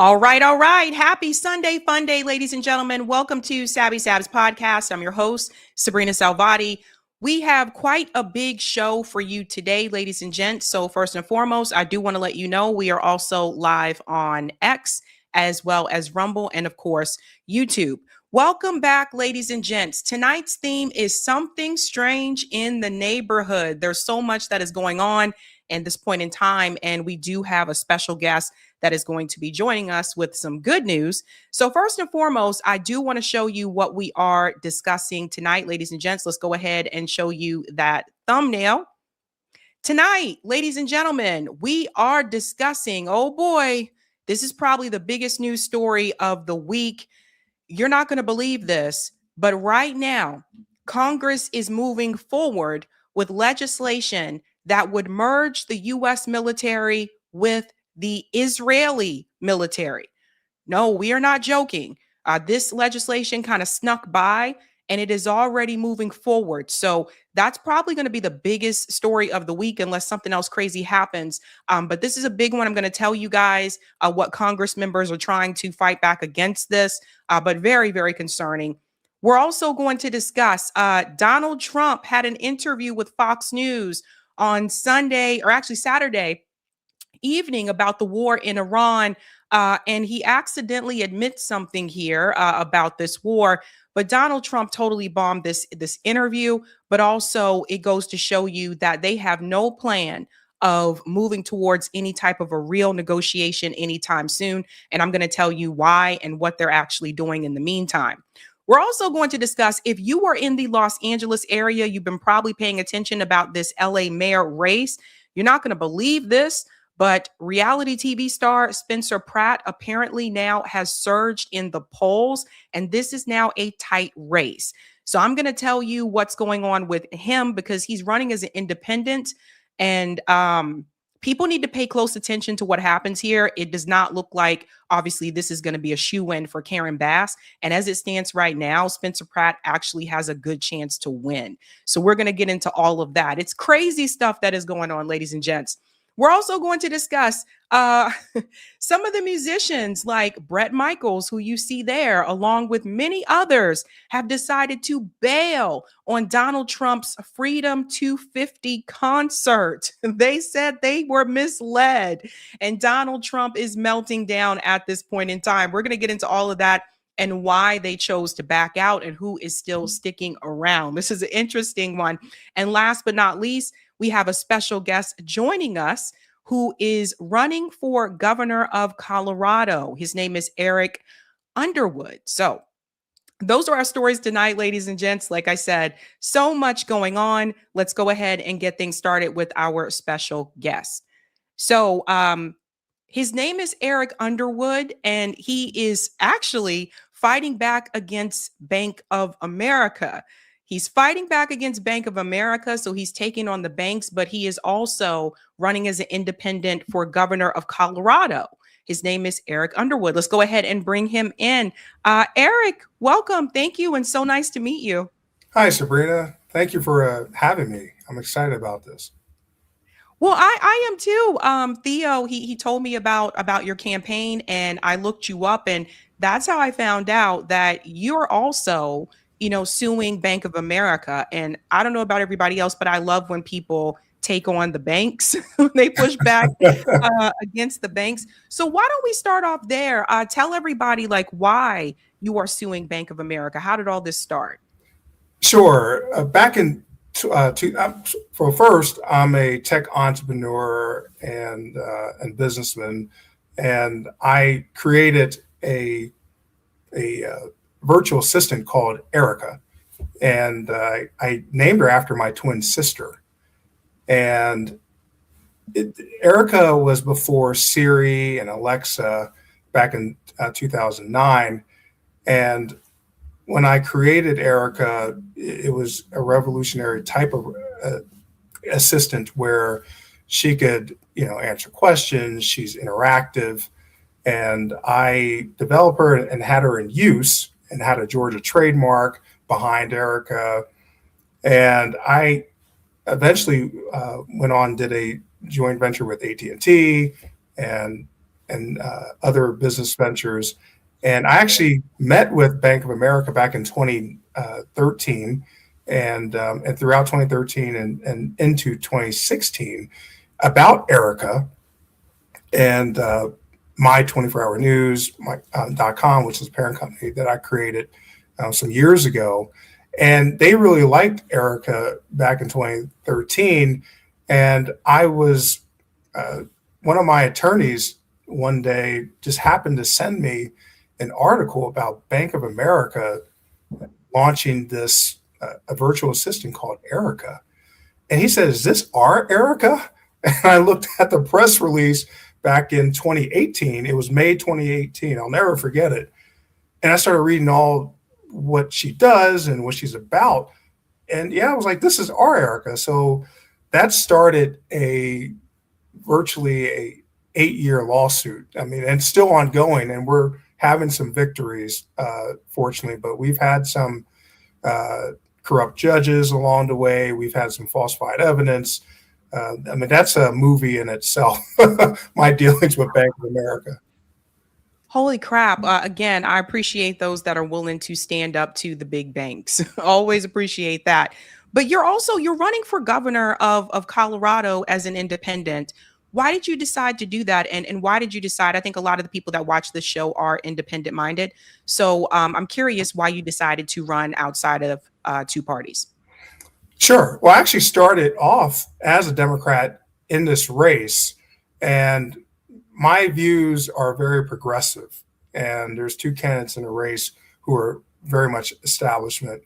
All right, all right. Happy Sunday, fun day, ladies and gentlemen. Welcome to Sabs podcast. I'm your host, sabrinasalvati. We have quite a big show for you today, ladies and gents. So first and foremost, I do want to let you know we are also live on X as well as Rumble and of course, YouTube. Welcome back, ladies and gents. Tonight's theme is something strange in the neighborhood. There's so much that is going on at this point in time, and we do have a special guest that is going to be joining us with some good news. So first and foremost, I do want to show you what we are discussing tonight, ladies and gents. Let's go ahead and show you that thumbnail. Tonight, ladies and gentlemen, we are discussing, oh boy, this is probably the biggest news story of the week. You're not going to believe this, but right now, Congress is moving forward with legislation that would merge the U.S. military with the Israeli military. No, we are not joking. This legislation kind of snuck by and it is already moving forward. So that's probably going to be the biggest story of the week unless something else crazy happens. But this is a big one. I'm going to tell you guys what Congress members are trying to fight back against this, but very, very concerning. We're also going to discuss Donald Trump had an interview with Fox News on Sunday, or actually Saturday evening, about the war in Iran. And he accidentally admits something here about this war. But Donald Trump totally bombed this interview. But also it goes to show you that they have no plan of moving towards any type of a real negotiation anytime soon. And I'm going to tell you why and what they're actually doing in the meantime. We're also going to discuss, if you are in the Los Angeles area, you've been probably paying attention about this LA mayor race. You're not going to believe this, but reality TV star Spencer Pratt apparently now has surged in the polls, and this is now a tight race. So I'm going to tell you what's going on with him because he's running as an independent, and people need to pay close attention to what happens here. It does not look like, obviously, this is going to be a shoe-in for Karen Bass. And as it stands right now, Spencer Pratt actually has a good chance to win. So we're going to get into all of that. It's crazy stuff that is going on, ladies and gents. We're also going to discuss some of the musicians like Bret Michaels, who you see there, along with many others, have decided to bail on Donald Trump's Freedom 250 concert. They said they were misled, and Donald Trump is melting down at this point in time. We're going to get into all of that and why they chose to back out and who is still sticking around. This is an interesting one. And last but not least, we have a special guest joining us who is running for governor of Colorado. His name is Eric Underwood. So those are our stories tonight, ladies and gents. Like I said, so much going on. Let's go ahead and get things started with our special guest. So his name is Eric Underwood, and he is actually fighting back against Bank of America. He's fighting back against Bank of America, so he's taking on the banks, but he is also running as an independent for governor of Colorado. His name is Eric Underwood. Let's go ahead and bring him in. Eric, welcome. Thank you, and so nice to meet you. Hi, Sabrina. Thank you for having me. I'm excited about this. Well, I am too. Theo, he told me about your campaign, and I looked you up, and that's how I found out that you're also, suing Bank of America. And I don't know about everybody else, but I love when people take on the banks, when they push back against the banks. So why don't we start off there? Tell everybody why you are suing Bank of America. How did all this start? Sure. First, I'm a tech entrepreneur and businessman, and I created a virtual assistant called Erica, and I named her after my twin sister. And Erica was before Siri and Alexa back in 2009, and when I created Erica, it was a revolutionary type of assistant where she could, answer questions. She's interactive, and I developed her and had her in use and had a Georgia trademark behind Erica. And I eventually went on, did a joint venture with AT&T, and other business ventures. And I actually met with Bank of America back in 2013, and throughout 2013 and into 2016 about Erica and my 24-hour news, .com, which is a parent company that I created some years ago. And they really liked Erica back in 2013. And I was, one of my attorneys one day just happened to send me an article about Bank of America launching this a virtual assistant called Erica. And he said, "Is this our Erica?" And I looked at the press release back in 2018. It was May 2018. I'll never forget it. And I started reading all what she does and what she's about. And yeah, I was like, this is our Erica. So that started virtually a 8-year lawsuit. I mean, and it's still ongoing, and we're having some victories, fortunately, but we've had some corrupt judges along the way. We've had some falsified evidence. I mean, that's a movie in itself, my dealings with Bank of America. Holy crap. Again, I appreciate those that are willing to stand up to the big banks. Always appreciate that. But you're running for governor of Colorado as an independent. Why did you decide to do that? And why did you decide? I think a lot of the people that watch this show are independent minded. So I'm curious why you decided to run outside of two parties. Sure. Well, I actually started off as a Democrat in this race, and my views are very progressive. And there's two candidates in the race who are very much establishment.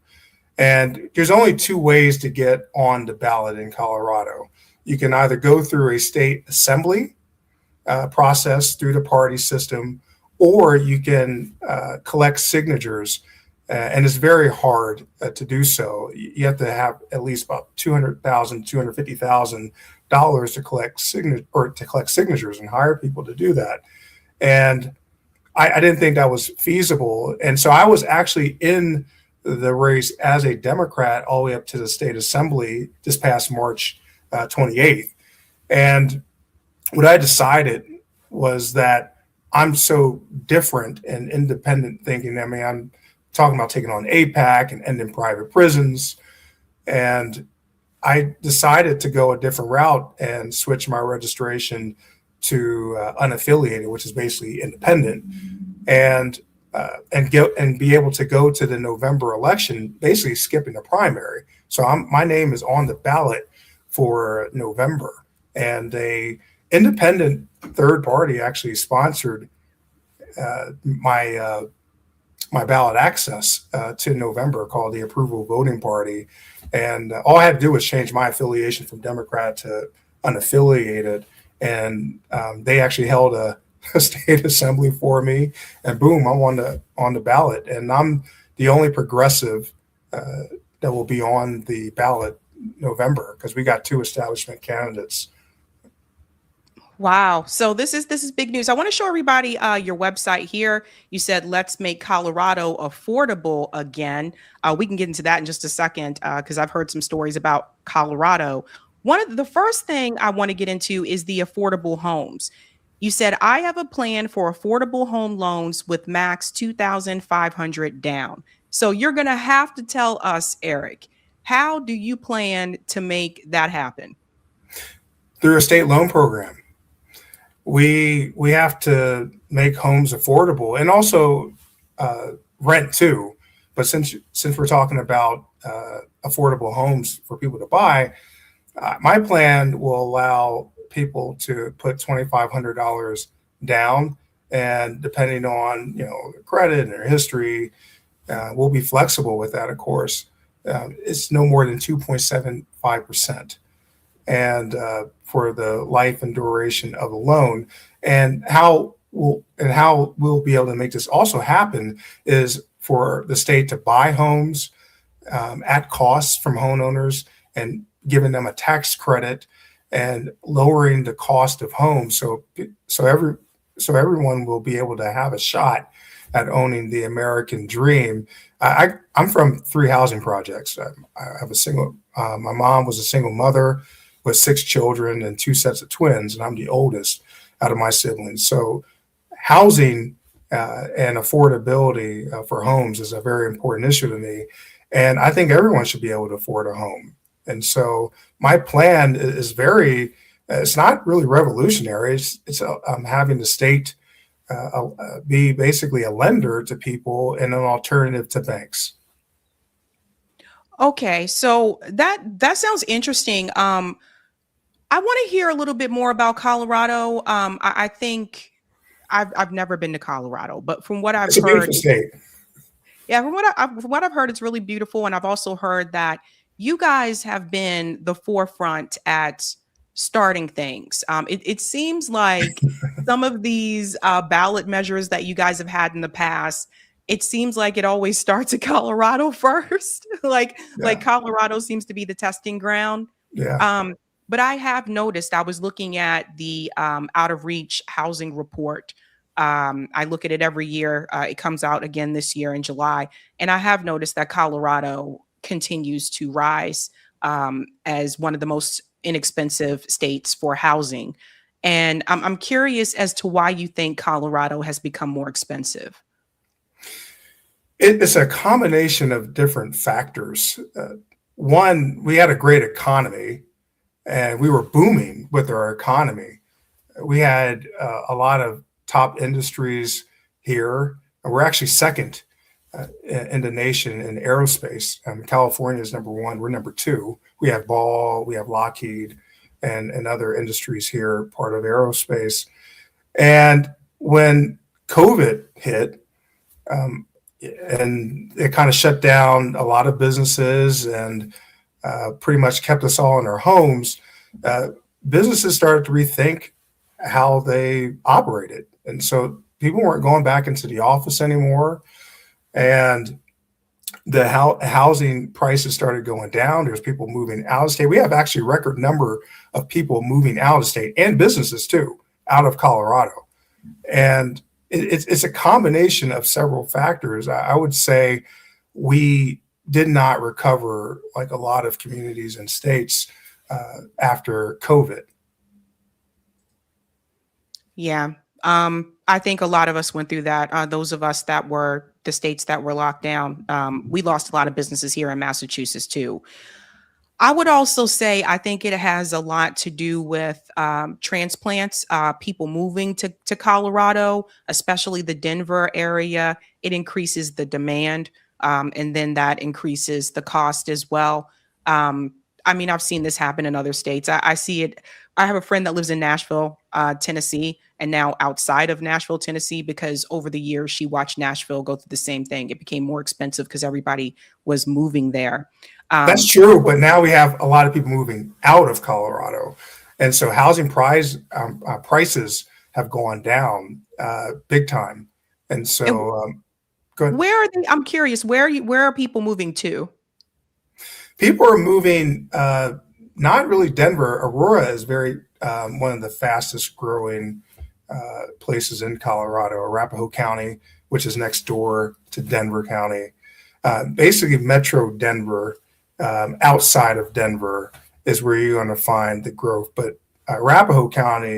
And there's only two ways to get on the ballot in Colorado. You can either go through a state assembly process through the party system, or you can collect signatures. And it's very hard to do so. You have to have at least about $200,000, $250,000 to collect signatures and hire people to do that. And I didn't think that was feasible. And so I was actually in the race as a Democrat all the way up to the state assembly this past March 28th. And what I decided was that I'm so different and independent thinking. I mean, I'm talking about taking on APAC and ending private prisons. And I decided to go a different route and switch my registration to unaffiliated, which is basically independent, and be able to go to the November election, basically skipping the primary. So my name is on the ballot for November, and a independent third party actually sponsored my ballot access to November, called the Approval Voting Party. And all I had to do was change my affiliation from Democrat to unaffiliated. And they actually held a state assembly for me, and boom, I'm on the ballot. And I'm the only progressive that will be on the ballot November, because we got two establishment candidates. Wow. So this is big news. I want to show everybody your website here. You said, let's make Colorado affordable again. We can get into that in just a second, because I've heard some stories about Colorado. One of the first thing I want to get into is the affordable homes. You said, I have a plan for affordable home loans with max $2,500 down. So you're going to have to tell us, Eric, how do you plan to make that happen? Through a state loan program. We have to make homes affordable, and also rent too. But since we're talking about affordable homes for people to buy, my plan will allow people to put $2,500 down, and depending on their credit and their history, we'll be flexible with that. Of course, it's no more than 2.75%, and for the life and duration of the loan. And how we'll be able to make this also happen is for the state to buy homes at cost from homeowners and giving them a tax credit and lowering the cost of homes. So everyone will be able to have a shot at owning the American dream. I'm from 3 housing projects. I have a single, my mom was a single mother with 6 children and 2 sets of twins, and I'm the oldest. out of my siblings. So housing and affordability for homes is a very important issue to me. And I think everyone should be able to afford a home. And so my plan is very, it's not really revolutionary. I'm having the state be basically a lender to people and an alternative to banks. Okay, so that sounds interesting. I want to hear a little bit more about Colorado. I think I've never been to Colorado, but from what I've It's a heard, beautiful state. yeah, from what I've heard, it's really beautiful, and I've also heard that you guys have been the forefront at starting things. It seems like some of these ballot measures that you guys have had in the past, it seems like it always starts in Colorado first. Like Yeah. Colorado seems to be the testing ground. Yeah. Um, but I have noticed, I was looking at the out of reach housing report. I look at it every year. It comes out again this year in July. And I have noticed that Colorado continues to rise as one of the most inexpensive states for housing. And I'm curious as to why you think Colorado has become more expensive. It's a combination of different factors. One, we had a great economy and we were booming with our economy. We had a lot of top industries here, and we're actually second in the nation in aerospace. California is number one. We're number two. We have Ball, we have Lockheed, and other industries here, part of aerospace. And when COVID hit, and it kind of shut down a lot of businesses and pretty much kept us all in our homes, businesses started to rethink how they operated. And so people weren't going back into the office anymore. And the housing prices started going down. There's people moving out of state. We have actually a record number of people moving out of state and businesses too, out of Colorado. And it's a combination of several factors. I would say we did not recover like a lot of communities and states after COVID. Yeah. I think a lot of us went through that. Those of us that were the states that were locked down, we lost a lot of businesses here in Massachusetts too. I would also say I think it has a lot to do with transplants, people moving to Colorado, especially the Denver area. It increases the demand, and then that increases the cost as well. I mean, I've seen this happen in other states. I see it. I have a friend that lives in Nashville, Tennessee, and now outside of Nashville, Tennessee, because over the years she watched Nashville go through the same thing. It became more expensive because everybody was moving there. That's true, but now we have a lot of people moving out of Colorado, and so housing prices have gone down big time. And so, go ahead. Where are they? I'm curious. Where are people moving to? People are moving. Not really Denver. Aurora is very one of the fastest growing places in Colorado. Arapahoe County, which is next door to Denver County, basically Metro Denver. Outside of Denver is where you're going to find the growth, but Arapahoe County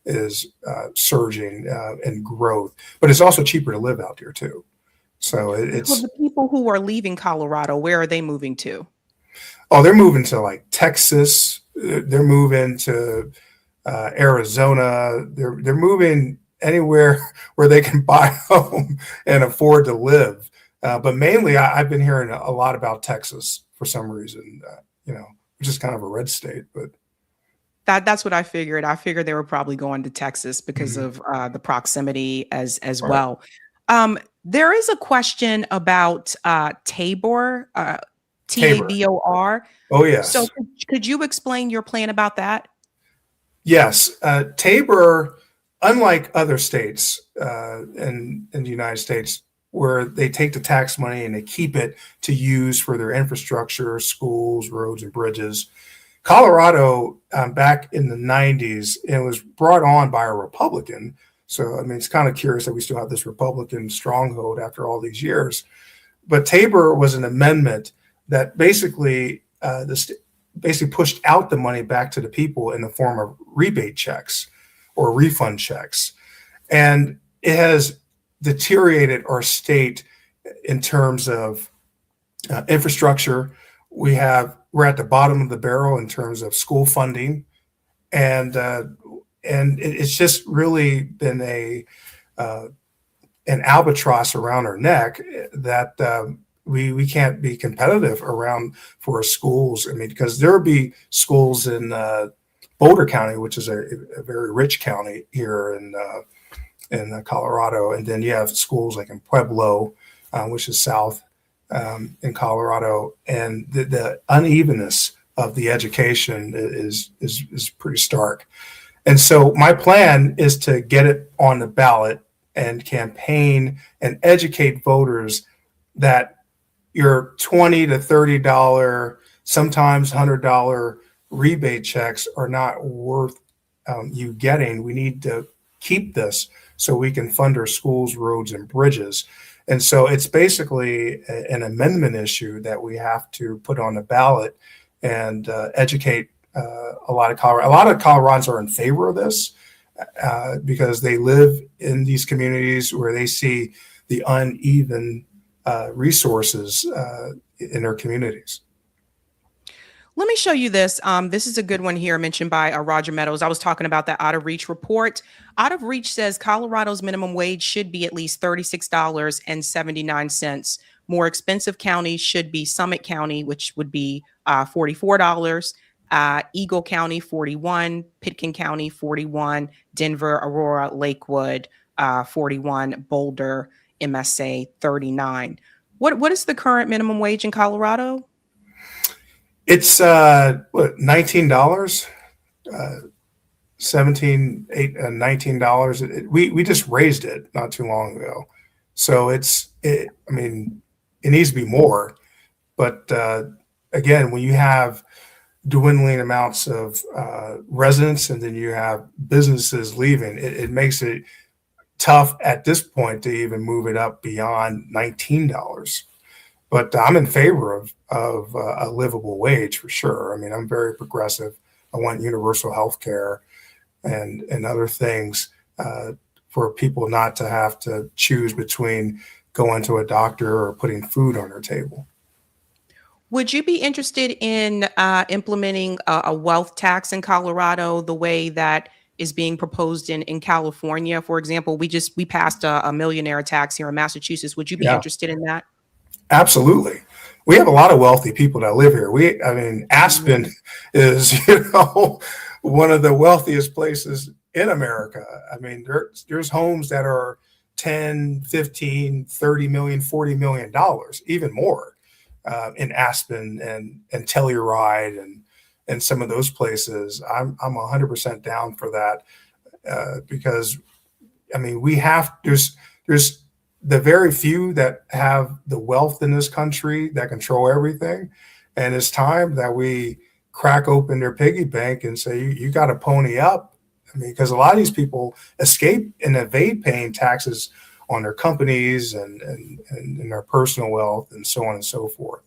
is surging in growth, but it's also cheaper to live out there too. So it's the people who are leaving Colorado, where are they moving to? Oh, they're moving to like Texas. They're moving to Arizona. They're moving anywhere where they can buy a home and afford to live. But mainly, I've been hearing a lot about Texas for some reason, which is kind of a red state. But that's what I figured. I figured they were probably going to Texas because of the proximity as right. well. There is a question about Tabor, TABOR. Oh, yes. So could you explain your plan about that? Yes. Tabor, unlike other states in the United States, where they take the tax money and they keep it to use for their infrastructure, schools, roads, and bridges. Colorado, back in the 90s, it was brought on by a Republican. So, I mean, it's kind of curious that we still have this Republican stronghold after all these years. But Tabor was an amendment that basically pushed out the money back to the people in the form of rebate checks. or refund checks. And it has deteriorated our state in terms of infrastructure. We're at the bottom of the barrel in terms of school funding, and it's just really been an albatross around our neck that we can't be competitive around for our schools. I mean, because there will be schools in Boulder County, which is a very rich county here in Colorado, and then you have schools like in Pueblo, which is south in Colorado, and the unevenness of the education is pretty stark. And so my plan is to get it on the ballot and campaign and educate voters that your $20 to $30, sometimes $100 rebate checks are not worth you getting. We need to keep this so we can fund our schools, roads, and bridges. And so it's basically an amendment issue that we have to put on the ballot and educate a lot of Coloradans are in favor of this because they live in these communities where they see the uneven resources in their communities. Let me show you this. This is a good one here mentioned by Roger Meadows. I was talking about that Out of Reach report. Out of Reach says Colorado's minimum wage should be at least $36.79. More expensive counties should be Summit County, which would be $44, Eagle County, $41, Pitkin County, $41, Denver, Aurora, Lakewood, $41, Boulder, MSA, $39. What is the current minimum wage in Colorado? It's $19, $17, $19. We just raised it not too long ago, so I mean, it needs to be more. But again, when you have dwindling amounts of residents and then you have businesses leaving, it makes it tough at this point to even move it up beyond $19. But I'm in favor of a livable wage for sure. I mean, I'm very progressive. I want universal health care and other things for people not to have to choose between going to a doctor or putting food on their table. Would you be interested in implementing a wealth tax in Colorado the way that is being proposed in California? For example, we passed a millionaire tax here in Massachusetts. Would you be interested in that? Absolutely. We have a lot of wealthy people that live here. Aspen is, one of the wealthiest places in America. I mean, there's homes that are 10, 15, 30 million, $40 million, even more in Aspen and Telluride and some of those places. I'm 100% down for that because, I mean, there's the very few that have the wealth in this country that control everything. And it's time that we crack open their piggy bank and say, you got to pony up. I mean, because a lot of these people escape and evade paying taxes on their companies and their personal wealth and so on and so forth.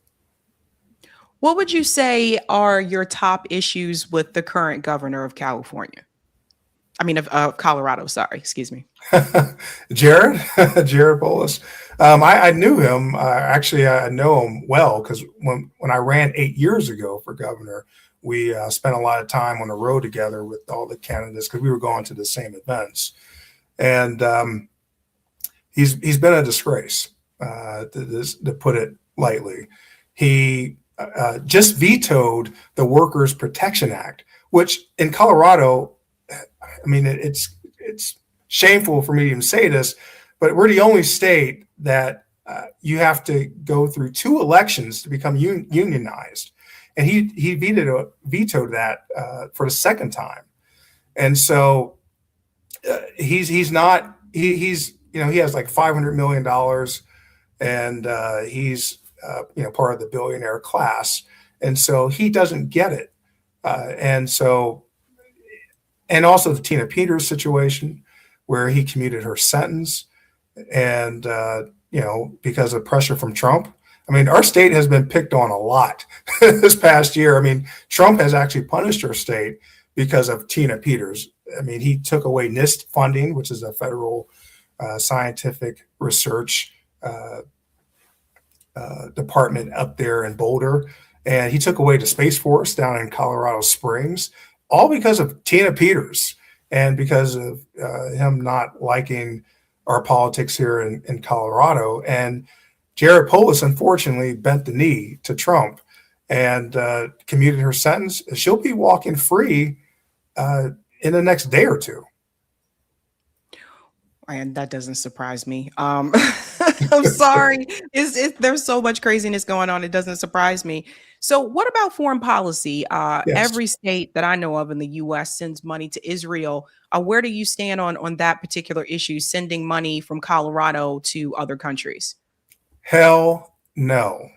What would you say are your top issues with the current governor of California? I mean, of Colorado, sorry, excuse me. Jared Polis. I knew him. Actually, I know him well because when I ran 8 years ago for governor, we spent a lot of time on the road together with all the candidates because we were going to the same events. And he's been a disgrace, to put it lightly. He just vetoed the Workers' Protection Act, which in Colorado, I mean, it's shameful for me to even say this, but we're the only state that you have to go through 2 elections to become unionized. And he vetoed that for the second time. And so he has like $500 million and he's part of the billionaire class. And so he doesn't get it. And also the Tina Peters situation where he commuted her sentence and, because of pressure from Trump. I mean, our state has been picked on a lot this past year. I mean, Trump has actually punished our state because of Tina Peters. I mean, he took away NIST funding, which is a federal scientific research department up there in Boulder. And he took away the Space Force down in Colorado Springs, all because of Tina Peters and because of him not liking our politics here in Colorado. And Jared Polis, unfortunately, bent the knee to Trump and commuted her sentence. She'll be walking free in the next day or two. And that doesn't surprise me. I'm sorry. There's so much craziness going on. It doesn't surprise me. So what about foreign policy? Yes. Every state that I know of in the U.S. sends money to Israel. Where do you stand on that particular issue, sending money from Colorado to other countries? Hell no.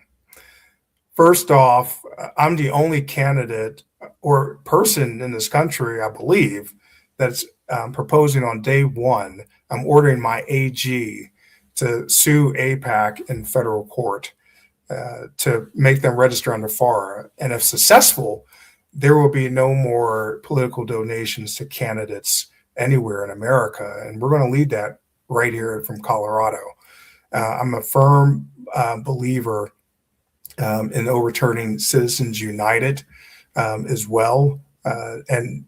First off, I'm the only candidate or person in this country, I believe, that's proposing on day one. I'm ordering my AG to sue AIPAC in federal court to make them register under FARA. And if successful, there will be no more political donations to candidates anywhere in America. And we're going to lead that right here from Colorado. I'm a firm believer in overturning Citizens United as well. And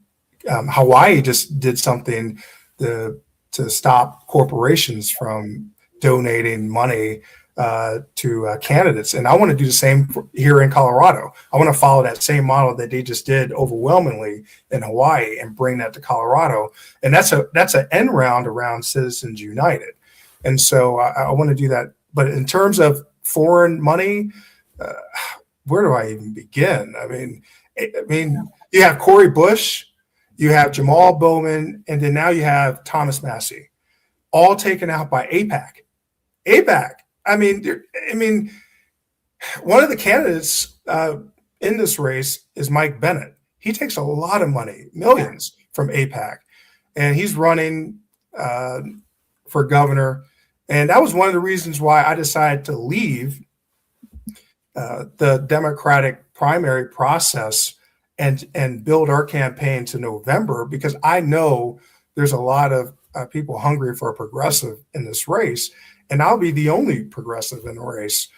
Hawaii just did something to stop corporations from donating money to candidates. And I want to do the same here in Colorado. I want to follow that same model that they just did overwhelmingly in Hawaii and bring that to Colorado. And that's an end round around Citizens United. And so I want to do that. But in terms of foreign money, where do I even begin? I mean, you have Cori Bush, you have Jamal Bowman, and then now you have Thomas Massie, all taken out by AIPAC. AIPAC. I mean, one of the candidates in this race is Mike Bennett. He takes a lot of money, millions, from AIPAC, and he's running for governor. And that was one of the reasons why I decided to leave the Democratic primary process and build our campaign to November, because I know there's a lot of people hungry for a progressive in this race, and I'll be the only progressive in the race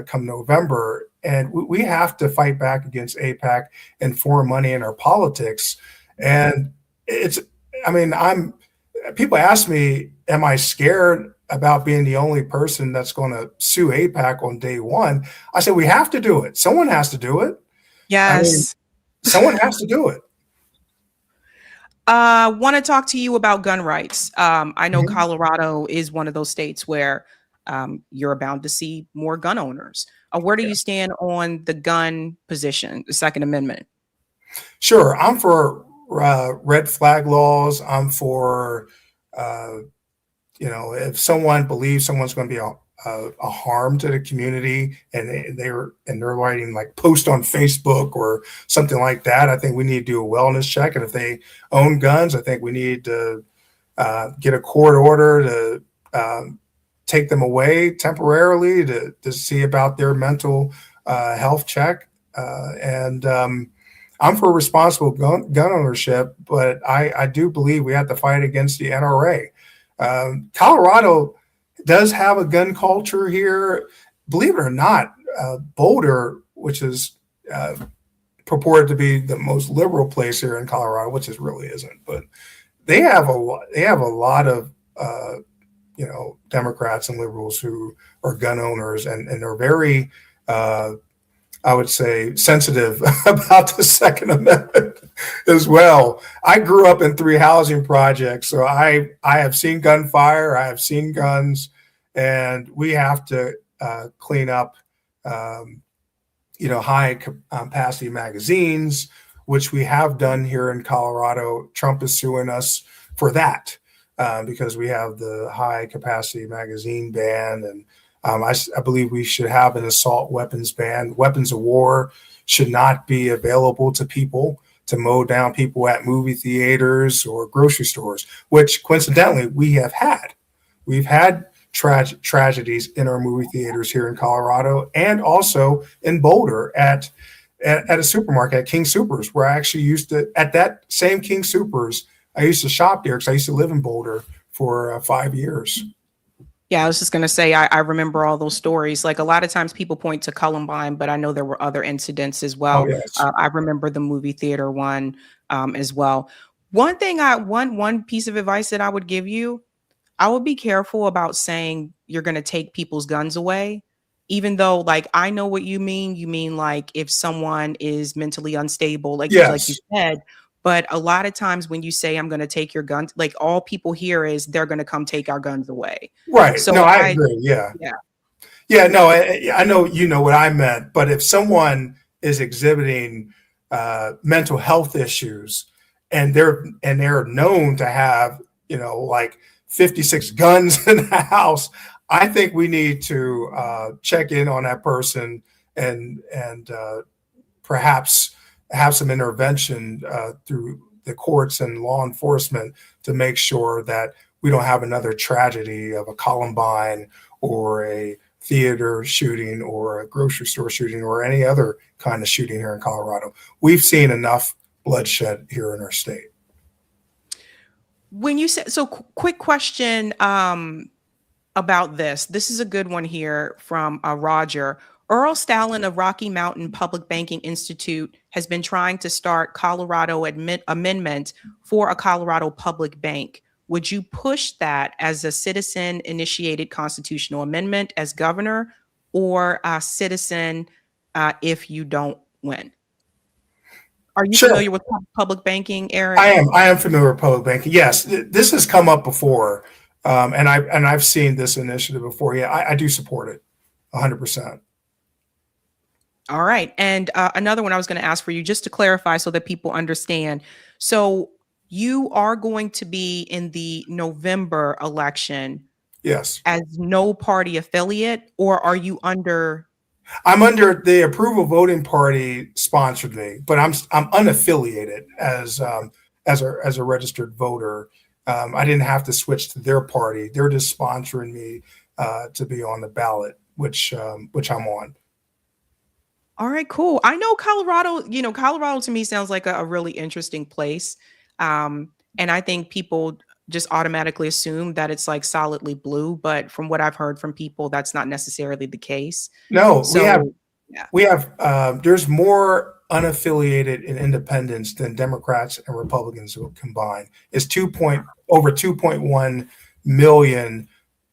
come November. And we have to fight back against AIPAC and foreign money in our politics. And people ask me, am I scared about being the only person that's going to sue AIPAC on day one? I said, we have to do it. Someone has to do it. Yes. Someone has to do it. Want to talk to you about gun rights. I know Colorado is one of those states where you're bound to see more gun owners. Where do you stand on the gun position, the Second Amendment? Sure. I'm for red flag laws. I'm for, if someone believes someone's going to be a harm to the community and they're writing like post on Facebook or something like that, I think we need to do a wellness check. And if they own guns, I think we need to get a court order to take them away temporarily to see about their mental health check. And I'm for responsible gun ownership, but I do believe we have to fight against the NRA. Colorado does have a gun culture here. Believe it or not, Boulder, which is purported to be the most liberal place here in Colorado, which it really isn't, but they have a lot of Democrats and liberals who are gun owners, and they're very I would say sensitive about the Second Amendment as well. I grew up in 3 housing projects, so I have seen gunfire, I have seen guns, and we have to clean up, high capacity magazines, which we have done here in Colorado. Trump is suing us for that because we have the high capacity magazine ban, and I believe we should have an assault weapons ban. Weapons of war should not be available to people to mow down people at movie theaters or grocery stores, which coincidentally we have had. We've had tragedies in our movie theaters here in Colorado and also in Boulder at at a supermarket, at King Supers, where I actually used to, at that same King Supers, I used to shop there because I used to live in Boulder for 5 years. Yeah, I was just gonna say I remember all those stories. Like a lot of times people point to Columbine, but I know there were other incidents as Oh, well. yes. I remember the movie theater one as well. One piece of advice that I would give you, I would be careful about saying you're gonna take people's guns away, even though like I know what you mean. You mean like if someone is mentally unstable, like you Yes. said. But a lot of times when you say I'm gonna take your guns, like all people hear is they're gonna come take our guns away. Right. No, So I I agree. Yeah. yeah. Yeah. No, I know you know what I meant, but if someone is exhibiting mental health issues and they're known to have, like 56 guns in the house, I think we need to check in on that person and perhaps have some intervention through the courts and law enforcement to make sure that we don't have another tragedy of a Columbine or a theater shooting or a grocery store shooting or any other kind of shooting here in Colorado. We've seen enough bloodshed here in our state. When you said so, quick question about this. This is a good one here from Roger. Earl Stalin of Rocky Mountain Public Banking Institute has been trying to start Colorado amendment for a Colorado public bank. Would you push that as a citizen initiated constitutional amendment as governor or a citizen if you don't win? Are you Sure. familiar with public banking, I Eric? am. I am familiar with public banking. Yes, this has come up before, and I've seen this initiative before. Yeah, I do support it, 100%. All right. And another one I was going to ask for you just to clarify so that people understand. So you are going to be in the November election Yes, as no party affiliate, or are you under? I'm under the Approval Voting Party sponsored me, but I'm unaffiliated as a registered voter. I didn't have to switch to their party. They're just sponsoring me to be on the ballot, which I'm on. All right, cool. I know Colorado, Colorado to me sounds like a really interesting place. And I think people just automatically assume that it's like solidly blue, but from what I've heard from people, that's not necessarily the case. No, we have So, yeah. we have there's more unaffiliated and independents than Democrats and Republicans combined. It's over 2.1 million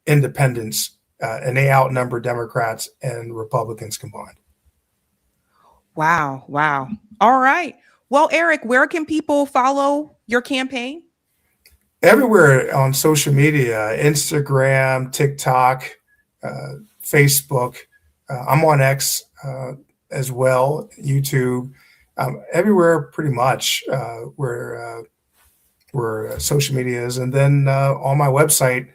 independents, and they outnumber Democrats and Republicans combined. Wow. Wow. All right. Well, Eric, where can people follow your campaign? Everywhere on social media, Instagram, TikTok, Facebook. I'm on X as well, YouTube, everywhere pretty much where social media is, and then on my website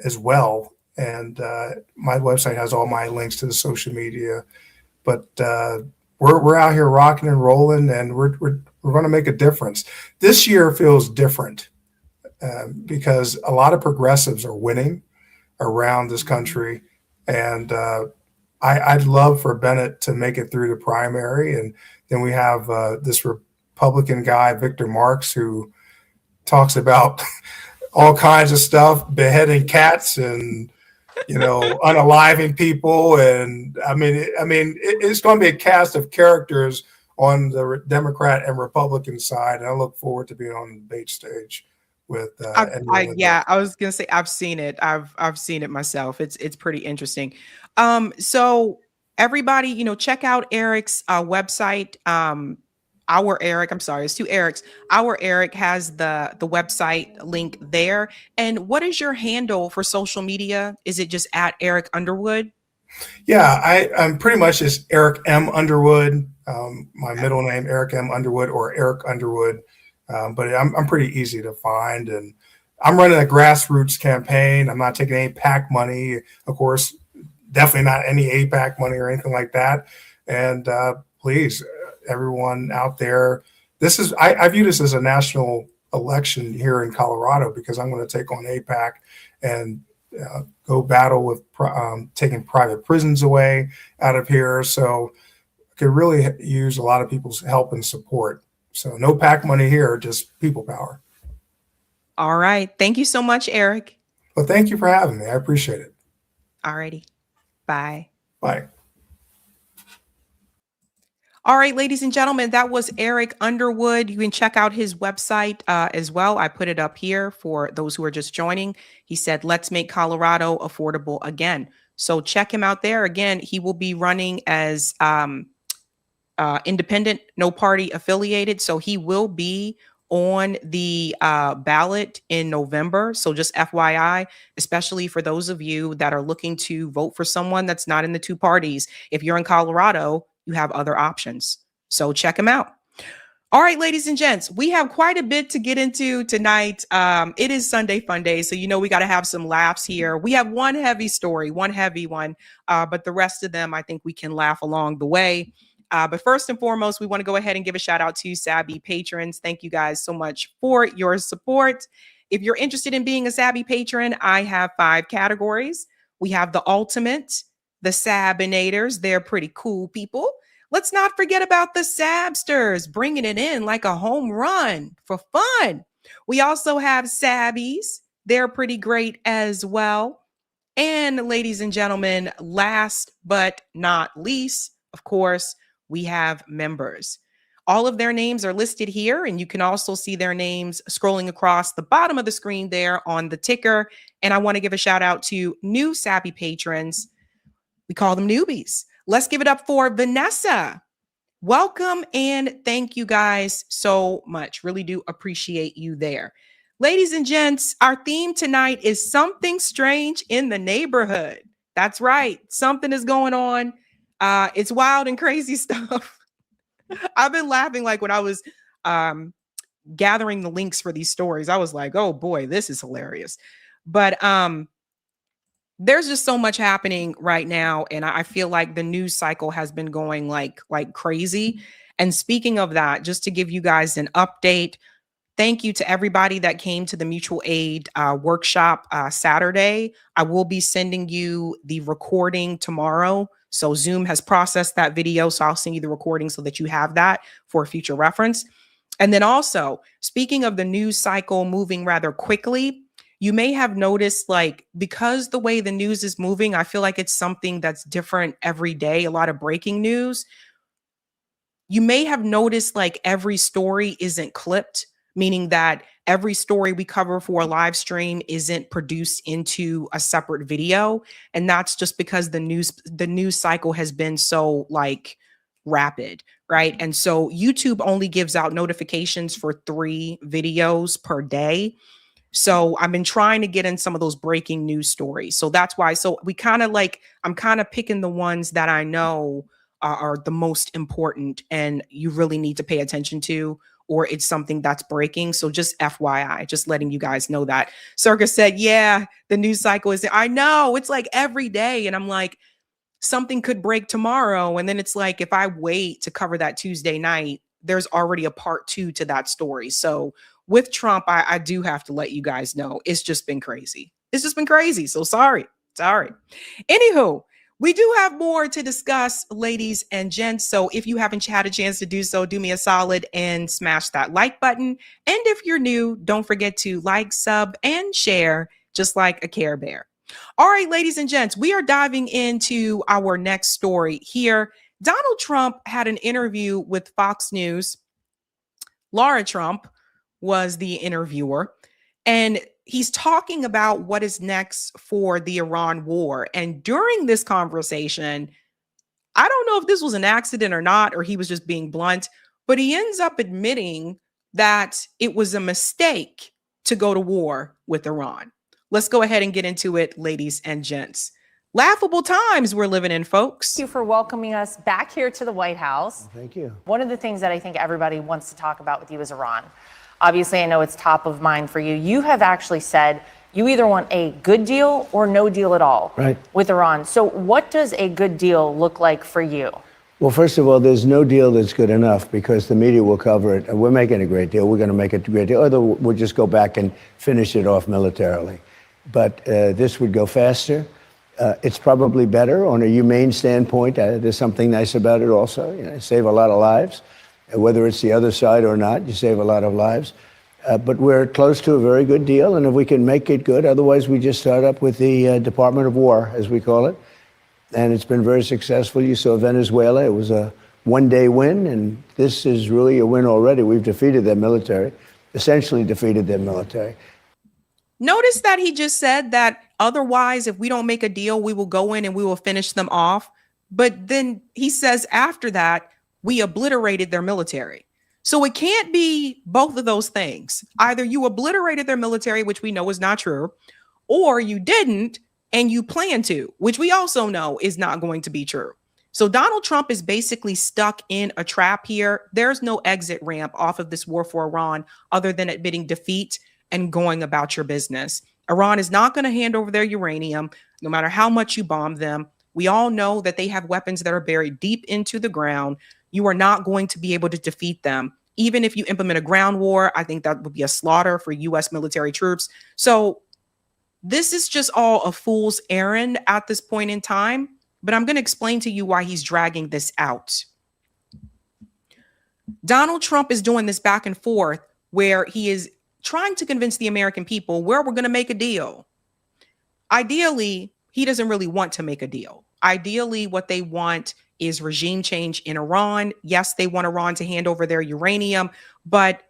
as well. And my website has all my links to the social media. But we're out here rocking and rolling, and we're going to make a difference. This year feels different because a lot of progressives are winning around this country, and I'd love for Bennett to make it through the primary, and then we have this Republican guy, Victor Marx, who talks about all kinds of stuff, beheading cats and unaliving people, and it's going to be a cast of characters on the Democrat and Republican side, and I look forward to being on the debate stage with anyone. I was gonna say I've seen it. I've seen it myself. It's pretty interesting. So everybody, check out Eric's website. Our Eric, I'm sorry, it's two Erics. Our Eric has the website link there. And what is your handle for social media? Is it just at Eric Underwood? Yeah, I'm pretty much just Eric M. Underwood. My middle name, Eric M. Underwood, or Eric Underwood. But I'm pretty easy to find, and I'm running a grassroots campaign. I'm not taking any PAC money, of course, definitely not any APAC money or anything like that. And please, everyone out there, I view this as a national election here in Colorado because I'm going to take on APAC and go battle with taking private prisons away out of here. So could really use a lot of people's help and support. So no PAC money here, just people power. All right. Thank you so much, Eric. Well, thank you for having me. I appreciate it. All righty. Bye. Bye. All right, ladies and gentlemen, that was Eric Underwood. You can check out his website as well. I put it up here for those who are just joining. He said, let's make Colorado affordable again. So check him out there. Again, he will be running as independent, no party affiliated. So he will be on the ballot in November. So just FYI, especially for those of you that are looking to vote for someone that's not in the two parties. If you're in Colorado, you have other options. So check them out. All right, ladies and gents, we have quite a bit to get into tonight. It is Sunday Fun Day, so you know we got to have some laughs here. We have one heavy story, one heavy one, but the rest of them, I think we can laugh along the way. But first and foremost, we want to go ahead and give a shout out to Sabby patrons. Thank you guys so much for your support. If you're interested in being a Sabby patron, I have 5 categories. We have the ultimate, the Sabinators. They're pretty cool people. Let's not forget about the Sabsters, bringing it in like a home run for fun. We also have Sabbies. They're pretty great as well. And ladies and gentlemen, last but not least, of course, we have members. All of their names are listed here, and you can also see their names scrolling across the bottom of the screen there on the ticker. And I want to give a shout out to new Sabby patrons. We call them newbies. Let's give it up for Vanessa. Welcome and thank you guys so much. Really do appreciate you there. Ladies and gents, our theme tonight is something strange in the neighborhood. That's right. Something is going on. It's wild and crazy stuff. I've been laughing like when I was gathering the links for these stories. I was like, oh boy, this is hilarious. But there's just so much happening right now. And I feel like the news cycle has been going like crazy. And speaking of that, just to give you guys an update, thank you to everybody that came to the mutual aid workshop Saturday. I will be sending you the recording tomorrow. So Zoom has processed that video. So I'll send you the recording so that you have that for future reference. And then also, speaking of the news cycle moving rather quickly, you may have noticed, like, because the way the news is moving, I feel like it's something that's different every day, a lot of breaking news. You may have noticed like every story isn't clipped, meaning that every story we cover for a live stream isn't produced into a separate video. And that's just because the news cycle has been so like rapid, right? And so YouTube only gives out notifications for 3 videos per day. So I've been trying to get in some of those breaking news stories. So that's why. So we kind of like, I'm kind of picking the ones that I know are the most important and you really need to pay attention to, or it's something that's breaking. So just FYI, just letting you guys know that. Circus said, yeah, the news cycle is, I know, it's like every day. And I'm like, something could break tomorrow. And then it's like, if I wait to cover that Tuesday night, there's already a part 2 to that story. So with Trump, I do have to let you guys know, it's just been crazy. It's just been crazy. So sorry. Anywho, we do have more to discuss, ladies and gents. So if you haven't had a chance to do so, do me a solid and smash that like button. And if you're new, don't forget to like, sub, and share, just like a Care Bear. All right, ladies and gents, we are diving into our next story here. Donald Trump had an interview with Fox News. Laura Trump was the interviewer, and he's talking about what is next for the Iran war. And during this conversation, I don't know if this was an accident or not, or he was just being blunt, but he ends up admitting that it was a mistake to go to war with Iran. Let's go ahead and get into it, ladies and gents. Laughable times we're living in, folks. Thank you for welcoming us back here to the White House. Thank you. One of the things that I think everybody wants to talk about with you is Iran. Obviously, I know it's top of mind for you. You have actually said you either want a good deal or no deal at all with Iran. So what does a good deal look like for you? Well, first of all, there's no deal that's good enough because the media will cover it. And we're making a great deal. We're going to make it a great deal. Or we'll just go back and finish it off militarily. But this would go faster. It's probably better on a humane standpoint. There's something nice about it also. You save a lot of lives. Whether it's the other side or not, you save a lot of lives. But we're close to a very good deal, and if we can make it good, otherwise we just start up with the Department of War, as we call it. And it's been very successful. You saw Venezuela. It was a one-day win, and this is really a win already. We've defeated their military, essentially defeated their military. Notice that he just said that otherwise, if we don't make a deal, we will go in and we will finish them off. But then he says after that, we obliterated their military. So it can't be both of those things. Either you obliterated their military, which we know is not true, or you didn't and you plan to, which we also know is not going to be true. So Donald Trump is basically stuck in a trap here. There's no exit ramp off of this war for Iran other than admitting defeat and going about your business. Iran is not going to hand over their uranium, no matter how much you bomb them. We all know that they have weapons that are buried deep into the ground. You are not going to be able to defeat them. Even if you implement a ground war, I think that would be a slaughter for U.S. military troops. So this is just all a fool's errand at this point in time. But I'm going to explain to you why he's dragging this out. Donald Trump is doing this back and forth where he is trying to convince the American people where we're going to make a deal. Ideally, he doesn't really want to make a deal. Ideally, what they want is regime change in Iran. Yes, they want Iran to hand over their uranium, but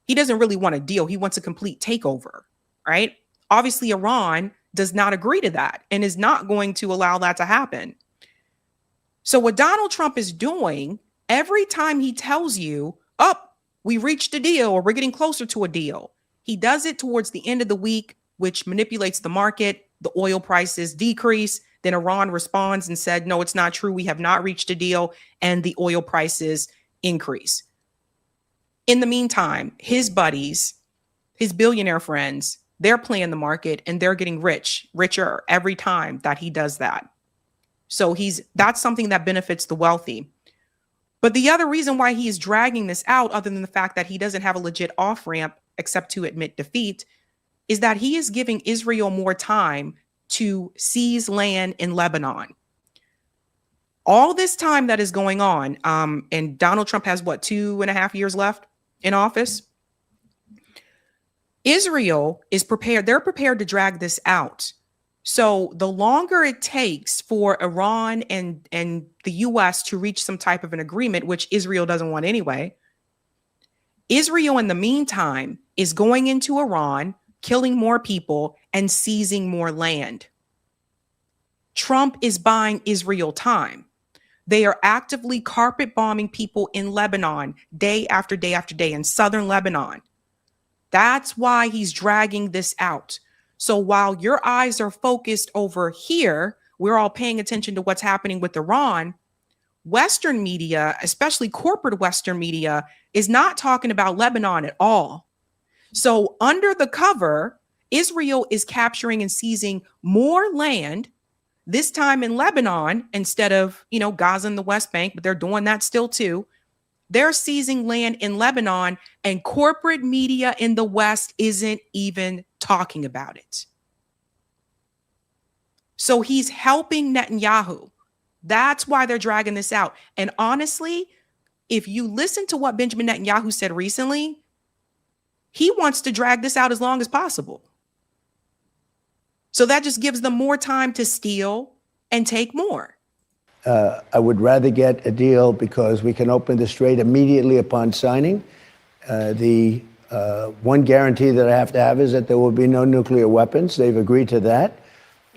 he doesn't really want a deal. He wants a complete takeover, right? Obviously, Iran does not agree to that and is not going to allow that to happen. So what Donald Trump is doing, every time he tells you, we reached a deal or we're getting closer to a deal, he does it towards the end of the week, which manipulates the market. The oil prices decrease. Then Iran responds and said, no, it's not true. We have not reached a deal. And the oil prices increase. In the meantime, his buddies, his billionaire friends, they're playing the market and they're getting richer every time that he does that. So that's something that benefits the wealthy. But the other reason why he is dragging this out, other than the fact that he doesn't have a legit off-ramp except to admit defeat, is that he is giving Israel more time to seize land in Lebanon. All this time that is going on, and Donald Trump has 2.5 years left in office? Israel is prepared. They're prepared to drag this out. So the longer it takes for Iran and the U.S. to reach some type of an agreement, which Israel doesn't want anyway, Israel in the meantime is going into Iran, killing more people and seizing more land. Trump is buying Israel time. They are actively carpet bombing people in Lebanon day after day after day in southern Lebanon. That's why he's dragging this out. So while your eyes are focused over here, we're all paying attention to what's happening with Iran. Western media, especially corporate Western media, is not talking about Lebanon at all. So under the cover, Israel is capturing and seizing more land, this time in Lebanon, instead of, Gaza and the West Bank, but they're doing that still too. They're seizing land in Lebanon, and corporate media in the West isn't even talking about it. So he's helping Netanyahu. That's why they're dragging this out. And honestly, if you listen to what Benjamin Netanyahu said recently, he wants to drag this out as long as possible. So that just gives them more time to steal and take more. I would rather get a deal because we can open the strait immediately upon signing. The one guarantee that I have to have is that there will be no nuclear weapons. They've agreed to that.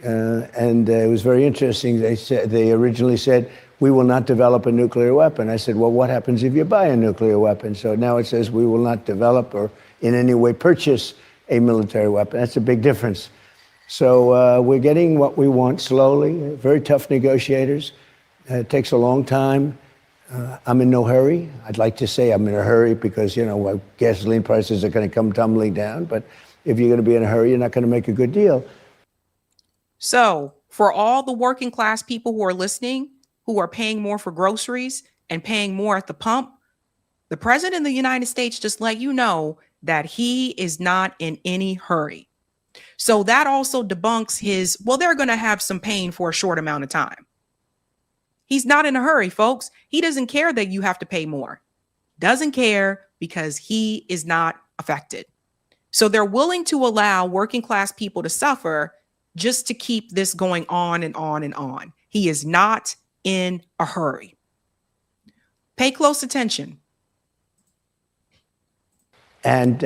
And it was very interesting. They originally said, we will not develop a nuclear weapon. I said, well, what happens if you buy a nuclear weapon? So now it says we will not develop or in any way purchase a military weapon. That's a big difference. So we're getting what we want slowly. Very tough negotiators. It takes a long time. I'm in no hurry. I'd like to say I'm in a hurry because, gasoline prices are going to come tumbling down. But if you're going to be in a hurry, you're not going to make a good deal. So for all the working class people who are listening, who are paying more for groceries and paying more at the pump, the president of the United States just let you know that he is not in any hurry. So that also debunks his, well, they're going to have some pain for a short amount of time. He's not in a hurry, folks. He doesn't care that you have to pay more. Doesn't care because he is not affected. So they're willing to allow working class people to suffer just to keep this going on and on and on. He is not in a hurry. Pay close attention. And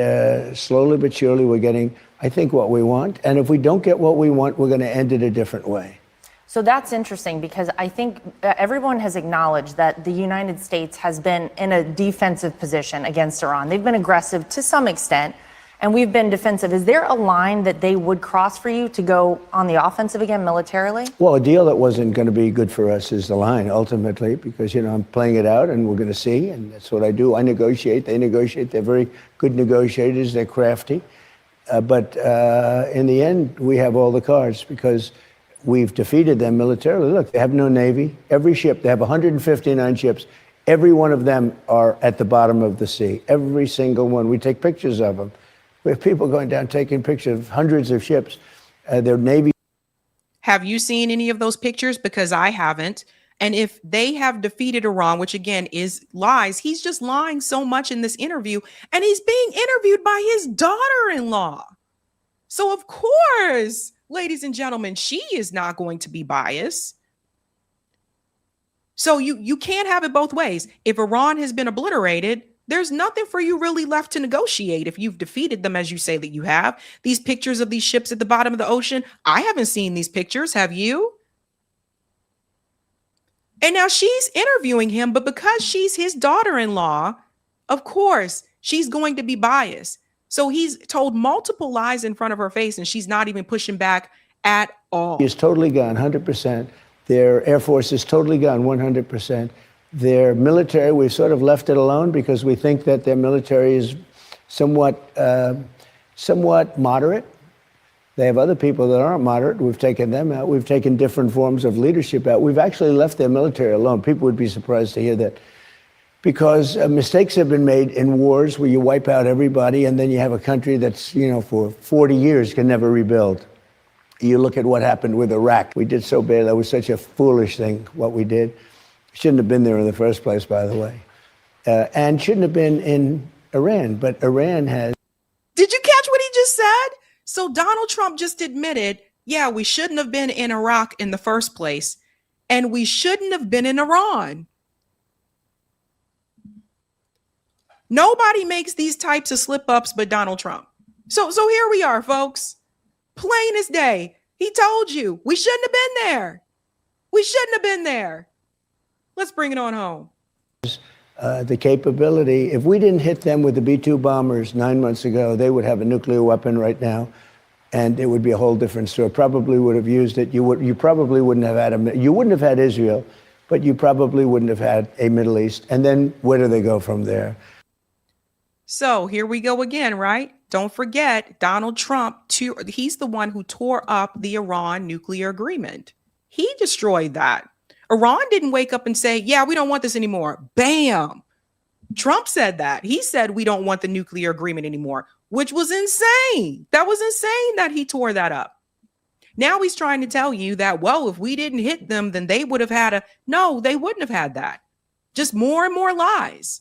slowly but surely, we're getting, I think, what we want. And if we don't get what we want, we're going to end it a different way. So that's interesting because I think everyone has acknowledged that the United States has been in a defensive position against Iran. They've been aggressive to some extent, and we've been defensive. Is there a line that they would cross for you to go on the offensive again militarily? Well, a deal that wasn't going to be good for us is the line, ultimately, because, I'm playing it out, and we're going to see, and that's what I do. I negotiate. They negotiate. They're very good negotiators. They're crafty. But in the end, we have all the cards because we've defeated them militarily. Look, they have no navy. Every ship, they have 159 ships. Every one of them are at the bottom of the sea. Every single one. We take pictures of them. We have people going down taking pictures of hundreds of ships. Their navy. Have you seen any of those pictures? Because I haven't. And if they have defeated Iran, which again is lies, he's just lying so much in this interview. And he's being interviewed by his daughter-in-law. So of course, ladies and gentlemen, she is not going to be biased. So you can't have it both ways. If Iran has been obliterated, there's nothing for you really left to negotiate if you've defeated them, as you say that you have. These pictures of these ships at the bottom of the ocean, I haven't seen these pictures. Have you? And now she's interviewing him, but because she's his daughter-in-law, of course, she's going to be biased. So he's told multiple lies in front of her face, and she's not even pushing back at all. Is totally gone, 100%. Their Air Force is totally gone, 100%. Their military, we've sort of left it alone because we think that their military is somewhat moderate. They have other people that aren't moderate. We've taken them out. We've taken different forms of leadership out. We've actually left their military alone. People would be surprised to hear that. Because mistakes have been made in wars where you wipe out everybody and then you have a country that's, for 40 years can never rebuild. You look at what happened with Iraq. We did so bad. That was such a foolish thing, what we did. Shouldn't have been there in the first place, by the way. And shouldn't have been in Iran. But Iran has... Did you catch what he just said? So Donald Trump just admitted, yeah, we shouldn't have been in Iraq in the first place. And we shouldn't have been in Iran. Nobody makes these types of slip-ups but Donald Trump. So here we are, folks. Plain as day. He told you we shouldn't have been there. We shouldn't have been there. Let's bring it on home. The capability, if we didn't hit them with the B-2 bombers 9 months ago, they would have a nuclear weapon right now, and it would be a whole different story. Probably would have used it. You probably wouldn't have had you wouldn't have had Israel, but you probably wouldn't have had a Middle East. And then where do they go from there? So here we go again, right? Don't forget, Donald Trump, he's the one who tore up the Iran nuclear agreement. He destroyed that. Iran didn't wake up and say, yeah, we don't want this anymore. Bam. Trump said that. He said we don't want the nuclear agreement anymore, which was insane. That was insane that he tore that up. Now he's trying to tell you that, well, if we didn't hit them, then they would have had no, they wouldn't have had that. Just more and more lies.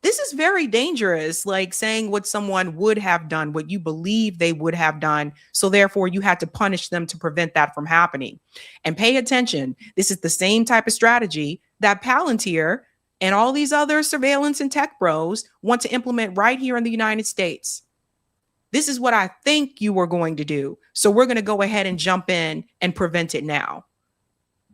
This is very dangerous, like saying what someone would have done, what you believe they would have done. So therefore, you had to punish them to prevent that from happening. And pay attention. This is the same type of strategy that Palantir and all these other surveillance and tech bros want to implement right here in the United States. This is what I think you were going to do. So we're going to go ahead and jump in and prevent it now.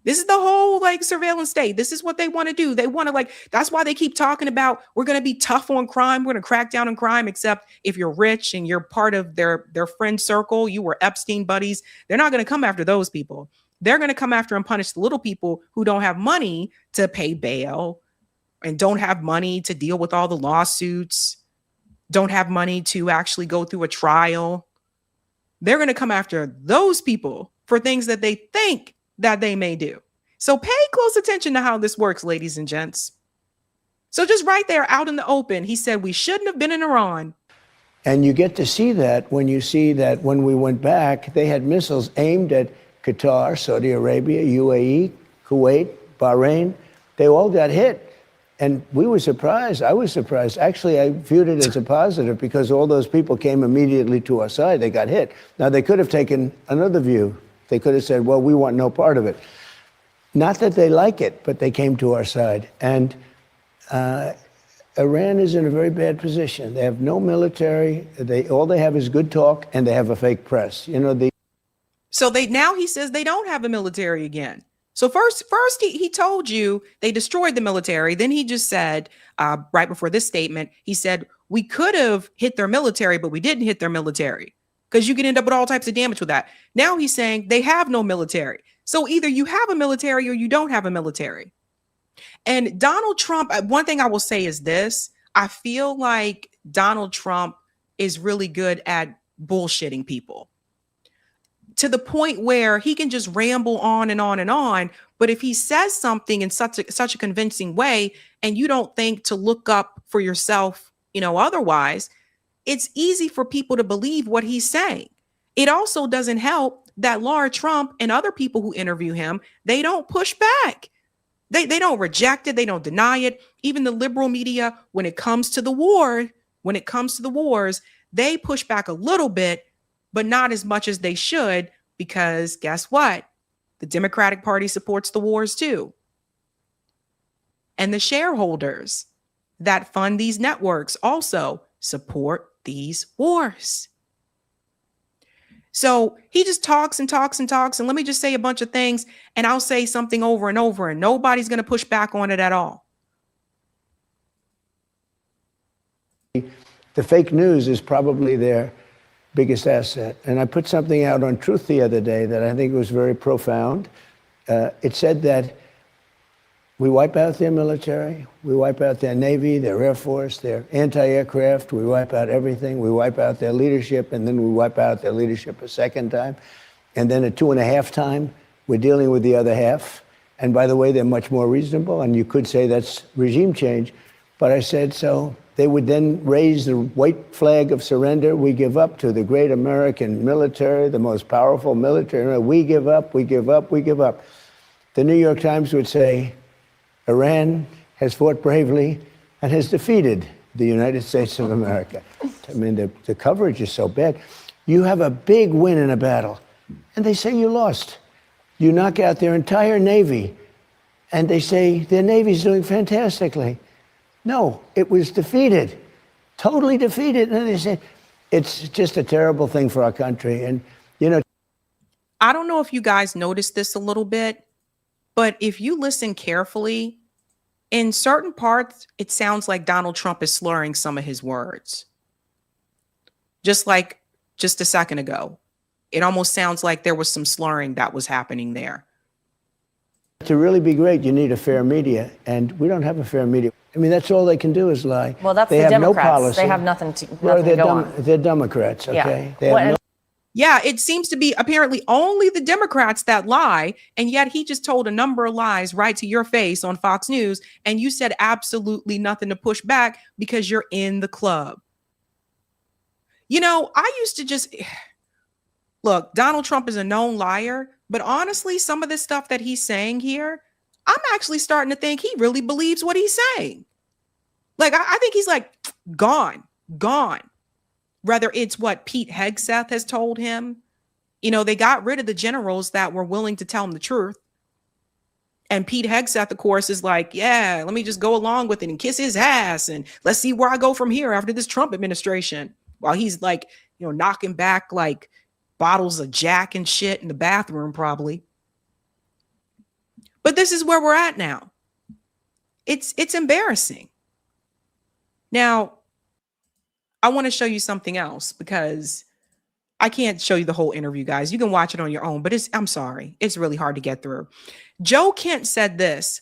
This is the whole surveillance state. This is what they want to do. They want to that's why they keep talking about we're going to be tough on crime. We're going to crack down on crime, except if you're rich and you're part of their friend circle, you were Epstein buddies. They're not going to come after those people. They're going to come after and punish the little people who don't have money to pay bail and don't have money to deal with all the lawsuits, don't have money to actually go through a trial. They're going to come after those people for things that they think that they may do. So pay close attention to how this works, ladies and gents. So just right there out in the open, he said we shouldn't have been in Iran. And you get to see that when you see that when we went back, they had missiles aimed at Qatar, Saudi Arabia, UAE, Kuwait, Bahrain. They all got hit. And we were surprised. I was surprised. Actually, I viewed it as a positive because all those people came immediately to our side. They got hit. Now, they could have taken another view. They could have said, well, we want no part of it. Not that they like it, but they came to our side. And Iran is in a very bad position. They have no military. All they have is good talk, and they have a fake press. You know, So now he says they don't have a military again. So first he told you they destroyed the military. Then he just said, right before this statement, he said, we could have hit their military, but we didn't hit their military because you can end up with all types of damage with that. Now he's saying they have no military. So either you have a military or you don't have a military. And Donald Trump, one thing I will say is this. I feel like Donald Trump is really good at bullshitting people, to the point where he can just ramble on and on and on. But if he says something in such a convincing way, and you don't think to look up for yourself, otherwise, it's easy for people to believe what he's saying. It also doesn't help that Laura Trump and other people who interview him, they don't push back. They don't reject it. They don't deny it. Even the liberal media, when it comes to the wars, they push back a little bit, but not as much as they should, because guess what? The Democratic Party supports the wars too. And the shareholders that fund these networks also support these wars. So he just talks and talks and talks. And let me just say a bunch of things, and I'll say something over and over, and nobody's going to push back on it at all. The fake news is probably their biggest asset. And I put something out on Truth the other day that I think was very profound. It said that we wipe out their military, we wipe out their Navy, their Air Force, their anti-aircraft, we wipe out everything, we wipe out their leadership, and then we wipe out their leadership a second time. And then at 2.5 times, we're dealing with the other half. And by the way, they're much more reasonable, and you could say that's regime change. But I said, so they would then raise the white flag of surrender. We give up to the great American military, the most powerful military. We give up, we give up, we give up. The New York Times would say, Iran has fought bravely and has defeated the United States of America. I mean, the coverage is so bad. You have a big win in a battle, and they say you lost. You knock out their entire Navy, and they say their Navy's doing fantastically. No, it was defeated, totally defeated. And they say it's just a terrible thing for our country. And, I don't know if you guys noticed this a little bit, but if you listen carefully, in certain parts, it sounds like Donald Trump is slurring some of his words. Just a second ago, it almost sounds like there was some slurring that was happening there. To really be great, you need a fair media, and we don't have a fair media. I mean, that's all they can do is lie. Well, that's they the have Democrats. No policy. They have nothing to go on. They're Democrats, okay? Yeah. Yeah, it seems to be apparently only the Democrats that lie. And yet he just told a number of lies right to your face on Fox News. And you said absolutely nothing to push back because you're in the club. I used to just look, Donald Trump is a known liar. But honestly, some of the stuff that he's saying here, I'm actually starting to think he really believes what he's saying. Like, I think he's like, gone. Whether it's what Pete Hegseth has told him, they got rid of the generals that were willing to tell him the truth. And Pete Hegseth, of course, is like, yeah, let me just go along with it and kiss his ass. And let's see where I go from here after this Trump administration. While he's like, knocking back like bottles of Jack and shit in the bathroom, probably. But this is where we're at now. It's embarrassing. Now, I want to show you something else because I can't show you the whole interview, guys. You can watch it on your own, but I'm sorry. It's really hard to get through. Joe Kent said this: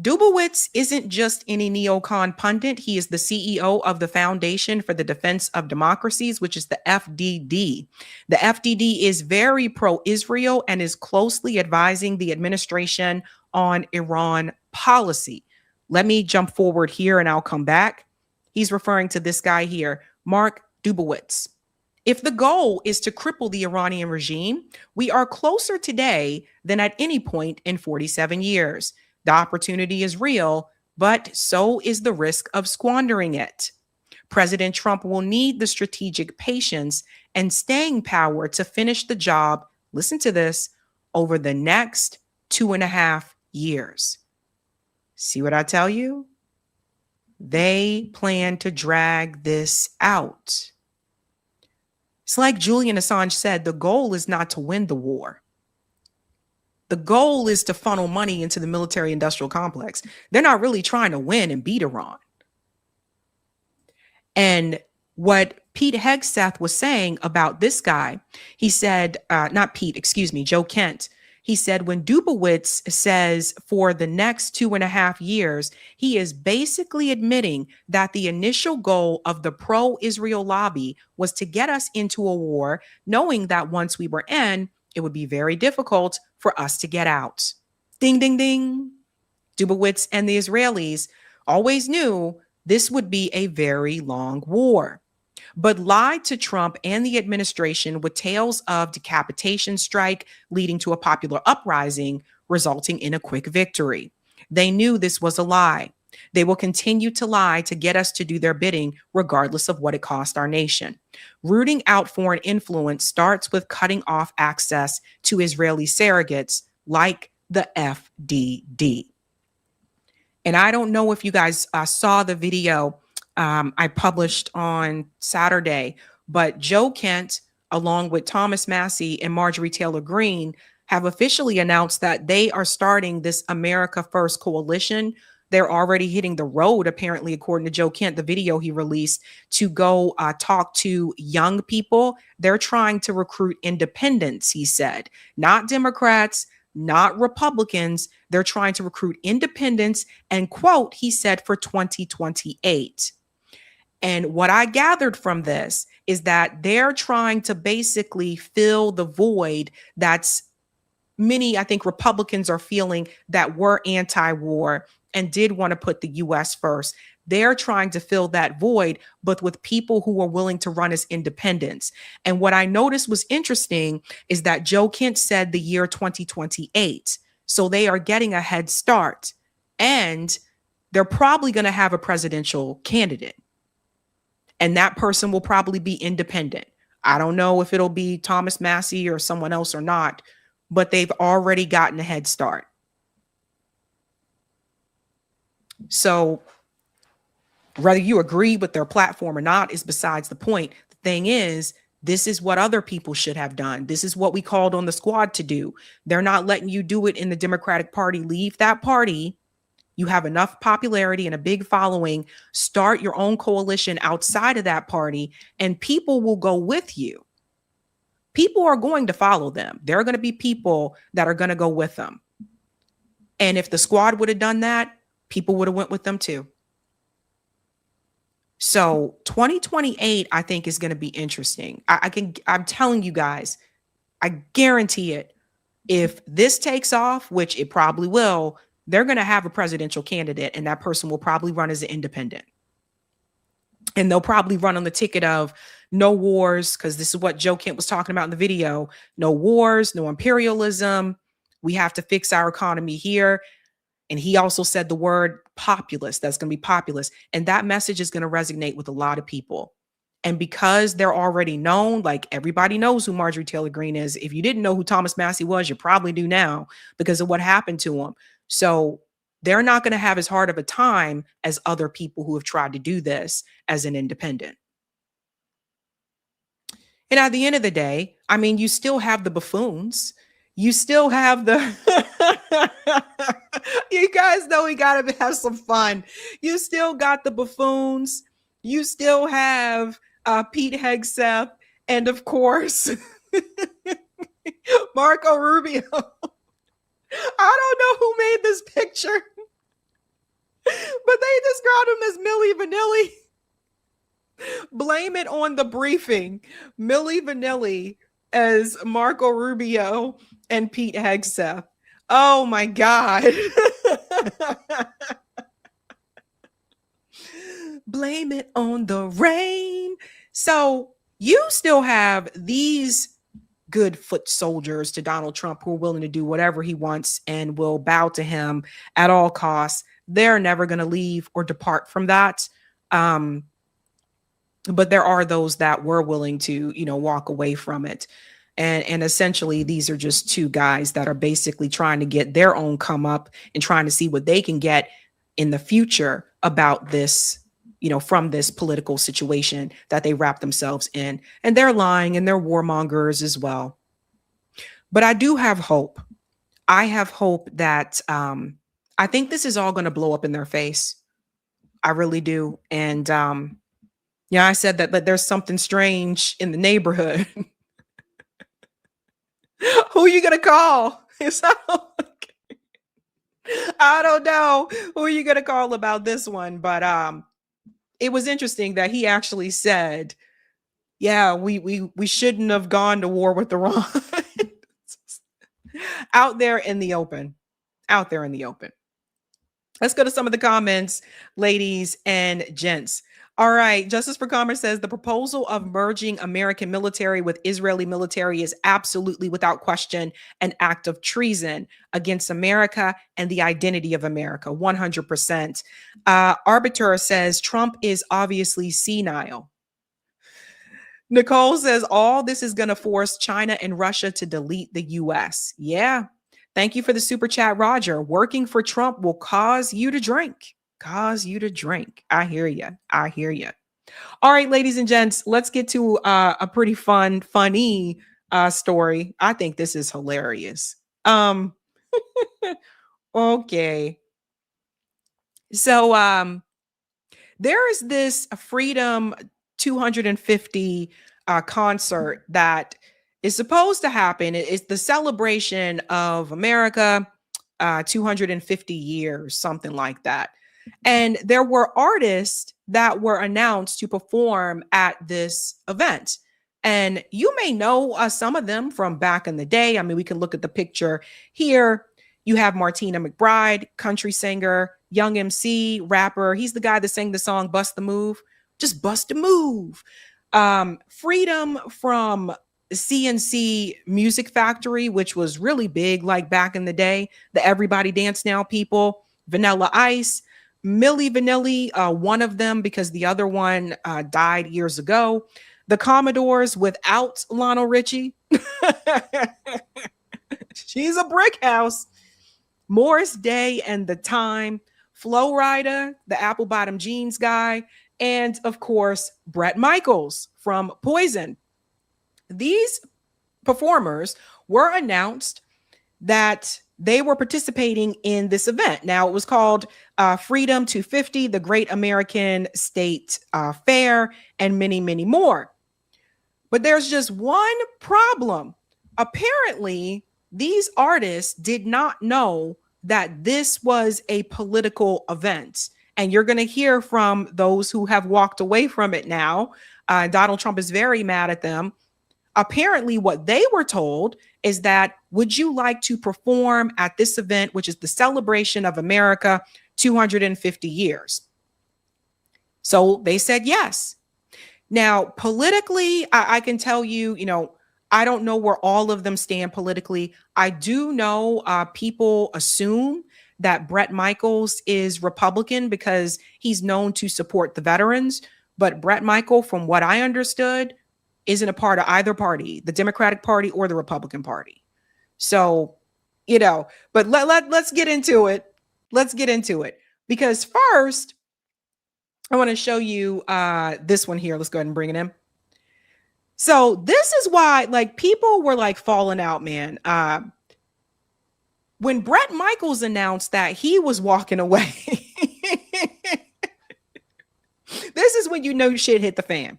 Dubowitz isn't just any neocon pundit. He is the CEO of the Foundation for the Defense of Democracies, which is the FDD. The FDD is very pro-Israel and is closely advising the administration on Iran policy. Let me jump forward here and I'll come back. He's referring to this guy here, Mark Dubowitz. If the goal is to cripple the Iranian regime, we are closer today than at any point in 47 years. The opportunity is real, but so is the risk of squandering it. President Trump will need the strategic patience and staying power to finish the job, listen to this, over the next 2.5 years. See what I tell you? They plan to drag this out. It's like Julian Assange said, the goal is not to win the war. The goal is to funnel money into the military industrial complex. They're not really trying to win and beat Iran. And what Pete Hegseth was saying about this guy, he said, Joe Kent, he said when Dubowitz says for the next 2.5 years, he is basically admitting that the initial goal of the pro-Israel lobby was to get us into a war, knowing that once we were in, it would be very difficult for us to get out. Ding, ding, ding. Dubowitz and the Israelis always knew this would be a very long war, but lied to Trump and the administration with tales of decapitation strike leading to a popular uprising, resulting in a quick victory. They knew this was a lie. They will continue to lie to get us to do their bidding, regardless of what it cost our nation. Rooting out foreign influence starts with cutting off access to Israeli surrogates like the FDD. And I don't know if you guys saw the video I published on Saturday, but Joe Kent, along with Thomas Massie and Marjorie Taylor Greene, have officially announced that they are starting this America First coalition. They're already hitting the road, apparently, according to Joe Kent, the video he released, to go talk to young people. They're trying to recruit independents, he said, not Democrats, not Republicans. They're trying to recruit independents and, quote, he said, for 2028. And what I gathered from this is that they're trying to basically fill the void that's many, I think, Republicans are feeling that were anti-war and did want to put the U.S. first. They're trying to fill that void, but with people who are willing to run as independents. And what I noticed was interesting is that Joe Kent said the year 2028. So they are getting a head start, and they're probably going to have a presidential candidate. And that person will probably be independent. I don't know if it'll be Thomas Massie or someone else or not, but they've already gotten a head start. So whether you agree with their platform or not is besides the point. The thing is, this is what other people should have done. This is what we called on the squad to do. They're not letting you do it in the Democratic Party. Leave that party. You have enough popularity and a big following. Start your own coalition outside of that party, and people will go with you. People are going to follow them. There are going to be people that are going to go with them. And if the squad would have done that, people would have went with them too. So 2028, I think, is going to be interesting. I'm telling you guys, I guarantee it. If this takes off, which it probably will, they're going to have a presidential candidate, and that person will probably run as an independent. And they'll probably run on the ticket of no wars, because this is what Joe Kent was talking about in the video. No wars, no imperialism. We have to fix our economy here. And he also said the word populist. That's going to be populist. And that message is going to resonate with a lot of people. And because they're already known, like everybody knows who Marjorie Taylor Greene is. If you didn't know who Thomas Massie was, you probably do now because of what happened to him. So they're not going to have as hard of a time as other people who have tried to do this as an independent. And at the end of the day, I mean, you still have the buffoons. You still have the, you guys know we got to have some fun. You still got the buffoons. You still have Pete Hegseth. And of course, Marco Rubio. I don't know who made this picture, but they described him as Milli Vanilli. Blame it on the briefing. Milli Vanilli as Marco Rubio and Pete Hegseth. Oh my God. Blame it on the rain. So you still have these good foot soldiers to Donald Trump who are willing to do whatever he wants and will bow to him at all costs. They're never going to leave or depart from that. But there are those that were willing to, walk away from it. And essentially, these are just two guys that are basically trying to get their own come up and trying to see what they can get in the future about this, from this political situation that they wrap themselves in. And they're lying and they're warmongers as well. But I do have hope. I have hope that I think this is all going to blow up in their face. I really do. And I said that there's something strange in the neighborhood. Who are you going to call? I don't know who are you going to call about this one, but it was interesting that he actually said, yeah, we shouldn't have gone to war with Iran. Out there in the open. Let's go to some of the comments, ladies and gents. All right. Justice for Commerce says the proposal of merging American military with Israeli military is absolutely, without question, an act of treason against America and the identity of America. 100%. Arbiter says Trump is obviously senile. Nicole says all this is going to force China and Russia to delete the U.S. Yeah. Thank you for the super chat, Roger. Working for Trump will cause you to drink. I hear you. All right, ladies and gents, let's get to a pretty funny story. I think this is hilarious. Okay. So there is this Freedom 250 concert that is supposed to happen. It's the celebration of America, 250 years, something like that. And there were artists that were announced to perform at this event. And you may know some of them from back in the day. I mean, we can look at the picture here. You have Martina McBride, country singer, Young MC, rapper. He's the guy that sang the song Bust the Move. Just bust a move. Freedom from CNC Music Factory, which was really big, like back in the day. The Everybody Dance Now people, Vanilla Ice, Milli Vanilli, one of them because the other one died years ago. The Commodores without Lionel Richie. She's a brick house. Morris Day and the Time. Flo Rida, the Apple Bottom Jeans guy. And of course, Bret Michaels from Poison. These performers were announced that they were participating in this event. Now, it was called Freedom 250, the Great American State Fair, and many, many more. But there's just one problem. Apparently, these artists did not know that this was a political event. And you're going to hear from those who have walked away from it now. Donald Trump is very mad at them. Apparently, what they were told is that, would you like to perform at this event, which is the celebration of America 250 years? So they said yes. Now, politically, I can tell you, I don't know where all of them stand politically. I do know people assume that Bret Michaels is Republican because he's known to support the veterans. But Bret Michael, from what I understood, isn't a part of either party, the Democratic Party or the Republican Party. So, but let's get into it. Let's get into it. Because first, I want to show you this one here. Let's go ahead and bring it in. So this is why, people were falling out, man. When Bret Michaels announced that he was walking away, this is when shit hit the fan.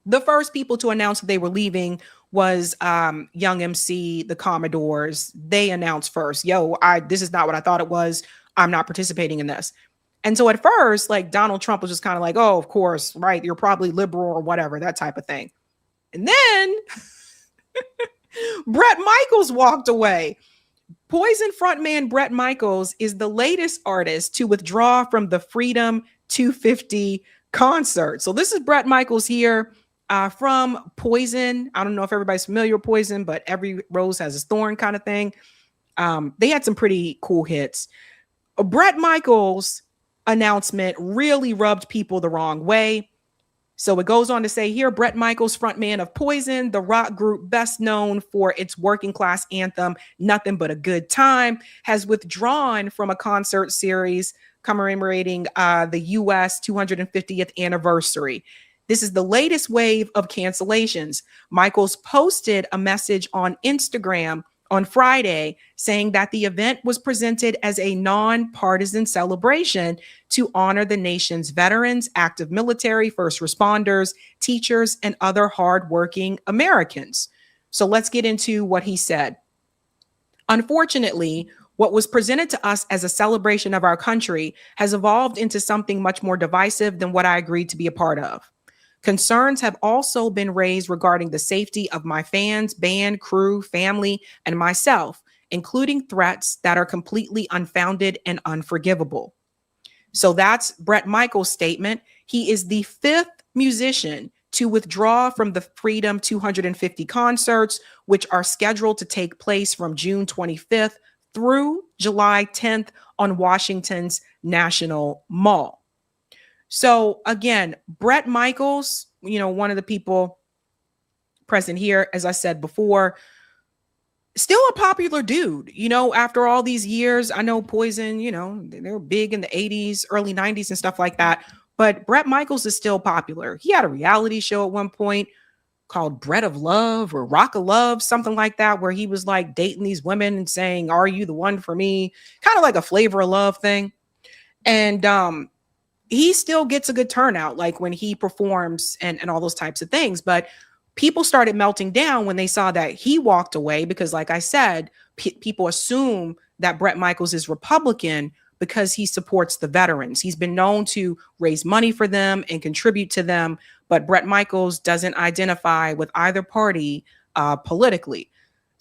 The first people to announce that they were leaving was Young MC, the Commodores. They announced first, this is not what I thought it was. I'm not participating in this. And so at first, Donald Trump was just kind of like, oh, of course, right. You're probably liberal or whatever, that type of thing. And then Bret Michaels walked away. Poison frontman Bret Michaels is the latest artist to withdraw from the Freedom 250 concert. So this is Bret Michaels here from Poison. I don't know if everybody's familiar with Poison, but every rose has its thorn kind of thing. They had some pretty cool hits. Bret Michaels' announcement really rubbed people the wrong way. So it goes on to say here, Bret Michaels, frontman of Poison, the rock group best known for its working class anthem, Nothing But a Good Time, has withdrawn from a concert series commemorating the U.S. 250th anniversary. This is the latest wave of cancellations. Michaels posted a message on Instagram on Friday saying that the event was presented as a nonpartisan celebration to honor the nation's veterans, active military, first responders, teachers, and other hardworking Americans. So let's get into what he said. Unfortunately, what was presented to us as a celebration of our country has evolved into something much more divisive than what I agreed to be a part of. Concerns have also been raised regarding the safety of my fans, band, crew, family, and myself, including threats that are completely unfounded and unforgivable. So that's Bret Michaels' statement. He is the fifth musician to withdraw from the Freedom 250 concerts, which are scheduled to take place from June 25th through July 10th on Washington's National Mall. So again, Bret Michaels, one of the people present here, as I said before, still a popular dude, after all these years. I know Poison, they were big in the 80s, early 90s and stuff like that. But Bret Michaels is still popular. He had a reality show at one point called Bread of Love or Rock of Love, something like that, where he was like dating these women and saying, "Are you the one for me?" Kind of like a Flavor of Love thing. And he still gets a good turnout, like when he performs and all those types of things. But people started melting down when they saw that he walked away because, like I said, people assume that Bret Michaels is Republican because he supports the veterans. He's been known to raise money for them and contribute to them, but Bret Michaels doesn't identify with either party politically.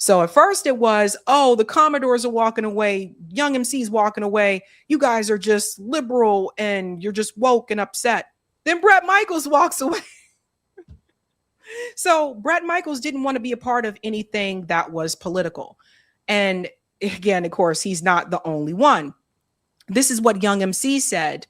So at first it was, oh, the Commodores are walking away, Young MC's walking away. You guys are just liberal and you're just woke and upset. Then Bret Michaels walks away. So Bret Michaels didn't want to be a part of anything that was political. And again, of course, he's not the only one. This is what Young MC said.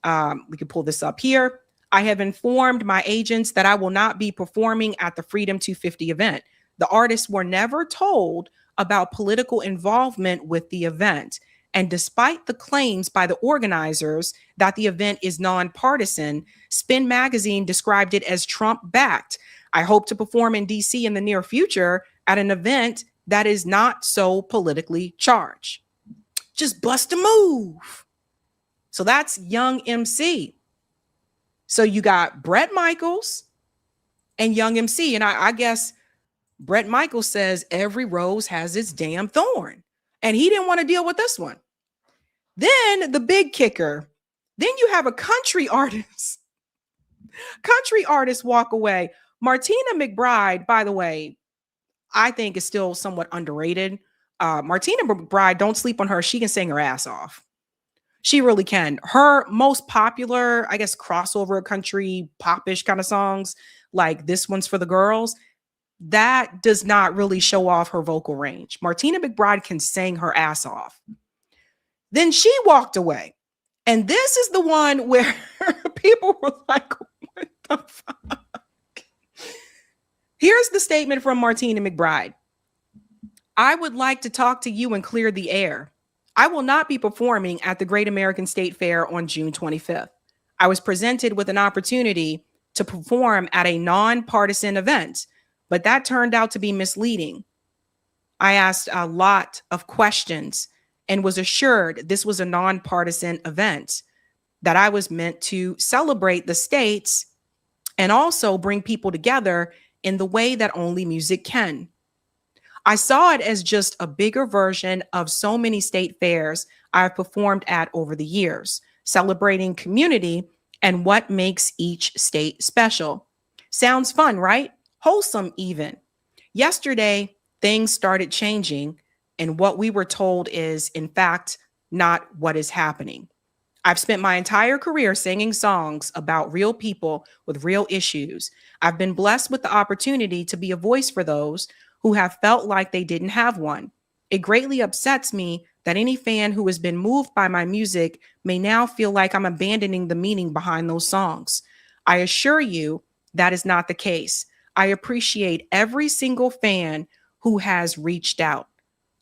We can pull this up here. I have informed my agents that I will not be performing at the Freedom 250 event. The artists were never told about political involvement with the event. And despite the claims by the organizers that the event is nonpartisan, Spin Magazine described it as Trump-backed. I hope to perform in DC in the near future at an event that is not so politically charged. Just bust a move. So that's Young MC. So you got Bret Michaels and Young MC. And I guess Bret Michaels says every rose has its damn thorn. And he didn't want to deal with this one. Then the big kicker. Then you have a country artist. Country artists walk away. Martina McBride, by the way, I think is still somewhat underrated. Martina McBride, don't sleep on her. She can sing her ass off. She really can. Her most popular, I guess, crossover country popish kind of songs, like This One's for the Girls, that does not really show off her vocal range. Martina McBride can sing her ass off. Then she walked away. And this is the one where people were like, what the fuck? Here's the statement from Martina McBride. I would like to talk to you and clear the air. I will not be performing at the Great American State Fair on June 25th. I was presented with an opportunity to perform at a nonpartisan event, but that turned out to be misleading. I asked a lot of questions and was assured this was a nonpartisan event, that I was meant to celebrate the states and also bring people together in the way that only music can. I saw it as just a bigger version of so many state fairs I've performed at over the years, celebrating community and what makes each state special. Sounds fun, right? Wholesome even. Yesterday, things started changing, and what we were told is, in fact, not what is happening. I've spent my entire career singing songs about real people with real issues. I've been blessed with the opportunity to be a voice for those who have felt like they didn't have one. It greatly upsets me that any fan who has been moved by my music may now feel like I'm abandoning the meaning behind those songs. I assure you that is not the case. I appreciate every single fan who has reached out.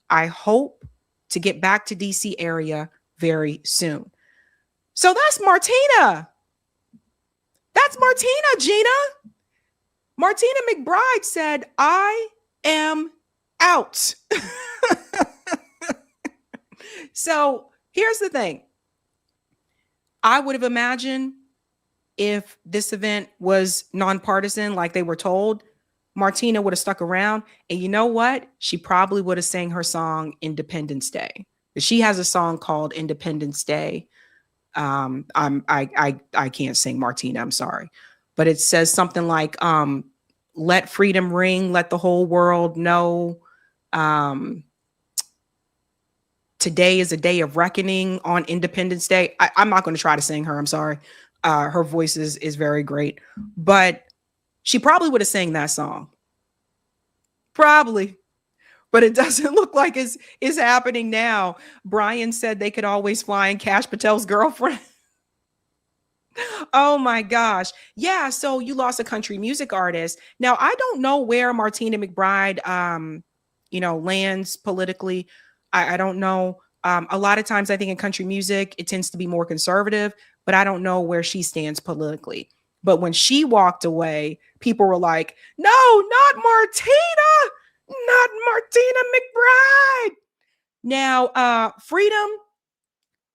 I hope to get back to DC area very soon. So that's Martina. That's Martina, Gina. Martina McBride said, I am out. So here's the thing. I would have imagined if this event was nonpartisan, like they were told, Martina would have stuck around. And you know what? She probably would have sang her song Independence Day. She has a song called Independence Day. I can't sing Martina, I'm sorry. But it says something like, let freedom ring, let the whole world know. Today is a day of reckoning on Independence Day. I'm not going to try to sing her, I'm sorry. Her voice is very great, but she probably would have sang that song. Probably. But it doesn't look like it's happening now. Brian said they could always fly in Cash Patel's girlfriend. Oh my gosh. Yeah. So you lost a country music artist. Now, I don't know where Martina McBride, lands politically. I don't know. A lot of times I think in country music, it tends to be more conservative, but I don't know where she stands politically. But when she walked away, people were like, no, not Martina. Not Martina McBride. Now, Freedom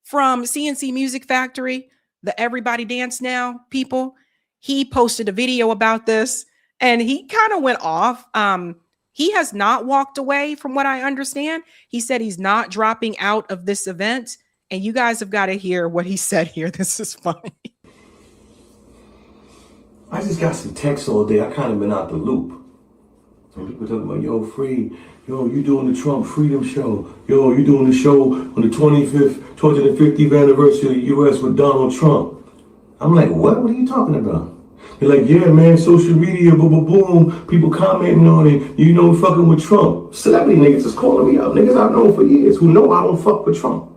from CNC Music Factory, the Everybody Dance Now people, he posted a video about this and he kind of went off. He has not walked away from what I understand. He said he's not dropping out of this event. And you guys have got to hear what he said here. This is funny. I just got some texts all day. I kind of been out the loop. Some people talking about, yo, free. Yo, you doing the Trump Freedom Show. Yo, you doing the show on the 250th anniversary of the U.S. with Donald Trump. I'm like, what? What are you talking about? They're like, yeah, man, social media, boom, boom, boom. People commenting on it. You know, fucking with Trump. Celebrity niggas is calling me up. Niggas I've known for years who know I don't fuck with Trump.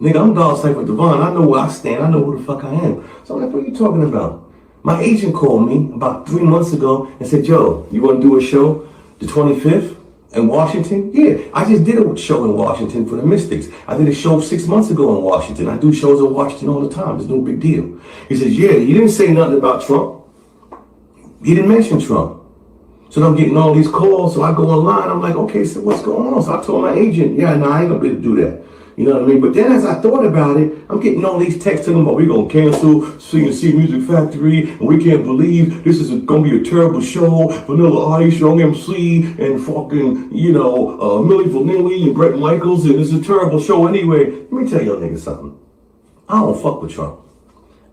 Nigga, I'm dog cypher Devon. I know where I stand. I know who the fuck I am. So I'm like, what are you talking about? My agent called me about 3 months ago and said, yo, you want to do a show the 25th in Washington? Yeah, I just did a show in Washington for the Mystics. I did a show 6 months ago in Washington. I do shows in Washington all the time. It's no big deal. He says, yeah, he didn't say nothing about Trump. He didn't mention Trump. So I'm getting all these calls. So I go online. I'm like, okay, so what's going on? So I told my agent, yeah, no, I ain't gonna be able to do that. You know what I mean? But then as I thought about it, I'm getting all these texts telling them, oh, we're going to cancel CNC Music Factory, and we can't believe this is going to be a terrible show. Vanilla Ice, Young MC, and fucking, Milli Vanilli and Bret Michaels, and it's a terrible show anyway. Let me tell y'all niggas something. I don't fuck with Trump.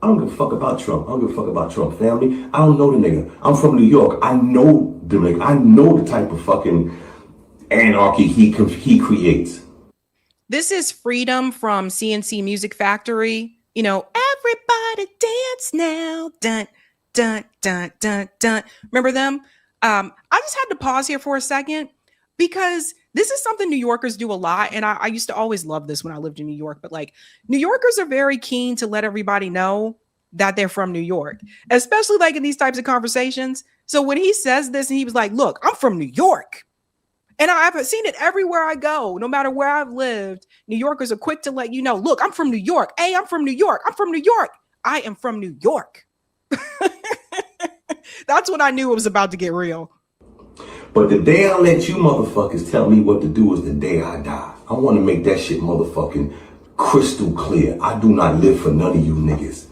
I don't give a fuck about Trump. I don't give a fuck about Trump family. I don't know the nigga. I'm from New York. I know the nigga. I know the type of fucking anarchy he creates. This is Freedom from CNC Music Factory. You know, everybody dance now. Dun, dun, dun, dun, dun. Remember them? I just had to pause here for a second because this is something New Yorkers do a lot. And I used to always love this when I lived in New York. But like New Yorkers are very keen to let everybody know that they're from New York, especially like in these types of conversations. So when he says this and he was like, look, I'm from New York. And I've seen it everywhere I go, no matter where I've lived. New Yorkers are quick to let you know, look, I'm from New York. Hey, I'm from New York. I'm from New York. I am from New York. That's when I knew it was about to get real. But the day I let you motherfuckers tell me what to do is the day I die. I want to make that shit motherfucking crystal clear. I do not live for none of you niggas.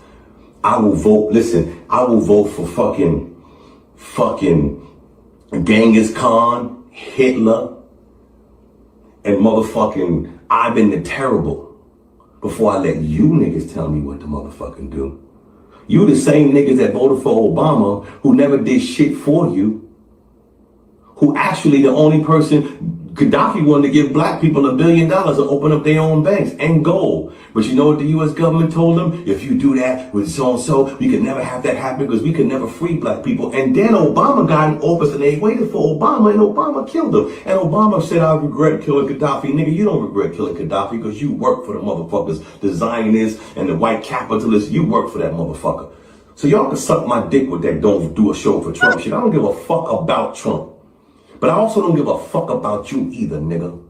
I will vote. Listen, I will vote for fucking Genghis Khan, Hitler, and motherfucking Ivan the Terrible before I let you niggas tell me what to motherfucking do. You the same niggas that voted for Obama who never did shit for you, who actually the only person Gaddafi wanted to give black people $1 billion to open up their own banks and gold. But you know what the U.S. government told them? If you do that with so-and-so, we could never have that happen because we could never free black people. And then Obama got in office and they waited for Obama and Obama killed him. And Obama said, I regret killing Gaddafi. Nigga, you don't regret killing Gaddafi because you work for the motherfuckers, the Zionists and the white capitalists. You work for that motherfucker. So y'all can suck my dick with that don't do a show for Trump shit. I don't give a fuck about Trump. But I also don't give a fuck about you either, nigga.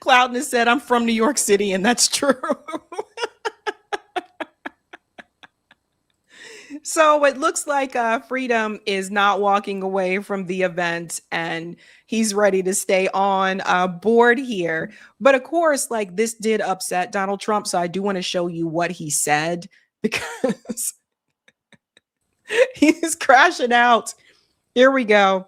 Cloudness said, I'm from New York City, and that's true. So it looks like Freedom is not walking away from the event, and he's ready to stay on board here. But of course, like, this did upset Donald Trump. So I do want to show you what he said, because he's crashing out. Here we go.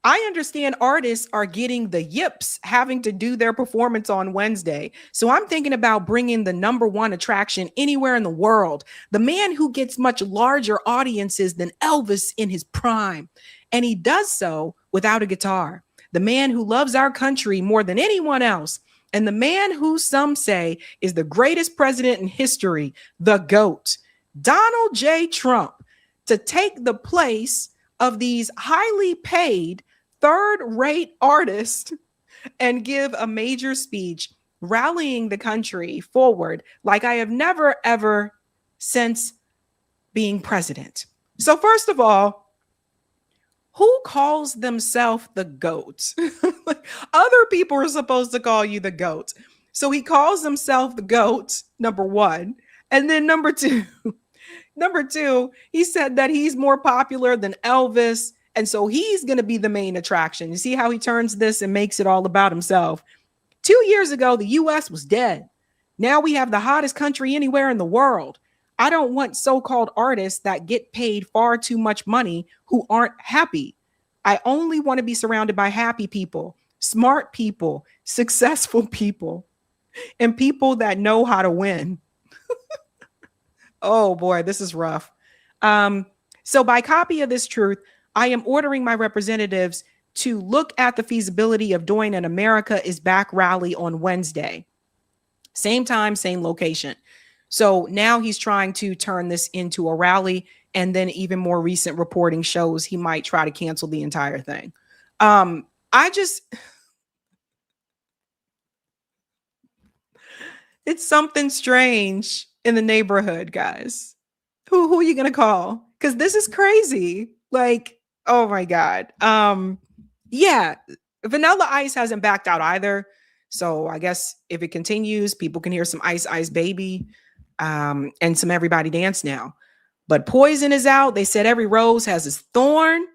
I understand artists are getting the yips having to do their performance on Wednesday. So I'm thinking about bringing the #1 attraction anywhere in the world. The man who gets much larger audiences than Elvis in his prime. And he does so without a guitar. The man who loves our country more than anyone else. And the man who some say is the greatest president in history, the GOAT, Donald J. Trump, to take the place of these highly paid third-rate artist and give a major speech rallying the country forward like I have never, ever since being president. So first of all, who calls themselves the GOAT? Other people are supposed to call you the GOAT. So he calls himself the GOAT, #1. And then number two, he said that he's more popular than Elvis. And so he's going to be the main attraction. You see how he turns this and makes it all about himself. 2 years ago, the U.S. was dead. Now we have the hottest country anywhere in the world. I don't want so-called artists that get paid far too much money who aren't happy. I only want to be surrounded by happy people, smart people, successful people, and people that know how to win. Oh boy, this is rough. So by copy of this truth, I am ordering my representatives to look at the feasibility of doing an America is Back rally on Wednesday. Same time, same location. So now he's trying to turn this into a rally, and then even more recent reporting shows he might try to cancel the entire thing. It's something strange in the neighborhood, guys. Who are you going to call? Because this is crazy. Like, oh my God. Yeah, Vanilla Ice hasn't backed out either. So I guess if it continues, people can hear some Ice Ice Baby and some Everybody Dance now. But Poison is out. They said every rose has its thorn.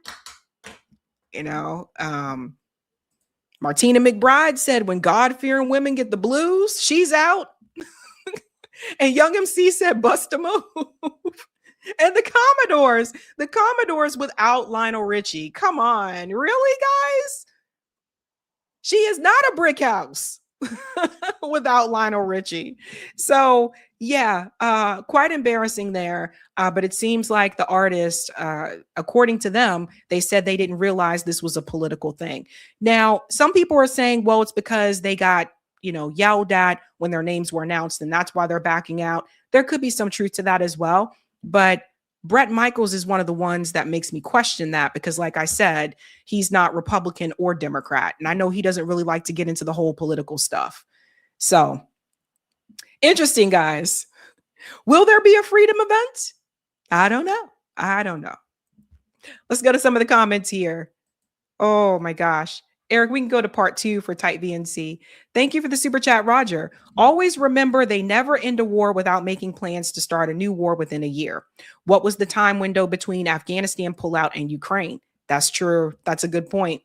You know, Martina McBride said when God-fearing women get the blues, she's out. And Young MC said bust a move. And the Commodores without Lionel Richie. Come on, really, guys? She is not a brick house without Lionel Richie. So yeah, quite embarrassing there. But it seems like the artist, according to them, they said they didn't realize this was a political thing. Now, some people are saying, well, it's because they got, yelled at when their names were announced, and that's why they're backing out. There could be some truth to that as well. But Bret Michaels is one of the ones that makes me question that, because like I said, he's not Republican or Democrat. And I know he doesn't really like to get into the whole political stuff. So interesting, guys. Will there be a freedom event? I don't know. Let's go to some of the comments here. Oh my gosh. Eric, we can go to part 2 for Type VNC. Thank you for the super chat, Roger. Always remember they never end a war without making plans to start a new war within a year. What was the time window between Afghanistan pullout and Ukraine? That's true. That's a good point.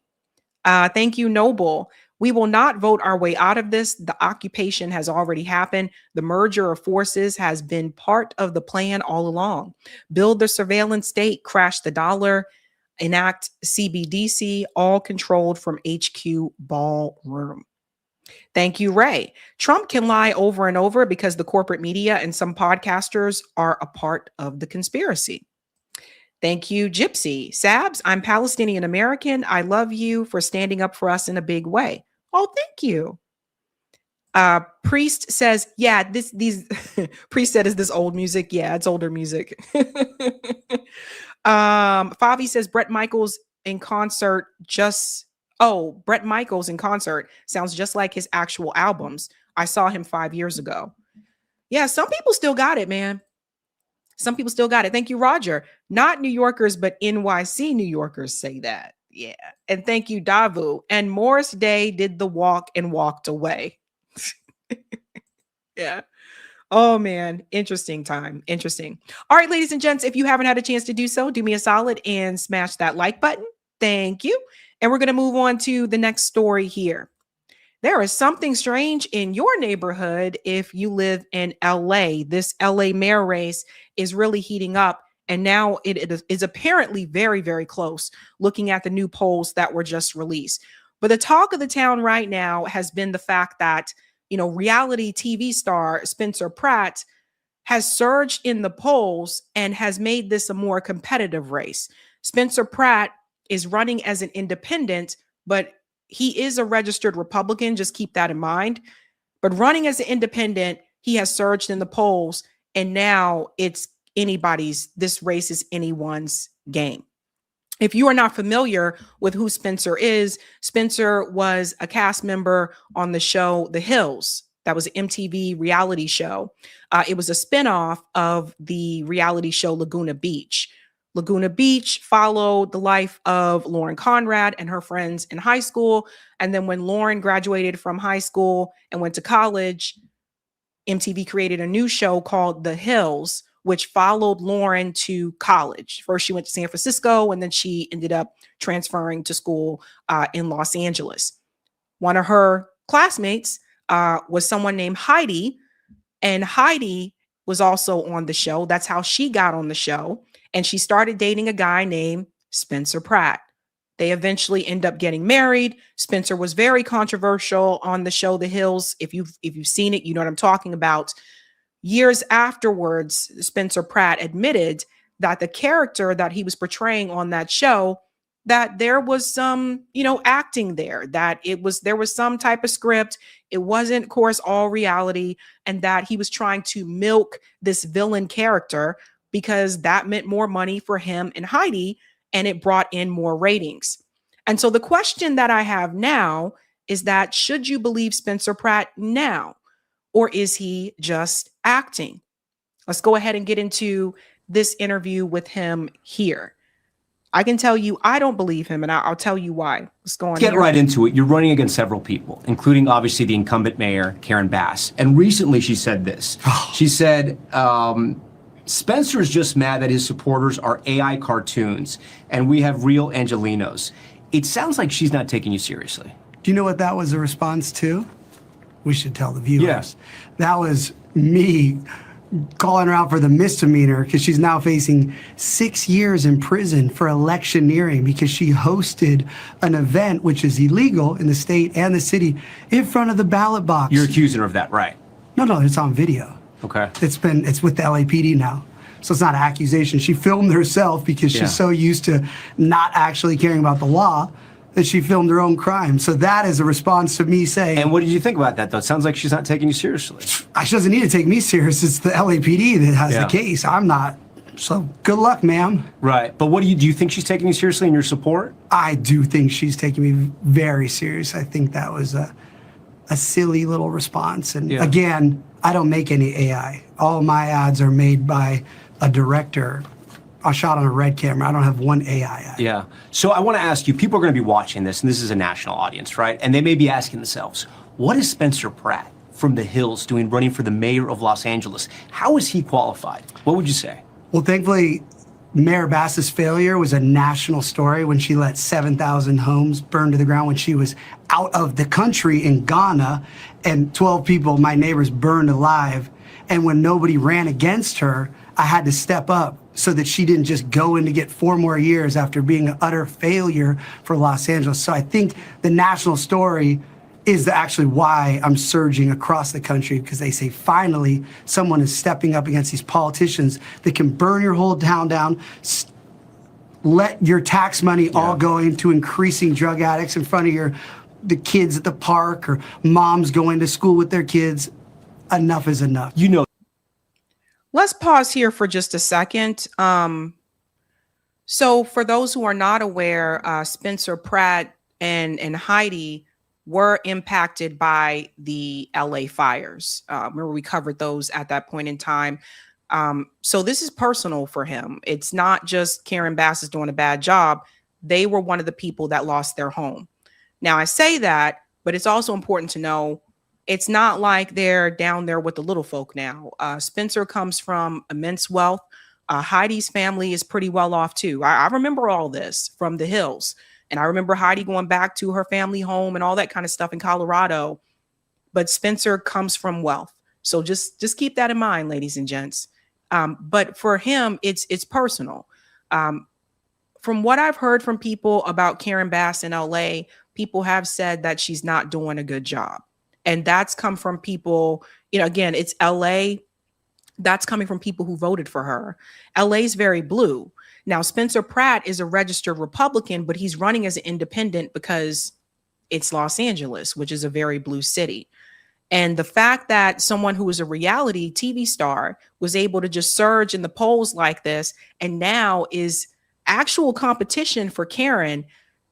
Thank you, Noble. We will not vote our way out of this. The occupation has already happened. The merger of forces has been part of the plan all along. Build the surveillance state, crash the dollar, enact CBDC, all controlled from HQ ballroom. Thank you, Ray. Trump can lie over and over because the corporate media and some podcasters are a part of the conspiracy. Thank you, Gypsy. Sabs, I'm Palestinian American. I love you for standing up for us in a big way. Oh, thank you. Priest says, yeah, these Priest said, is this old music? Yeah, it's older music. Favi says Brett Michaels in concert Brett Michaels in concert sounds just like his actual albums. I saw him 5 years ago. Yeah, some people still got it, man. Some people still got it. Thank you, Roger. Not New Yorkers, but NYC New Yorkers say that. Yeah. And thank you, Davu. And Morris Day did the walk and walked away. Yeah. Oh, man. Interesting time. Interesting. All right, ladies and gents, if you haven't had a chance to do so, do me a solid and smash that like button. Thank you. And we're going to move on to the next story here. There is something strange in your neighborhood if you live in LA. This LA mayor race is really heating up. And now it is apparently very, very close looking at the new polls that were just released. But the talk of the town right now has been the fact that, reality TV star Spencer Pratt has surged in the polls and has made this a more competitive race. Spencer Pratt is running as an independent, but he is a registered Republican. Just keep that in mind. But running as an independent, he has surged in the polls, and now this race is anyone's game. If you are not familiar with who Spencer is, Spencer was a cast member on the show The Hills. That was an MTV reality show. It was a spinoff of the reality show Laguna Beach. Laguna Beach followed the life of Lauren Conrad and her friends in high school. And then when Lauren graduated from high school and went to college, MTV created a new show called The Hills, which followed Lauren to college. First, she went to San Francisco, and then she ended up transferring to school in Los Angeles. One of her classmates was someone named Heidi, and Heidi was also on the show. That's how she got on the show. And she started dating a guy named Spencer Pratt. They eventually end up getting married. Spencer was very controversial on the show The Hills. If you've seen it, you know what I'm talking about. Years afterwards, Spencer Pratt admitted that the character that he was portraying on that show, that there was some, acting there, that there was some type of script. It wasn't, of course, all reality, and that he was trying to milk this villain character because that meant more money for him and Heidi, and it brought in more ratings. And so the question that I have now is that, should you believe Spencer Pratt now? Or is he just acting? Let's go ahead and get into this interview with him here. I can tell you, I don't believe him, and I'll tell you why. Let's go on. Get right into it. You're running against several people, including obviously the incumbent mayor, Karen Bass. And recently she said this. She said, Spencer is just mad that his supporters are AI cartoons, and we have real Angelinos. It sounds like she's not taking you seriously. Do you know what that was a response to? We should tell the viewers. Yes. That was me calling her out for the misdemeanor because she's now facing 6 years in prison for electioneering because she hosted an event which is illegal in the state and the city in front of the ballot box. You're accusing her of that, right? No, it's on video. Okay. It's with the LAPD now. So it's not an accusation. She filmed herself because she's so used to not actually caring about the law that she filmed her own crime. So that is a response to me saying... And what did you think about that, though? It sounds like she's not taking you seriously. She doesn't need to take me serious. It's the LAPD that has the case. I'm not. So good luck, ma'am. Right. But do you think she's taking you seriously in your support? I do think she's taking me very serious. I think that was a silly little response. And again, I don't make any AI. All my ads are made by a director. I shot on a Red camera. I don't have one AI ad. Yeah. So I want to ask you, people are going to be watching this, and this is a national audience, right? And they may be asking themselves, what is Spencer Pratt from The Hills doing running for the mayor of Los Angeles? How is he qualified? What would you say? Well, thankfully, Mayor Bass's failure was a national story when she let 7,000 homes burn to the ground when she was out of the country in Ghana, and 12 people, my neighbors, burned alive. And when nobody ran against her, I had to step up so that she didn't just go in to get 4 more years after being an utter failure for Los Angeles. So I think the national story is actually why I'm surging across the country, because they say finally someone is stepping up against these politicians that can burn your whole town down, let your tax money all go into increasing drug addicts in front of the kids at the park or moms going to school with their kids. Enough is enough. You know. Let's pause here for just a second. So for those who are not aware, Spencer Pratt and Heidi were impacted by the LA fires. Remember, we covered those at that point in time. So this is personal for him. It's not just Karen Bass is doing a bad job. They were one of the people that lost their home. Now, I say that, but it's also important to know it's not like they're down there with the little folk now. Spencer comes from immense wealth. Heidi's family is pretty well off too. I remember all this from the hills. And I remember Heidi going back to her family home and all that kind of stuff in Colorado. But Spencer comes from wealth. So just keep that in mind, ladies and gents. But for him, it's personal. From what I've heard from people about Karen Bass in LA, people have said that she's not doing a good job. And that's come from people, again, it's LA. That's coming from people who voted for her. LA's very blue. Now, Spencer Pratt is a registered Republican, but he's running as an independent because it's Los Angeles, which is a very blue city. And the fact that someone who is a reality TV star was able to just surge in the polls like this and now is actual competition for Karen,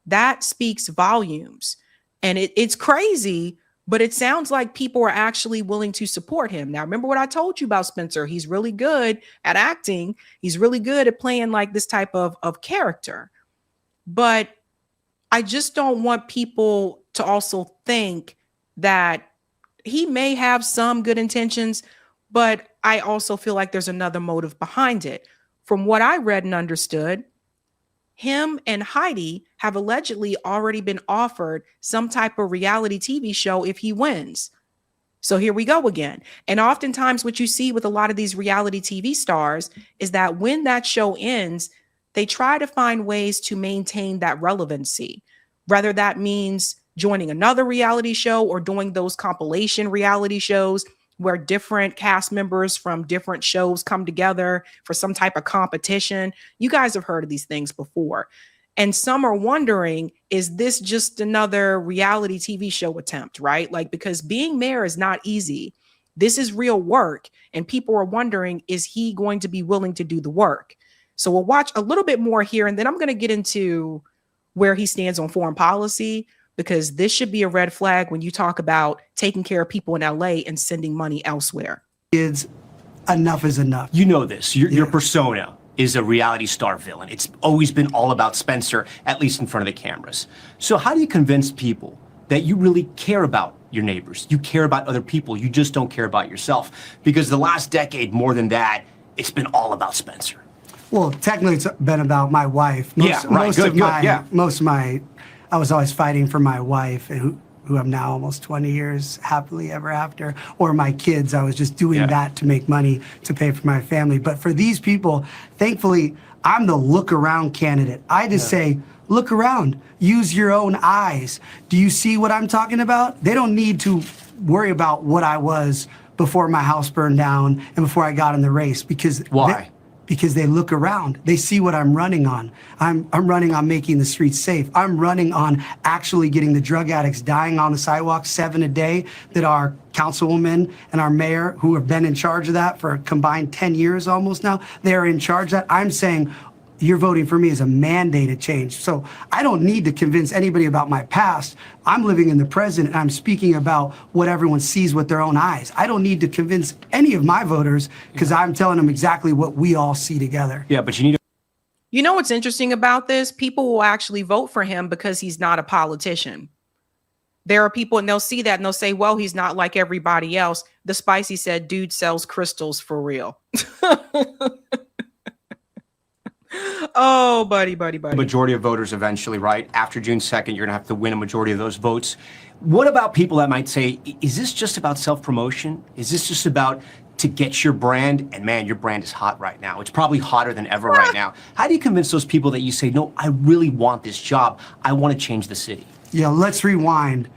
that speaks volumes. And it's crazy, but it sounds like people are actually willing to support him. Now, remember what I told you about Spencer. He's really good at acting. He's really good at playing like this type of character. But I just don't want people to also think that he may have some good intentions, but I also feel like there's another motive behind it. From what I read and understood, him and Heidi have allegedly already been offered some type of reality TV show if he wins. So here we go again. And oftentimes what you see with a lot of these reality TV stars is that when that show ends, they try to find ways to maintain that relevancy. Whether that means joining another reality show or doing those compilation reality shows where different cast members from different shows come together for some type of competition. You guys have heard of these things before. And some are wondering, is this just another reality TV show attempt, right? Like, because being mayor is not easy. This is real work. And people are wondering, is he going to be willing to do the work? So we'll watch a little bit more here. And then I'm going to get into where he stands on foreign policy, because this should be a red flag when you talk about taking care of people in LA and sending money elsewhere. Kids, enough is enough. You know this. Your persona is a reality star villain. It's always been all about Spencer, at least in front of the cameras. So how do you convince people that you really care about your neighbors? You care about other people. You just don't care about yourself. Because the last decade, more than that, it's been all about Spencer. Well, technically, it's been about my wife. I was always fighting for my wife, who I'm now almost 20 years happily ever after, or my kids. I was just doing that to make money to pay for my family. But for these people, thankfully, I'm the look around candidate. I just say, look around, use your own eyes. Do you see what I'm talking about? They don't need to worry about what I was before my house burned down and before I got in the race. Because why? Because they look around. They see what I'm running on. I'm running on making the streets safe. I'm running on actually getting the drug addicts dying on the sidewalk 7 a day that our councilwoman and our mayor, who have been in charge of that for a combined 10 years almost now, they're in charge of that. I'm saying you're voting for me as a mandated change. So I don't need to convince anybody about my past. I'm living in the present and I'm speaking about what everyone sees with their own eyes. I don't need to convince any of my voters because I'm telling them exactly what we all see together. Yeah, but you need to. You know what's interesting about this? People will actually vote for him because he's not a politician. There are people and they'll see that and they'll say, well, he's not like everybody else. The Spicy said, dude sells crystals for real. Oh, buddy. The majority of voters eventually, right? After June 2nd, you're going to have to win a majority of those votes. What about people that might say, is this just about self-promotion? Is this just about to get your brand? And man, your brand is hot right now. It's probably hotter than ever right now. How do you convince those people that you say, no, I really want this job. I want to change the city? Yeah, let's rewind.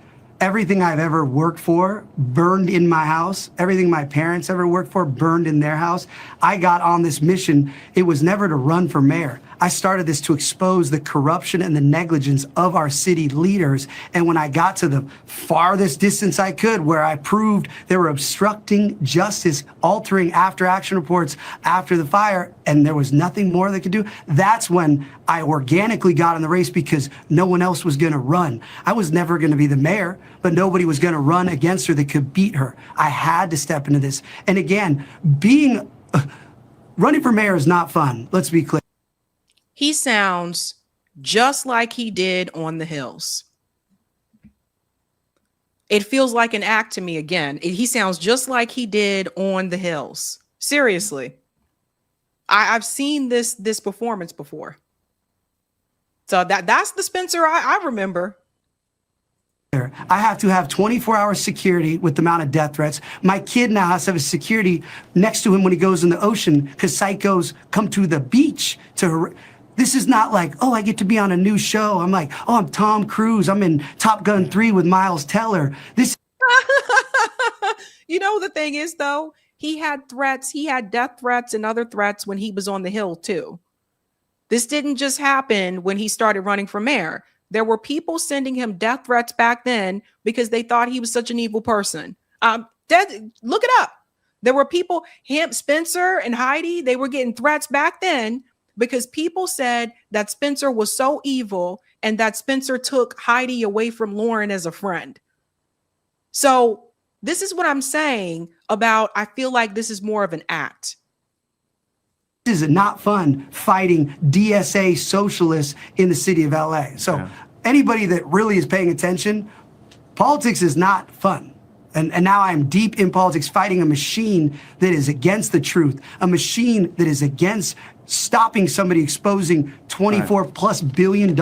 everything I've ever worked for burned in my house. Everything my parents ever worked for burned in their house. I got on this mission. It was never to run for mayor. I started this to expose the corruption and the negligence of our city leaders. And when I got to the farthest distance I could, where I proved they were obstructing justice, altering after action reports after the fire, and there was nothing more they could do, that's when I organically got in the race, because no one else was going to run. I was never going to be the mayor, but nobody was going to run against her that could beat her. I had to step into this. And again, running for mayor is not fun. Let's be clear. He sounds just like he did on the hills. It feels like an act to me again. He sounds just like he did on the hills. Seriously. I've seen this performance before. So that's the Spencer I remember. I have to have 24-hour security with the amount of death threats. My kid now has to have a security next to him when he goes in the ocean, because psychos come to the beach to... This is not like, oh, I get to be on a new show. I'm like, oh, I'm Tom Cruise. I'm in Top Gun 3 with Miles Teller. This. You know, the thing is, though, he had threats. He had death threats and other threats when he was on the Hill, too. This didn't just happen when he started running for mayor. There were people sending him death threats back then because they thought he was such an evil person. Look it up. There were people, him, Spencer and Heidi, they were getting threats back then because people said that Spencer was so evil and that Spencer took Heidi away from Lauren as a friend. So this is what I'm saying about, I feel like this is more of an act. This is not fun fighting DSA socialists in the city of LA. So anybody that really is paying attention, politics is not fun. And now I'm deep in politics, fighting a machine that is against the truth, a machine that is against stopping somebody exposing $24+ billion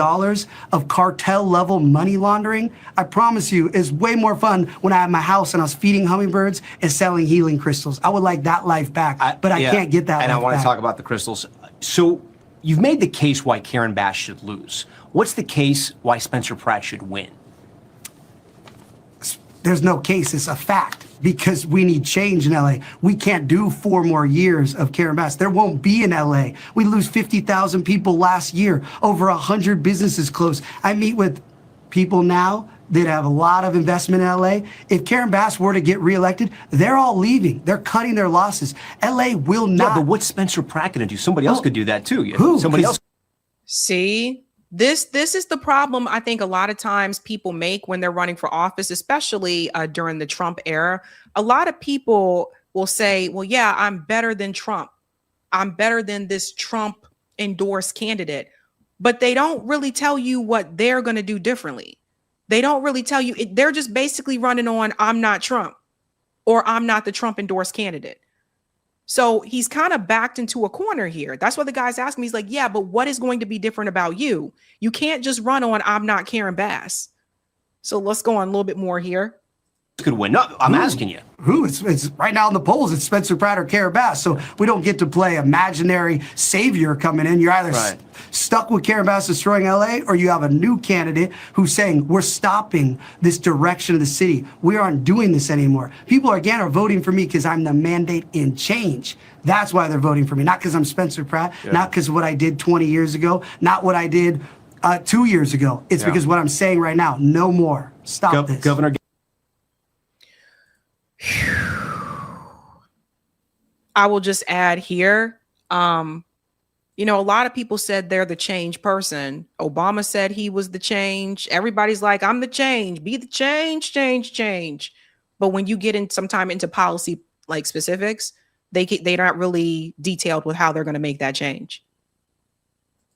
of cartel level money laundering. I promise you, it's way more fun when I had my house and I was feeding hummingbirds and selling healing crystals. I would like that life back, but I can't get that. And life I want back. to talk about the crystals. So you've made the case why Karen Bass should lose. What's the case why Spencer Pratt should win? There's no case, it's a fact, because we need change in LA. We can't do 4 more years of Karen Bass. There won't be in LA. We lose 50,000 people last year, over 100 businesses closed. I meet with people now that have a lot of investment in LA. If Karen Bass were to get reelected, they're all leaving. They're cutting their losses. LA will not. Yeah, but what's Spencer Pratt going to do? Somebody else could do that too. Who? Somebody else. See? This is the problem I think a lot of times people make when they're running for office, especially during the Trump era. A lot of people will say, well, yeah, I'm better than Trump. I'm better than this Trump endorsed candidate. But they don't really tell you what they're going to do differently. They don't really tell you. They're just basically running on, I'm not Trump, or I'm not the Trump endorsed candidate. So he's kind of backed into a corner here. That's what the guy's asking me. He's like, yeah, but what is going to be different about you? You can't just run on, I'm not Karen Bass. So let's go on a little bit more here. Could win. No, I'm asking you. Who? It's right now in the polls, it's Spencer Pratt or Karen Bass. So we don't get to play imaginary savior coming in. You're either stuck with Karen Bass destroying LA, or you have a new candidate who's saying, we're stopping this direction of the city. We aren't doing this anymore. People, again, are voting for me because I'm the mandate in change. That's why they're voting for me. Not because I'm Spencer Pratt, not because of what I did 20 years ago, not what I did 2 years ago. It's because what I'm saying right now, no more. Stop this. Governor. I will just add here, you know, a lot of people said they're the change person. Obama said he was the change. Everybody's like, I'm the change, be the change, change. But when you get in sometime into policy like specifics, they're not really detailed with how they're going to make that change.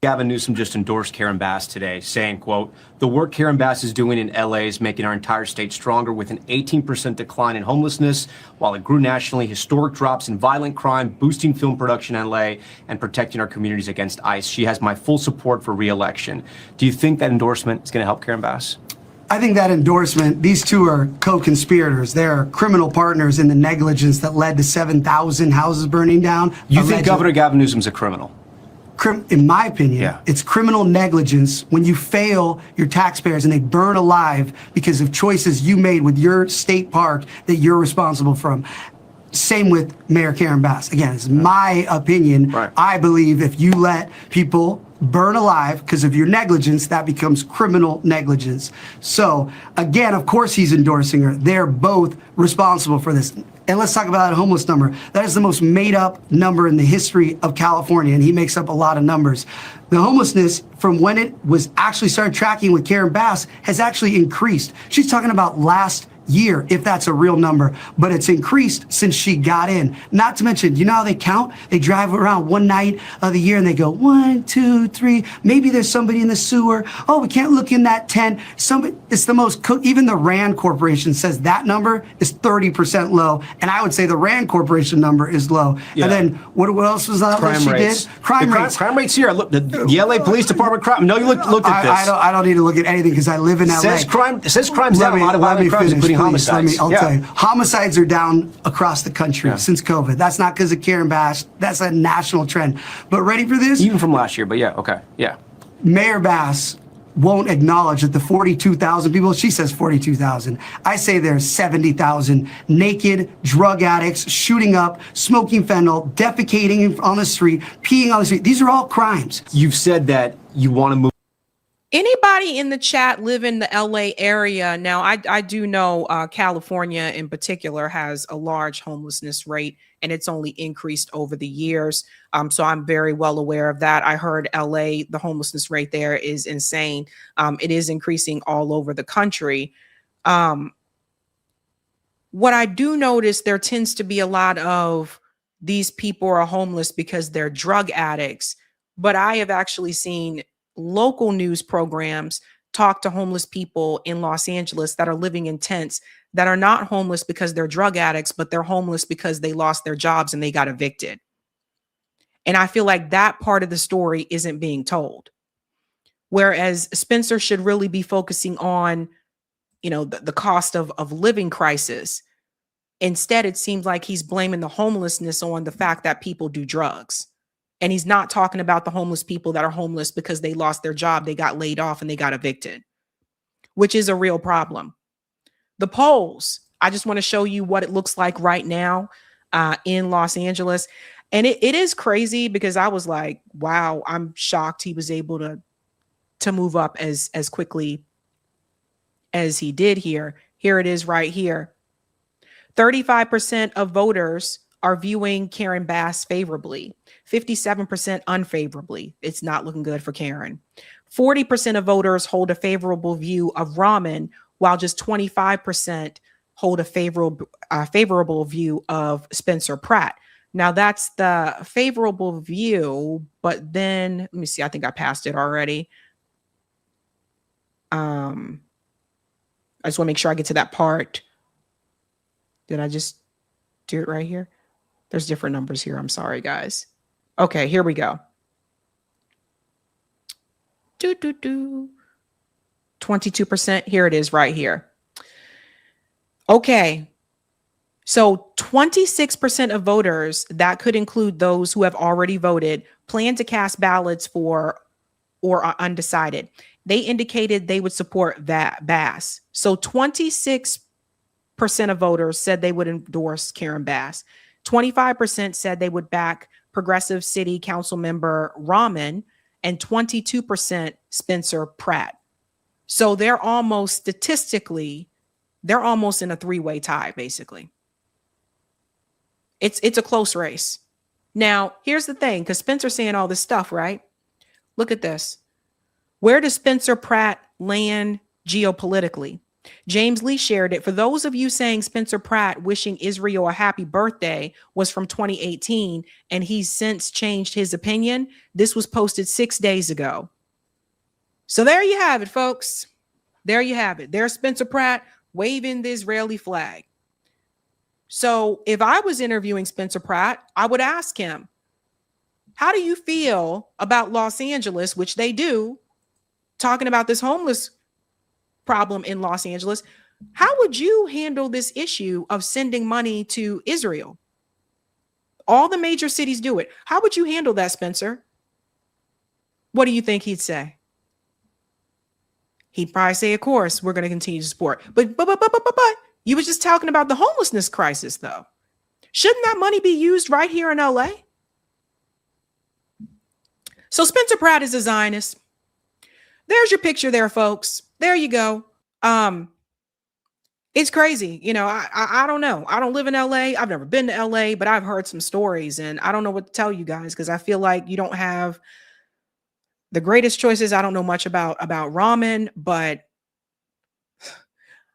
Gavin Newsom just endorsed Karen Bass today, saying, quote, the work Karen Bass is doing in LA is making our entire state stronger, with an 18% decline in homelessness, while it grew nationally, historic drops in violent crime, boosting film production in LA, and protecting our communities against ICE. She has my full support for re-election. Do you think that endorsement is going to help Karen Bass? I think that endorsement, these two are co-conspirators. They're criminal partners in the negligence that led to 7,000 houses burning down. You think Governor Gavin Newsom's a criminal? in my opinion, it's criminal negligence when you fail your taxpayers and they burn alive because of choices you made with your state park that you're responsible from. Same with Mayor Karen Bass. Again, it's my opinion. Right. I believe if you let people burn alive because of your negligence, that becomes criminal negligence. So again, of course he's endorsing her. They're both responsible for this. And let's talk about that homeless number. That is the most made up number in the history of California, and he makes up a lot of numbers. The homelessness from when it was actually started tracking with Karen Bass has actually increased. She's talking about last year, if that's a real number, but it's increased since she got in. Not to mention, you know how they count? They drive around one night of the year and they go 1, 2, 3. Maybe there's somebody in the sewer. Oh, we can't look in that tent. It's the most, even the RAND Corporation says that number is 30% low. And I would say the RAND Corporation number is low. Yeah. And then what else was that crime she rates. did? Crime rates. Crime rates here. Look, the LA Police Department crime. No, you looked at this. I don't need to look at anything because I live in LA. Says crime's down a lot of violent crimes, including homicides. I'll tell you, homicides are down across the country since COVID. That's not because of Karen Bass. That's a national trend. But ready for this? Even from last year, but yeah. Mayor Bass won't acknowledge that the 42,000 people, she says 42,000. I say there's 70,000 naked drug addicts shooting up, smoking fentanyl, defecating on the street, peeing on the street. These are all crimes. You've said that you want to move. Anybody in the chat live in the LA area? Now, I do know California in particular has a large homelessness rate, and it's only increased over the years. So I'm very well aware of that. I heard LA, the homelessness rate there is insane. It is increasing all over the country. What I do notice, there tends to be a lot of these people are homeless because they're drug addicts, but I have actually seen local news programs talk to homeless people in Los Angeles that are living in tents that are not homeless because they're drug addicts, but they're homeless because they lost their jobs and they got evicted. And I feel like that part of the story isn't being told. Whereas Spencer should really be focusing on, the cost of living crisis. Instead, it seems like he's blaming the homelessness on the fact that people do drugs. And he's not talking about the homeless people that are homeless because they lost their job, they got laid off, and they got evicted, which is a real problem. The polls, I just want to show you what it looks like right now in Los Angeles. And it is crazy because I was like, wow, I'm shocked he was able to move up as quickly as he did here. Here it is right here. 35% of voters are viewing Karen Bass favorably, 57% unfavorably. It's not looking good for Karen. 40% of voters hold a favorable view of Rahman, while just 25% hold a favorable view of Spencer Pratt. Now that's the favorable view, but then let me see. I think I passed it already. I just want to make sure I get to that part. Did I just do it right here? There's different numbers here. I'm sorry, guys. Okay, here we go. 22%. Here it is right here. Okay. So 26% of voters, that could include those who have already voted, plan to cast ballots for or are undecided. They indicated they would support Bass. So 26% of voters said they would endorse Karen Bass. 25% said they would back progressive city council member Rahman, and 22% Spencer Pratt. So they're almost in a three-way tie, basically. It's a close race. Now, here's the thing, because Spencer's saying all this stuff, right? Look at this. Where does Spencer Pratt land geopolitically? James Lee shared it. For those of you saying Spencer Pratt wishing Israel a happy birthday was from 2018 and he's since changed his opinion, this was posted 6 days ago. So there you have it, folks. There you have it. There's Spencer Pratt waving the Israeli flag. So if I was interviewing Spencer Pratt, I would ask him, how do you feel about Los Angeles, which they do, talking about this homeless problem in Los Angeles? How would you handle this issue of sending money to Israel? All the major cities do it. How would you handle that, Spencer? what do you think he'd say? He'd probably say, of course, we're going to continue to support. But you were just talking about the homelessness crisis, though. Shouldn't that money be used right here in LA? So Spencer Pratt is a Zionist. There's your picture there, folks. There you go. It's crazy. You know, I don't know. I don't live in LA. I've never been to LA, but I've heard some stories and I don't know what to tell you guys because I feel like you don't have the greatest choices. I don't know much about ramen, but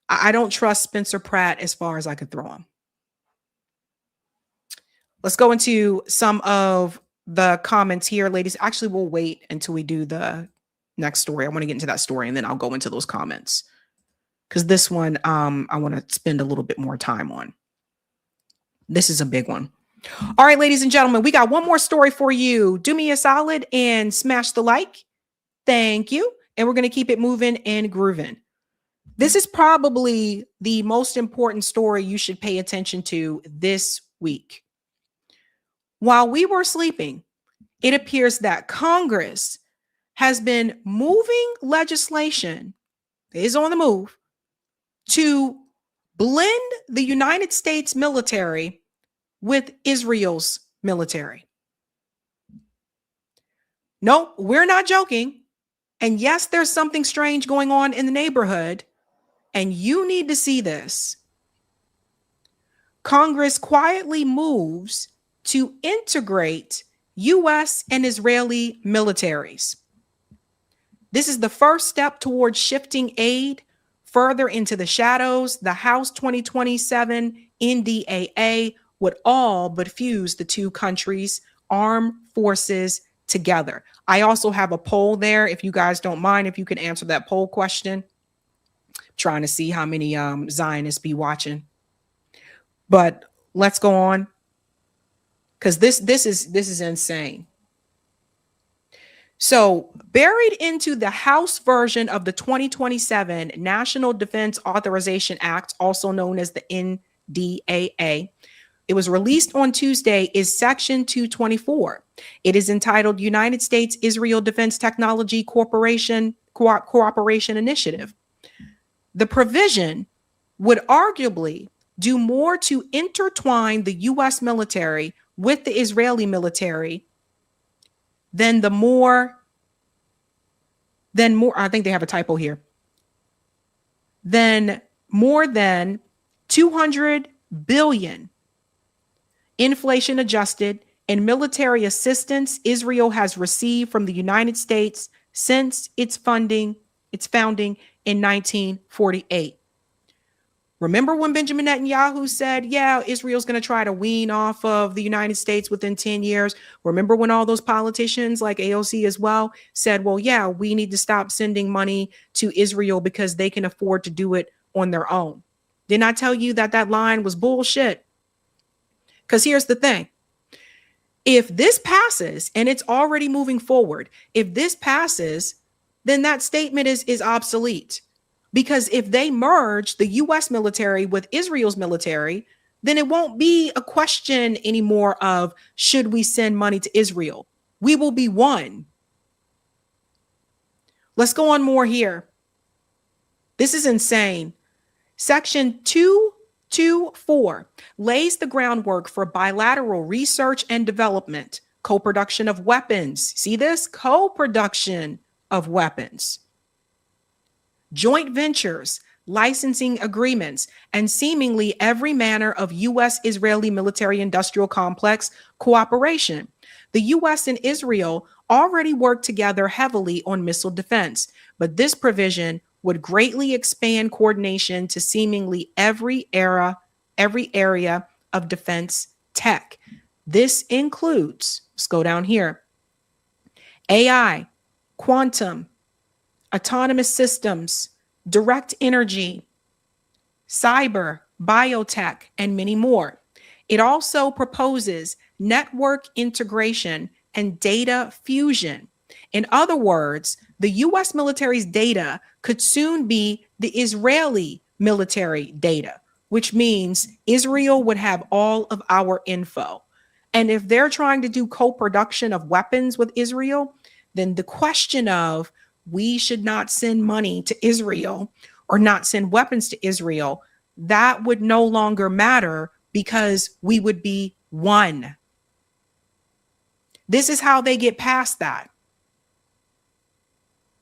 I don't trust Spencer Pratt as far as I could throw him. Let's go into some of the comments here, ladies. Actually, we'll wait until we do the next story. I want to get into that story and then I'll go into those comments. Because this one, I want to spend a little bit more time on. This is a big one. All right, ladies and gentlemen, we got one more story for you. Do me a solid and smash the like. Thank you. And we're going to keep it moving and grooving. This is probably the most important story you should pay attention to this week. While we were sleeping, it appears that Congress has been moving legislation, is on the move, to blend the United States military with Israel's military. No, we're not joking. And yes, there's something strange going on in the neighborhood, and you need to see this. Congress quietly moves to integrate U.S. and Israeli militaries. This is the first step towards shifting aid further into the shadows. The House 2027 NDAA would all but fuse the two countries' armed forces together. I also have a poll there. If you guys don't mind, if you can answer that poll question. Trying to see how many Zionists be watching. But let's go on. Because this is insane. So buried into the House version of the 2027 National Defense Authorization Act, also known as the NDAA, it was released on Tuesday, is Section 224. It is entitled United States-Israel Defense Technology Cooperation Initiative. The provision would arguably do more to intertwine the U.S. military with the Israeli military than more, I think they have a typo here, than more than 200 billion inflation adjusted in military assistance Israel has received from the United States since its founding in 1948. Remember when Benjamin Netanyahu said, yeah, Israel's going to try to wean off of the United States within 10 years? Remember when all those politicians like AOC as well said, well, yeah, we need to stop sending money to Israel because they can afford to do it on their own. Didn't I tell you that line was bullshit? Because here's the thing. If this passes, and it's already moving forward, if this passes, then that statement is obsolete. Because if they merge the U.S. military with Israel's military, then it won't be a question anymore of should we send money to Israel? We will be one. Let's go on more here. This is insane. Section 224 lays the groundwork for bilateral research and development, co-production of weapons. See this? Co-production of weapons. Joint ventures, licensing agreements, and seemingly every manner of U.S.-Israeli military-industrial complex cooperation. The U.S. and Israel already work together heavily on missile defense, but this provision would greatly expand coordination to seemingly every area of defense tech. This includes, let's go down here, AI, quantum, autonomous systems, direct energy, cyber, biotech, and many more. It also proposes network integration and data fusion. In other words, the U.S. military's data could soon be the Israeli military data, which means Israel would have all of our info. And if they're trying to do co-production of weapons with Israel, then the question of we should not send money to Israel or not send weapons to Israel, that would no longer matter because we would be one. This is how they get past that.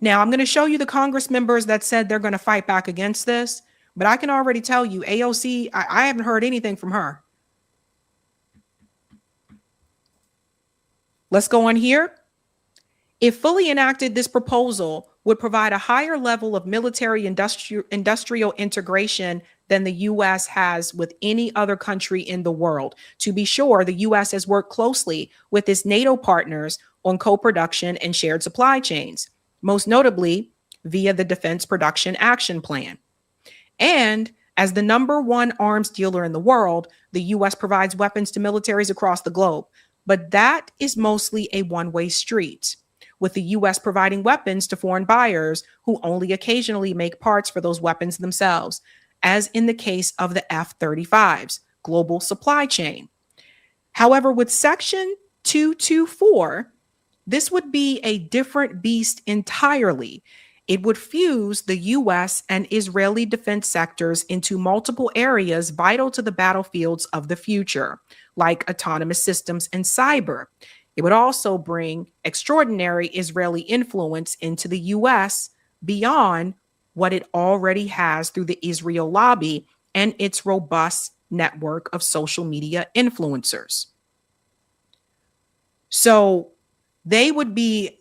Now, I'm going to show you the Congress members that said they're going to fight back against this, but I can already tell you, AOC, I haven't heard anything from her. Let's go on here. If fully enacted, this proposal would provide a higher level of military industrial integration than the U.S. has with any other country in the world. To be sure, the U.S. has worked closely with its NATO partners on co-production and shared supply chains, most notably via the Defense Production Action Plan. And as the #1 arms dealer in the world, the U.S. provides weapons to militaries across the globe. But that is mostly a one-way street, with the U.S. providing weapons to foreign buyers who only occasionally make parts for those weapons themselves, as in the case of the F-35's global supply chain. However, with Section 224, this would be a different beast entirely. It would fuse the U.S. and Israeli defense sectors into multiple areas vital to the battlefields of the future, like autonomous systems and cyber. It would also bring extraordinary Israeli influence into the U.S. beyond what it already has through the Israel lobby and its robust network of social media influencers. So they would be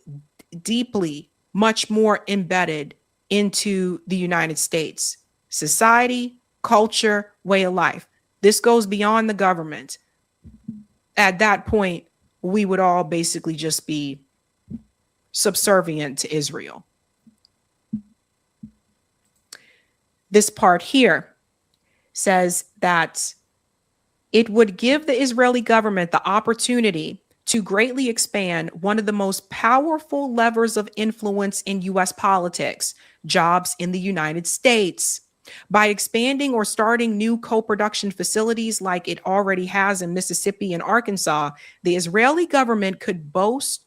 deeply, much more embedded into the United States society, culture, way of life. This goes beyond the government. At that point, we would all basically just be subservient to Israel. This part here says that it would give the Israeli government the opportunity to greatly expand one of the most powerful levers of influence in U.S. politics, jobs in the United States. By expanding or starting new co-production facilities like it already has in Mississippi and Arkansas, the Israeli government could boast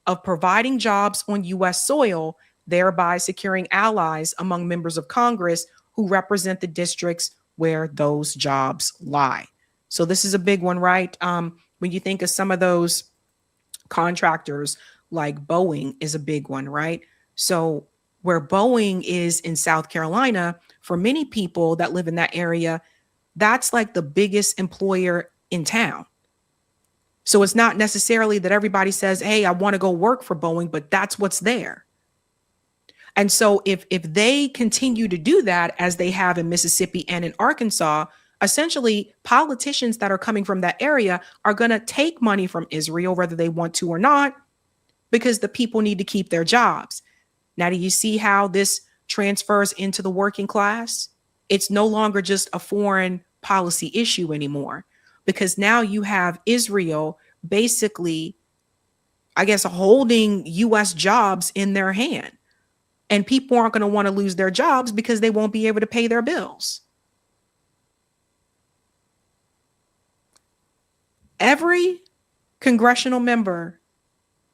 of providing jobs on U.S. soil, thereby securing allies among members of Congress who represent the districts where those jobs lie. So this is a big one, right? When you think of some of those contractors, like Boeing is a big one, right? So where Boeing is in South Carolina, for many people that live in that area, that's like the biggest employer in town. So it's not necessarily that everybody says, hey, I want to go work for Boeing, but that's what's there. And so if they continue to do that, as they have in Mississippi and in Arkansas, essentially politicians that are coming from that area are going to take money from Israel, whether they want to or not, because the people need to keep their jobs. Now, do you see how this transfers into the working class? It's no longer just a foreign policy issue anymore, because now you have Israel basically, I guess, holding U.S. jobs in their hand. And people aren't going to want to lose their jobs because they won't be able to pay their bills. Every congressional member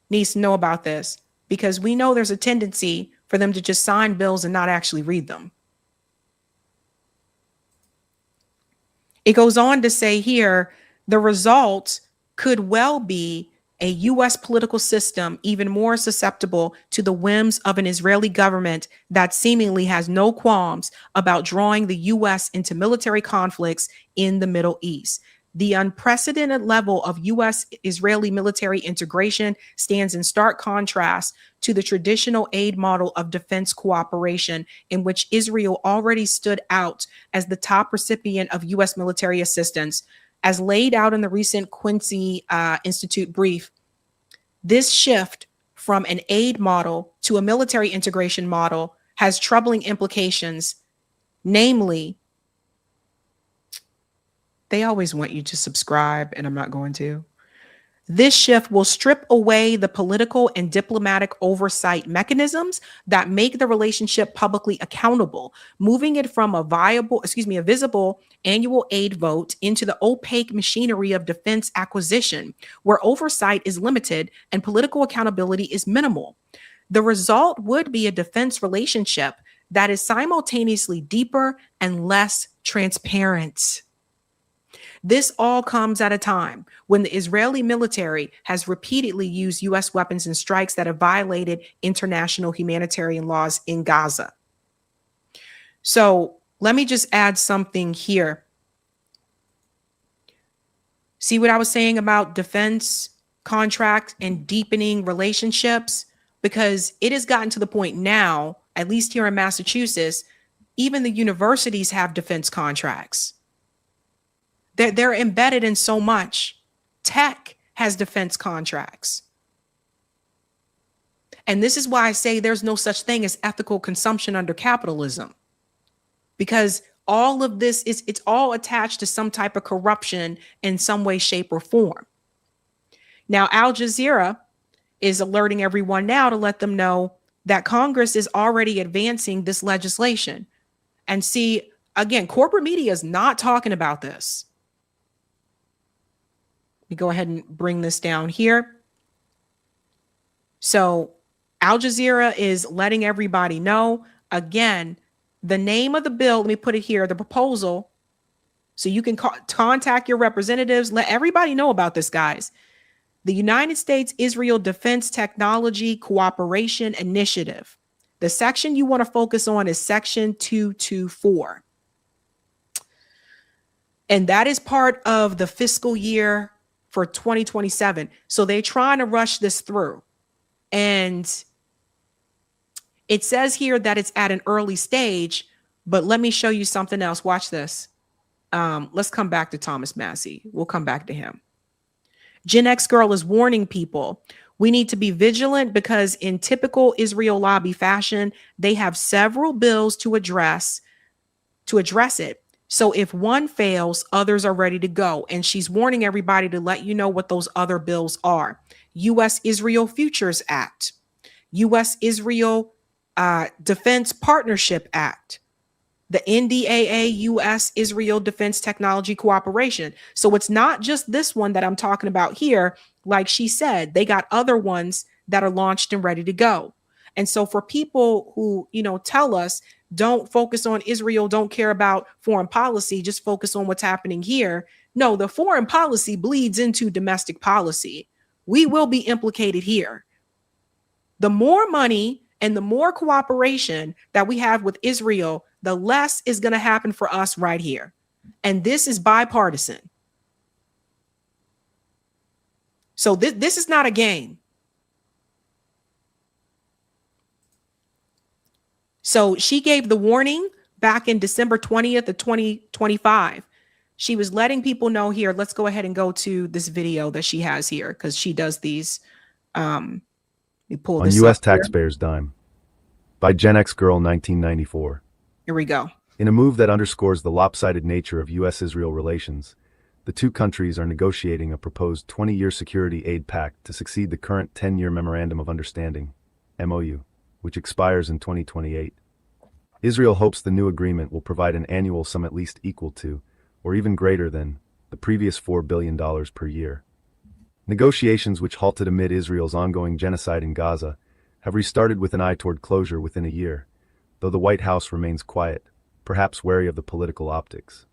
needs to know about this, because we know there's a tendency for them to just sign bills and not actually read them. It goes on to say here, the result could well be a U.S. political system even more susceptible to the whims of an Israeli government that seemingly has no qualms about drawing the U.S. into military conflicts in the Middle East. The unprecedented level of U.S.-Israeli military integration stands in stark contrast to the traditional aid model of defense cooperation, in which Israel already stood out as the top recipient of U.S. military assistance. As laid out in the recent Quincy Institute brief, this shift from an aid model to a military integration model has troubling implications. Namely, they always want you to subscribe, and I'm not going to. This shift will strip away the political and diplomatic oversight mechanisms that make the relationship publicly accountable, moving it from a visible annual aid vote into the opaque machinery of defense acquisition, where oversight is limited and political accountability is minimal. The result would be a defense relationship that is simultaneously deeper and less transparent. This all comes at a time when the Israeli military has repeatedly used U.S. weapons in strikes that have violated international humanitarian laws in Gaza. So let me just add something here. See what I was saying about defense contracts and deepening relationships? Because it has gotten to the point now, at least here in Massachusetts, even the universities have defense contracts. They're embedded in so much. Tech has defense contracts. And this is why I say there's no such thing as ethical consumption under capitalism. Because all of this it's all attached to some type of corruption in some way, shape, or form. Now, Al Jazeera is alerting everyone now to let them know that Congress is already advancing this legislation. And see, again, corporate media is not talking about this. Let me go ahead and bring this down here. So Al Jazeera is letting everybody know, again, the name of the bill, let me put it here, the proposal, so you can contact your representatives. Let everybody know about this, guys. The United States-Israel Defense Technology Cooperation Initiative. The section you want to focus on is Section 224. And that is part of the fiscal year for 2027. So they're trying to rush this through. And it says here that it's at an early stage, but let me show you something else. Watch this. Let's come back to Thomas Massey. We'll come back to him. Gen X Girl is warning people, we need to be vigilant because in typical Israel lobby fashion, they have several bills to address it. So if one fails, others are ready to go. And she's warning everybody to let you know what those other bills are. U.S.-Israel Futures Act, U.S.-Israel Defense Partnership Act, the NDAA U.S.-Israel Defense Technology Cooperation. So it's not just this one that I'm talking about here. Like she said, they got other ones that are launched and ready to go. And so for people who, tell us, don't focus on Israel, don't care about foreign policy, just focus on what's happening here. No, the foreign policy bleeds into domestic policy. We will be implicated here. The more money and the more cooperation that we have with Israel, the less is going to happen for us right here. And this is bipartisan. So this is not a game. So she gave the warning back in December 20th of 2025. She was letting people know here. Let's go ahead and go to this video that she has here because she does these. We pull this on U.S. up here. Taxpayers' Dime by Gen X Girl 1994. Here we go. In a move that underscores the lopsided nature of U.S.-Israel relations, the two countries are negotiating a proposed 20-year security aid pact to succeed the current 10-year Memorandum of Understanding, MOU, which expires in 2028. Israel hopes the new agreement will provide an annual sum at least equal to, or even greater than, the previous $4 billion per year. Negotiations which halted amid Israel's ongoing genocide in Gaza have restarted with an eye toward closure within a year, though the White House remains quiet, perhaps wary of the political optics.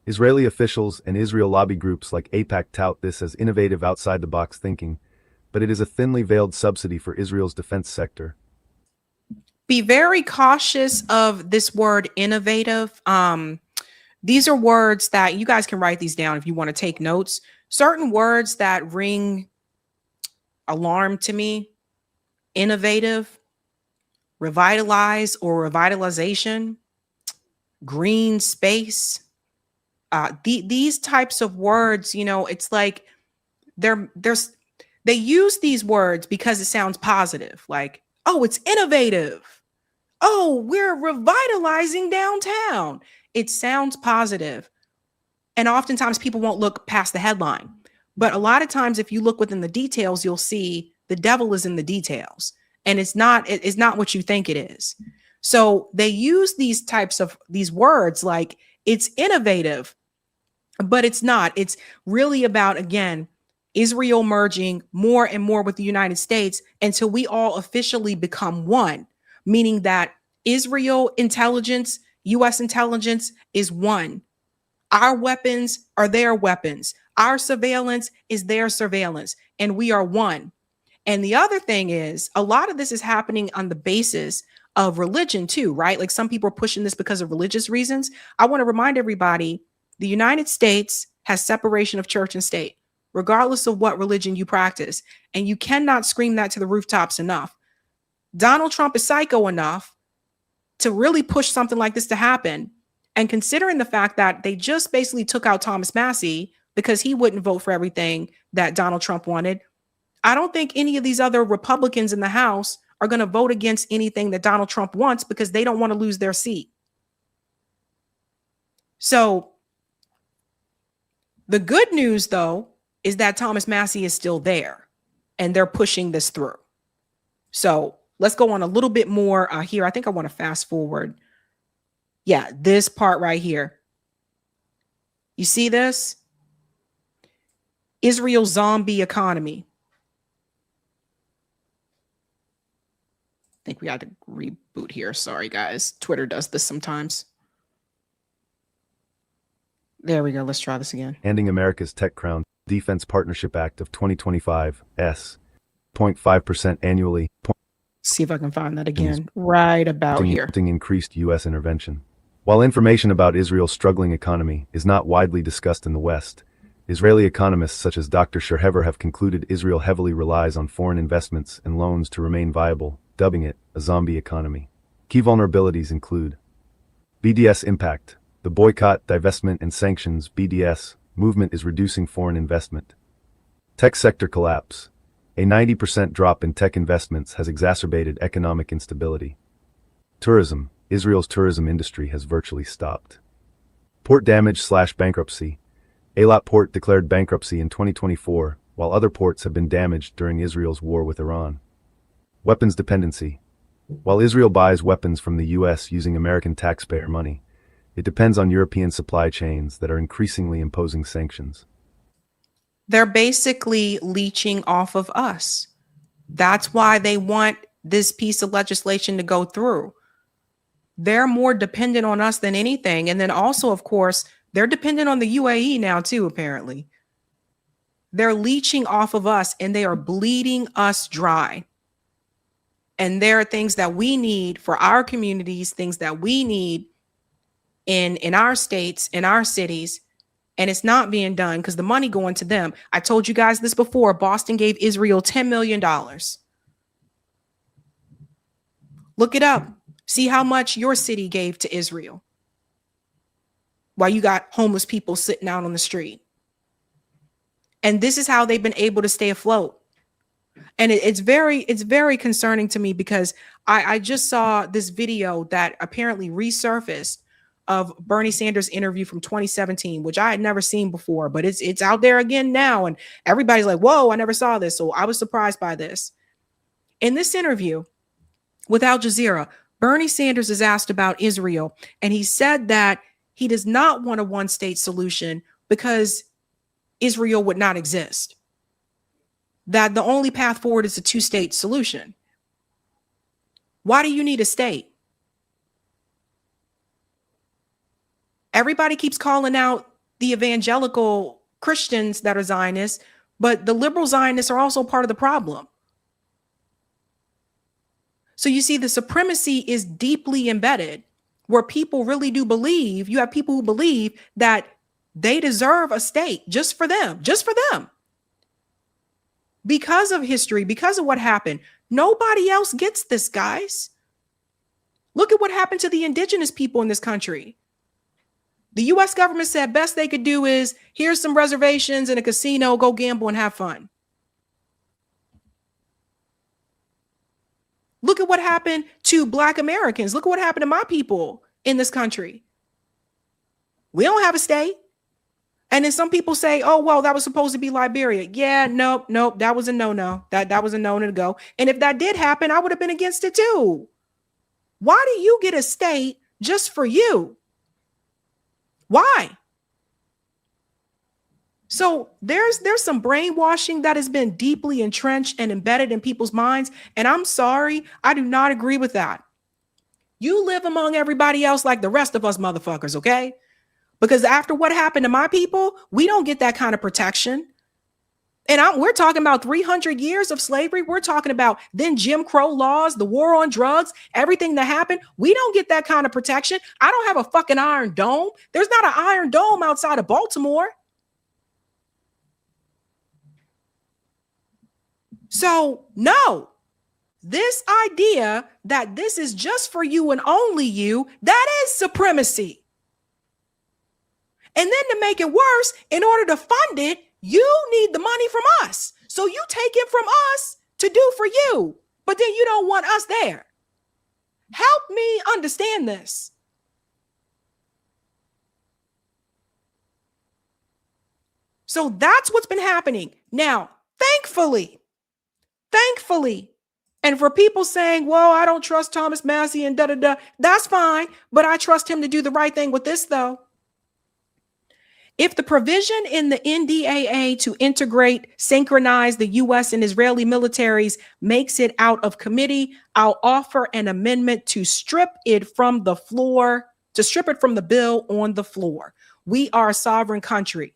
Israeli officials and Israel lobby groups like AIPAC tout this as innovative outside-the-box thinking, but it is a thinly veiled subsidy for Israel's defense sector. Be very cautious of this word innovative. These are words that you guys can write these down if you want to take notes. Certain words that ring alarm to me: innovative, revitalize or revitalization, green space. These types of words, it's like they use these words because it sounds positive. Like, oh, it's innovative. Oh, we're revitalizing downtown. It sounds positive. And oftentimes people won't look past the headline. But a lot of times, if you look within the details, you'll see the devil is in the details, and it's not what you think it is. So they use these words like it's innovative, but it's not. It's really about, again, Israel merging more and more with the United States until we all officially become one, meaning that Israel intelligence, U.S. intelligence is one. Our weapons are their weapons. Our surveillance is their surveillance, and we are one. And the other thing is, a lot of this is happening on the basis of religion too, right? Like some people are pushing this because of religious reasons. I want to remind everybody, the United States has separation of church and state, regardless of what religion you practice. And you cannot scream that to the rooftops enough. Donald Trump is psycho enough to really push something like this to happen. And considering the fact that they just basically took out Thomas Massie because he wouldn't vote for everything that Donald Trump wanted, I don't think any of these other Republicans in the House are going to vote against anything that Donald Trump wants because they don't want to lose their seat. So the good news, though, is that Thomas Massie is still there and they're pushing this through. So let's go on a little bit more here. I think I want to fast forward. Yeah, this part right here. You see this? Israel's zombie economy. I think we had to reboot here. Sorry, guys. Twitter does this sometimes. There we go. Let's try this again. Handing America's Tech Crown Defense Partnership Act of 2025 S. 0.5% annually. See if I can find that again. Right about here. Increased U.S. intervention. While information about Israel's struggling economy is not widely discussed in the West, Israeli economists such as Dr. Sherhever have concluded Israel heavily relies on foreign investments and loans to remain viable, dubbing it a zombie economy. Key vulnerabilities include BDS impact. The boycott, divestment, and sanctions (BDS) movement is reducing foreign investment. Tech sector collapse. A 90% drop in tech investments has exacerbated economic instability. Tourism. Israel's tourism industry has virtually stopped. Port damage/bankruptcy. Eilat Port declared bankruptcy in 2024, while other ports have been damaged during Israel's war with Iran. Weapons dependency. While Israel buys weapons from the U.S. using American taxpayer money, it depends on European supply chains that are increasingly imposing sanctions. They're basically leeching off of us. That's why they want this piece of legislation to go through. They're more dependent on us than anything. And then also, of course, they're dependent on the UAE now too, apparently. They're leeching off of us and they are bleeding us dry. And there are things that we need for our communities, things that we need in our states, in our cities, and it's not being done because the money going to them. I told you guys this before. Boston gave Israel $10 million. Look it up. See how much your city gave to Israel while you got homeless people sitting out on the street. And this is how they've been able to stay afloat. And it's very concerning to me because I just saw this video that apparently resurfaced of Bernie Sanders' interview from 2017, which I had never seen before, but it's out there again now. And everybody's like, whoa, I never saw this. So I was surprised by this. In this interview with Al Jazeera, Bernie Sanders is asked about Israel, and he said that he does not want a one-state solution because Israel would not exist. That the only path forward is a two-state solution. Why do you need a state? Everybody keeps calling out the evangelical Christians that are Zionists, but the liberal Zionists are also part of the problem. So you see, the supremacy is deeply embedded where people really do believe, you have people who believe that they deserve a state just for them, Because of history, because of what happened. Nobody else gets this, guys. Look at what happened to the indigenous people in this country. The U.S. government said best they could do is here's some reservations and a casino, go gamble and have fun. Look at what happened to Black Americans. Look at what happened to my people in this country. We don't have a state. And then some people say, oh, well, that was supposed to be Liberia. Yeah, nope. That was a no-no. That was a no-no to go. And if that did happen, I would have been against it too. Why do you get a state just for you? Why? So there's some brainwashing that has been deeply entrenched and embedded in people's minds. And I'm sorry, I do not agree with that. You live among everybody else like the rest of us motherfuckers, okay? Because after what happened to my people, we don't get that kind of protection. And we're talking about 300 years of slavery. We're talking about then Jim Crow laws, the war on drugs, everything that happened. We don't get that kind of protection. I don't have a fucking Iron Dome. There's not an Iron Dome outside of Baltimore. So no, this idea that this is just for you and only you, that is supremacy. And then to make it worse, in order to fund it, you need the money from us. So you take it from us to do for you, but then you don't want us there. Help me understand this. So that's what's been happening. Now, thankfully, and for people saying, well, I don't trust Thomas Massie and da-da-da, that's fine, but I trust him to do the right thing with this, though. If the provision in the NDAA to integrate, synchronize the U.S. and Israeli militaries makes it out of committee, I'll offer an amendment to strip it from the bill on the floor. We are a sovereign country.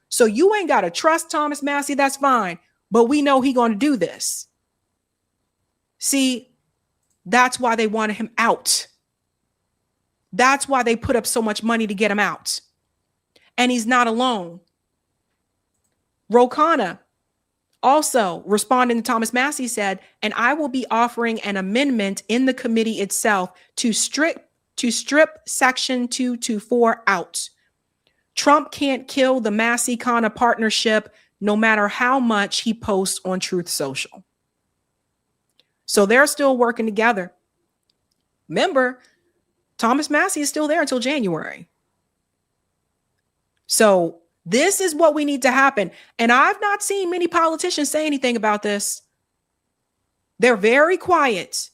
So you ain't got to trust Thomas Massie, that's fine, but we know he's going to do this. See, that's why they wanted him out. That's why they put up so much money to get him out. And he's not alone. Ro Khanna also responding to Thomas Massie said, and I will be offering an amendment in the committee itself to strip Section 224 out. Trump can't kill the Massie-Khanna partnership no matter how much he posts on Truth Social. So they're still working together. Remember, Thomas Massie is still there until January. So this is what we need to happen. And I've not seen many politicians say anything about this. They're very quiet.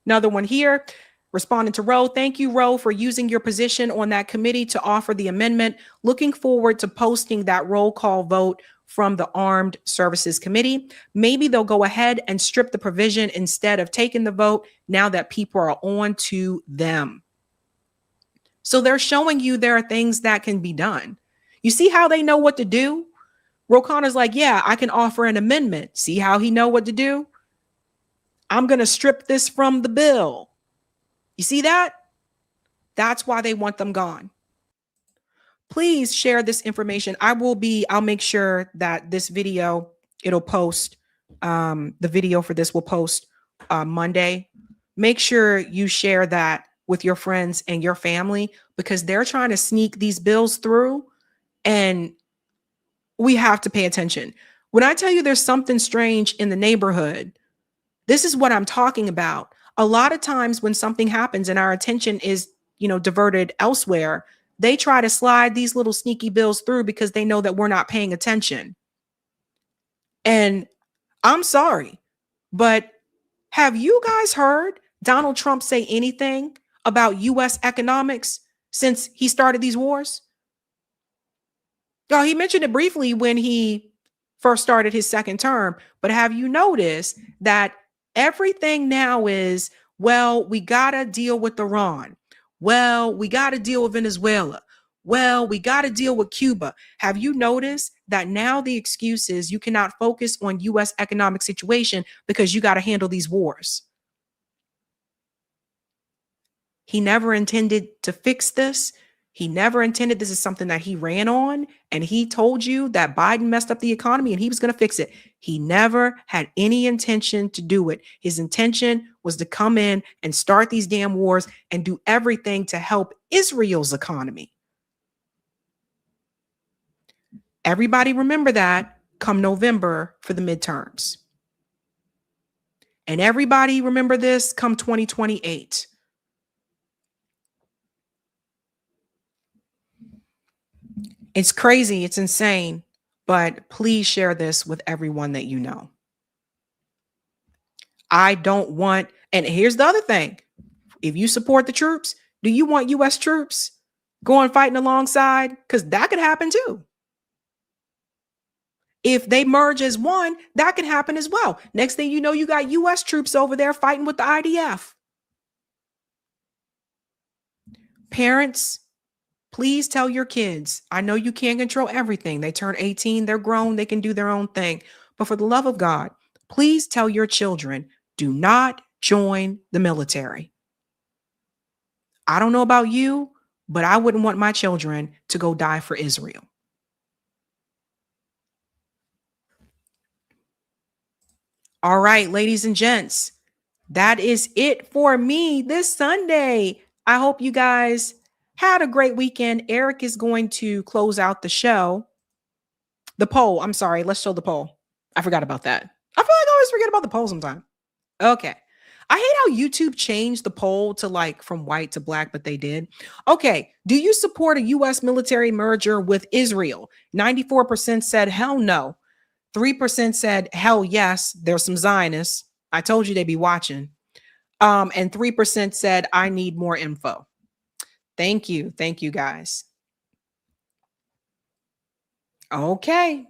Another one here, responding to Ro. Thank you, Ro, for using your position on that committee to offer the amendment. Looking forward to posting that roll call vote from the Armed Services Committee. Maybe they'll go ahead and strip the provision instead of taking the vote now that people are on to them. So they're showing you there are things that can be done. You see how they know what to do? Ro Khanna's like, yeah, I can offer an amendment. See how he know what to do? I'm going to strip this from the bill. You see that? That's why they want them gone. Please share this information. I'll make sure that this video, it'll post, the video for this will post Monday. Make sure you share that with your friends and your family because they're trying to sneak these bills through and we have to pay attention. When I tell you there's something strange in the neighborhood, this is what I'm talking about. A lot of times when something happens and our attention is, diverted elsewhere, they try to slide these little sneaky bills through because they know that we're not paying attention. And I'm sorry, but have you guys heard Donald Trump say anything about U.S. economics since he started these wars? He mentioned it briefly when he first started his second term, but have you noticed that everything now is, well, we got to deal with Iran. Well, we got to deal with Venezuela. Well, we got to deal with Cuba. Have you noticed that now the excuse is you cannot focus on U.S. economic situation because you got to handle these wars? He never intended to fix this. He never intended this is something that he ran on, and he told you that Biden messed up the economy and he was going to fix it. He never had any intention to do it. His intention was to come in and start these damn wars and do everything to help Israel's economy. Everybody remember that come November for the midterms. And everybody remember this come 2028. It's crazy. It's insane. But please share this with everyone that you know. I don't want, and here's the other thing. If you support the troops, do you want U.S. troops going fighting alongside? Because that could happen too. If they merge as one, that could happen as well. Next thing you know, you got U.S. troops over there fighting with the IDF. Parents, please tell your kids. I know you can't control everything. They turn 18, they're grown, they can do their own thing. But for the love of God, please tell your children, do not join the military. I don't know about you, but I wouldn't want my children to go die for Israel. All right, ladies and gents, that is it for me this Sunday. I hope you guys had a great weekend. Eric is going to close out the show. The poll. I'm sorry. Let's show the poll. I forgot about that. I feel like I always forget about the poll sometimes. Okay. I hate how YouTube changed the poll to like from white to black, but they did. Okay. Do you support a U.S. military merger with Israel? 94% said hell no. 3% said hell yes. There's some Zionists. I told you they'd be watching. And 3% said I need more info. Thank you. Thank you, guys. Okay.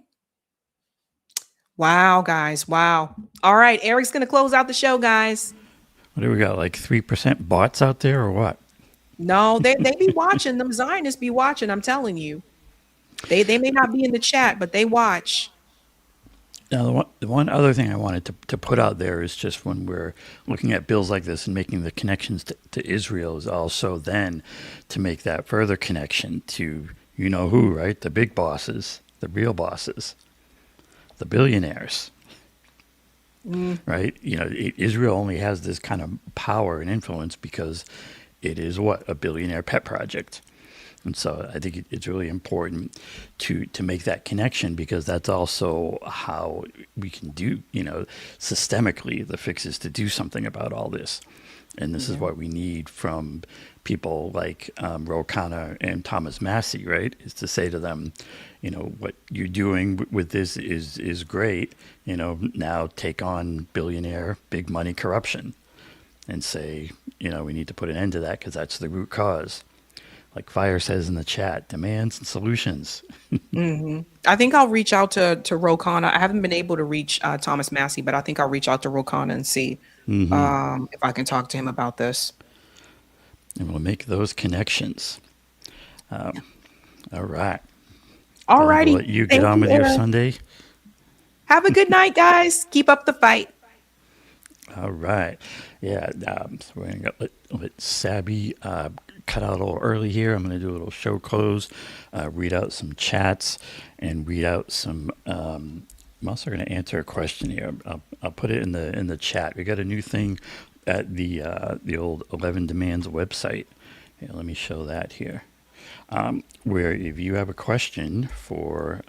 Wow, guys. Wow. All right. Eric's going to close out the show, guys. What do we got? Like 3% bots out there or what? No, they be watching. Them Zionists be watching. I'm telling you. They may not be in the chat, but they watch. Now, the one other thing I wanted to put out there is just when we're looking at bills like this and making the connections to Israel is also then to make that further connection to you know who, right? The big bosses, the real bosses, the billionaires, right? You know, Israel only has this kind of power and influence because it is a billionaire pet project. And so I think it's really important to make that connection because that's also how we can do, systemically the fixes to do something about all this. And this is what we need from people like Ro Khanna and Thomas Massie, right? Is to say to them, what you're doing with this is great. Now take on billionaire, big money corruption and say, we need to put an end to that because that's the root cause. Like Fire says in the chat, demands and solutions. I think I'll reach out to Ro Khanna. I haven't been able to reach Thomas Massie, but I think I'll reach out to Ro Khanna and see if I can talk to him about this. And we'll make those connections. All right. All righty. Let you get on with your Sunday. Have a good night, guys. Keep up the fight. All right. Yeah. So we're going to let Sabby cut out a little early here. I'm going to do a little show close, read out some chats, and read out some. I'm also going to answer a question here. I'll put it in the chat. We got a new thing at the old 11 Demands website. Yeah, let me show that here. Where if you have a question for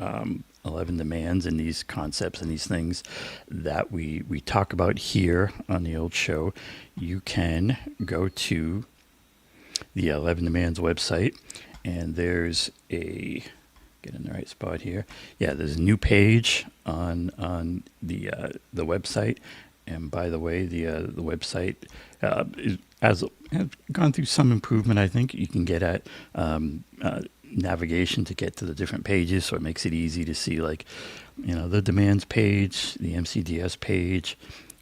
11 Demands and these concepts and these things that we talk about here on the old show, you can go to the 11 Demands website, and there's get in the right spot here. Yeah, there's a new page on the website, and by the way, the website has gone through some improvement. I think you can get at navigation to get to the different pages, so it makes it easy to see, like, the demands page, the MCDS page.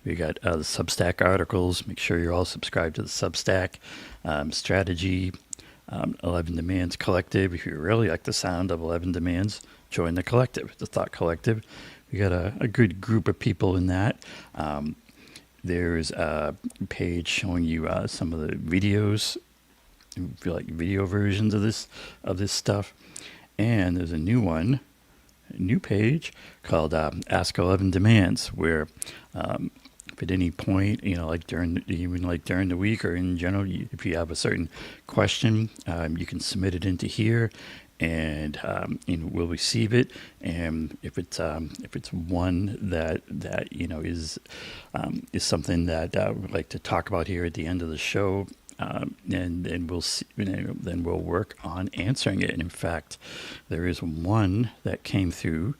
We got the Substack articles. Make sure you're all subscribed to the Substack. Strategy, 11 Demands Collective. If you really like the sound of 11 Demands, join the collective, the Thought Collective. We got a good group of people in that. There's a page showing you some of the videos, if you like video versions of this stuff. And there's a new page called Ask 11 Demands, where if at any point, like during the week or in general, if you have a certain question, you can submit it into here, and we'll receive it. And if it's one that is something that we'd like to talk about here at the end of the show, and we'll see, then we'll work on answering it. And in fact, there is one that came through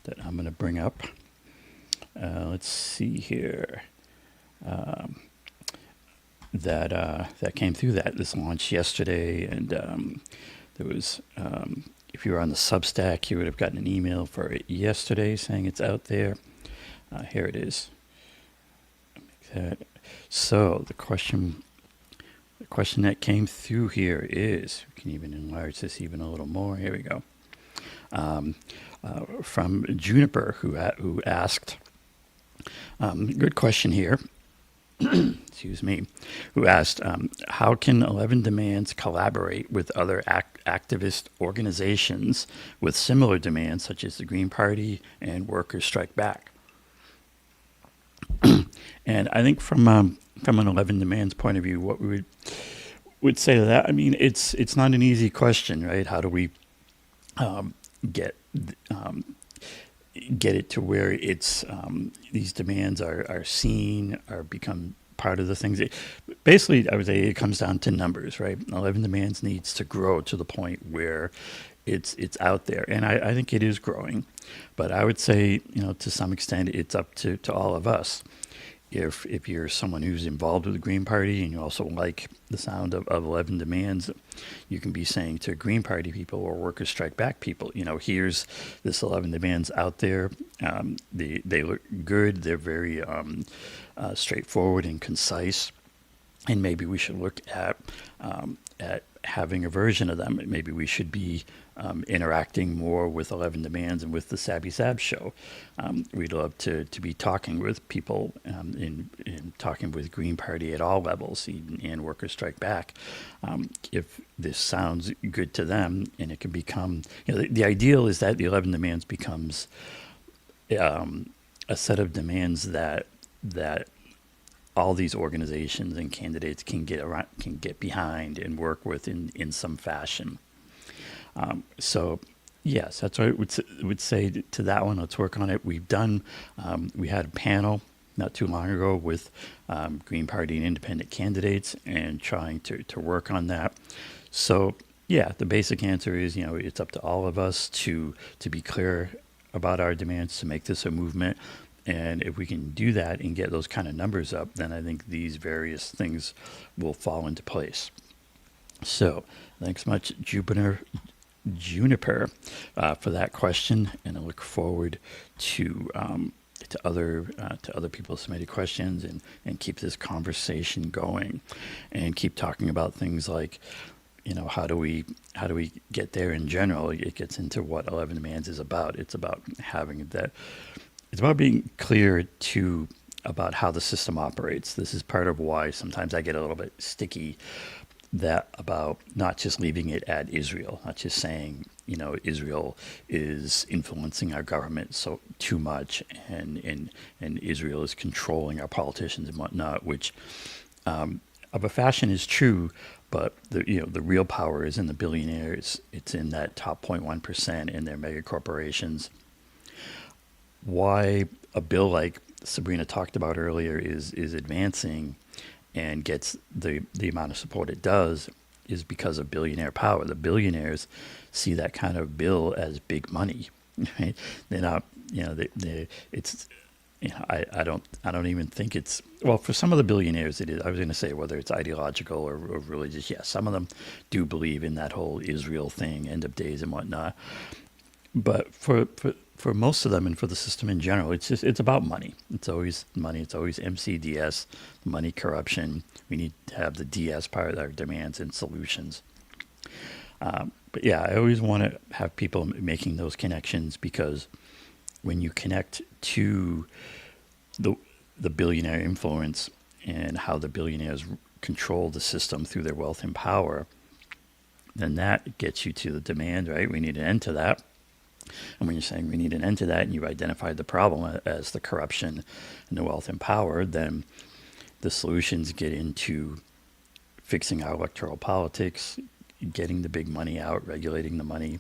that I'm going to bring up. Let's see here. That came through. That this launched yesterday, and there was. If you were on the Substack, you would have gotten an email for it yesterday saying it's out there. Here it is. So the question that came through here is, we can even enlarge this even a little more. Here we go. From Juniper, who asked, good question here. Excuse me, who asked, how can 11 Demands collaborate with other activist organizations with similar demands, such as the Green Party and Workers Strike Back? And I think from an 11 Demands point of view, what we would say to that, I mean, it's not an easy question, right? How do we get it to where it's these demands are seen, are become part of the things. Basically, I would say it comes down to numbers, right? 11 Demands needs to grow to the point where it's out there, and I think it is growing. But I would say, to some extent, it's up to all of us. If you're someone who's involved with the Green Party and you also like the sound of 11 Demands, you can be saying to Green Party people or Workers Strike Back people, here's this 11 Demands out there. They look good. They're very straightforward and concise. And maybe we should look at having a version of them. Maybe we should be interacting more with 11 Demands and with the Sabs show. We'd love to be talking with people in talking with Green Party at all levels and Workers Strike Back. If this sounds good to them, and it can become, the ideal is that the 11 Demands becomes a set of demands that all these organizations and candidates can get behind and work with in some fashion. So yes, that's what I would say to that one. Let's work on it. We had a panel not too long ago with Green Party and independent candidates and trying to work on that. So yeah, the basic answer is, it's up to all of us to be clear about our demands, to make this a movement. And if we can do that and get those kind of numbers up, then I think these various things will fall into place. So thanks much, Juniper, for that question, and I look forward to other people submitted questions and keep this conversation going, and keep talking about things like, how do we get there in general. It gets into what 11 Demands is about. It's about having that. It's about being clear about how the system operates. This is part of why sometimes I get a little bit sticky about not just leaving it at Israel, not just saying, Israel is influencing our government so too much, and Israel is controlling our politicians and whatnot, which of a fashion is true, but the real power is in the billionaires. It's in that top 0.1% in their mega corporations. Why a bill like Sabrina talked about earlier is advancing and gets the amount of support it does is because of billionaire power. The billionaires see that kind of bill as big money, right? They're not, I don't even think it's, well, for some of the billionaires it is. I was going to say whether it's ideological or religious. Yes, some of them do believe in that whole Israel thing, end of days and whatnot. But for most of them and for the system in general, it's about money. It's always money. It's always MCDS, money, corruption. We need to have the DS part of our demands and solutions. But yeah, I always want to have people making those connections, because when you connect to the billionaire influence and how the billionaires control the system through their wealth and power, then that gets you to the demand, right? We need an end to that. And when you're saying we need an end to that, and you've identified the problem as the corruption and the wealth and power, then the solutions get into fixing our electoral politics, getting the big money out, regulating the money,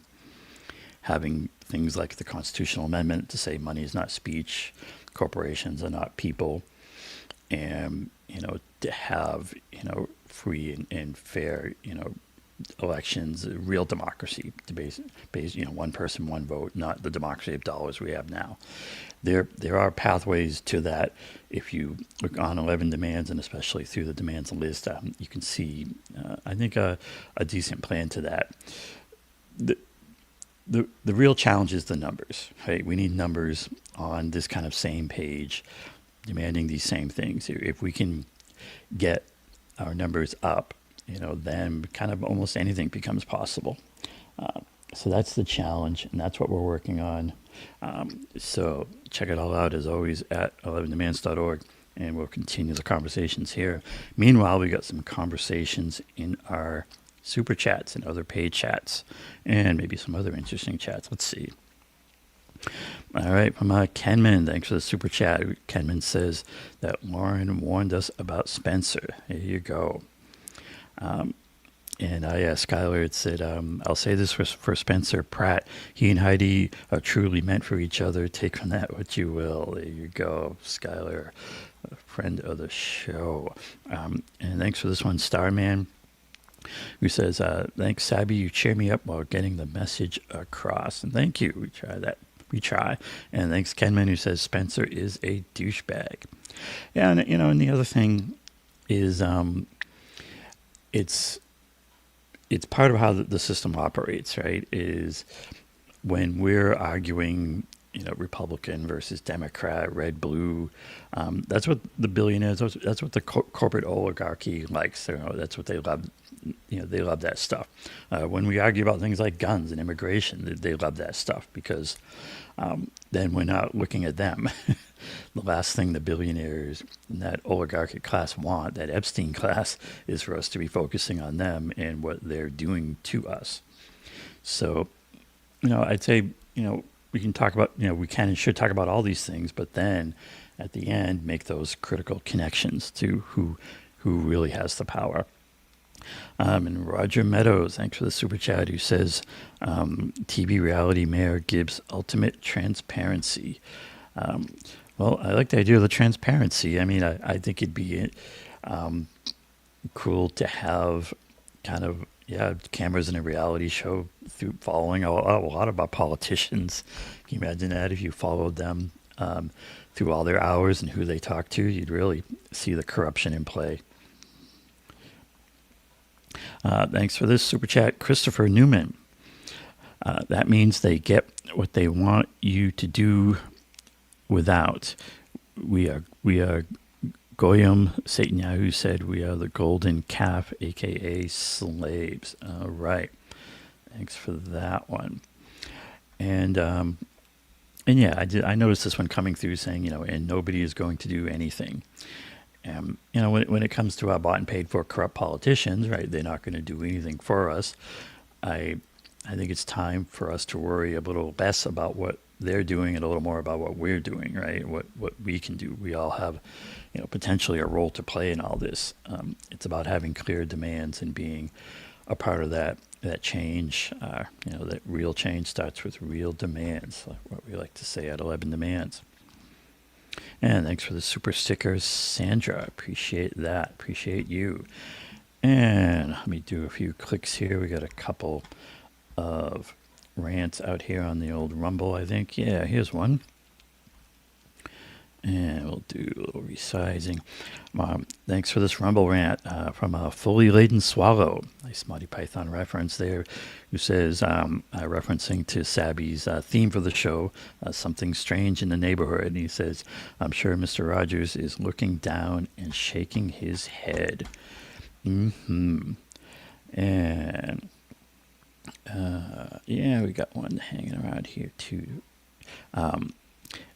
having things like the constitutional amendment to say money is not speech, corporations are not people, and to have, free and fair, elections, real democracy, to base, one person, one vote, not the democracy of dollars we have now. There are pathways to that. If you look on 11 demands, and especially through the demands list, you can see, I think, a decent plan to that. The real challenge is the numbers, right? We need numbers on this kind of same page, demanding these same things. If we can get our numbers up, then kind of almost anything becomes possible. So that's the challenge, and that's what we're working on. So check it all out, as always, at 11demands.org, and we'll continue the conversations here. Meanwhile, we got some conversations in our super chats and other paid chats, and maybe some other interesting chats. Let's see. All right, from Kenman, thanks for the super chat. Kenman says that Lauren warned us about Spencer. Here you go. And Skylar had said, I'll say this for Spencer Pratt. He and Heidi are truly meant for each other. Take from that what you will. There you go, Skylar, a friend of the show. And thanks for this one, Starman, who says, thanks, Sabby. You cheer me up while getting the message across. And thank you. We try that. We try. And thanks, Kenman, who says Spencer is a douchebag. Yeah, and, and the other thing is it's part of how the system operates, right? Is when we're arguing, Republican versus Democrat, red, blue, that's what the billionaires, that's what the corporate oligarchy likes. That's what they love. They love that stuff. When we argue about things like guns and immigration, they love that stuff because then we're not looking at them. The last thing the billionaires and that oligarchic class want, that Epstein class, is for us to be focusing on them and what they're doing to us. So, I'd say, we can talk about, we can and should talk about all these things, but then at the end, make those critical connections to who really has the power. And Roger Meadows, thanks for the super chat, who says, TV reality mayor gives ultimate transparency. Well, I like the idea of the transparency. I mean, I think it'd be cool to have kind of, cameras in a reality show through following a lot of our politicians. Can you imagine that if you followed them through all their hours and who they talk to? You'd really see the corruption in play. Thanks for this super chat, Christopher Newman. That means they get what they want you to do without. We are Goyim Satanyahu said we are the golden calf, aka slaves. All right, thanks for that one. And yeah, I noticed this one coming through saying, and nobody is going to do anything. When it comes to our bought and paid for corrupt politicians, right, they're not going to do anything for us. I think it's time for us to worry a little less about what they're doing and a little more about what we're doing, right? What we can do. We all have, potentially a role to play in all this. It's about having clear demands and being a part of that change. That real change starts with real demands, like what we like to say at 11 Demands. And thanks for the super stickers, Sandra. Appreciate that. Appreciate you. And let me do a few clicks here. We got a couple of rants out here on the old Rumble, I think. Yeah, here's one. And we'll do a little resizing. Thanks for this Rumble rant from a fully laden swallow. Nice Monty Python reference there, who says, referencing to Sabby's theme for the show, something strange in the neighborhood. And he says, I'm sure Mr. Rogers is looking down and shaking his head. And we got one hanging around here too.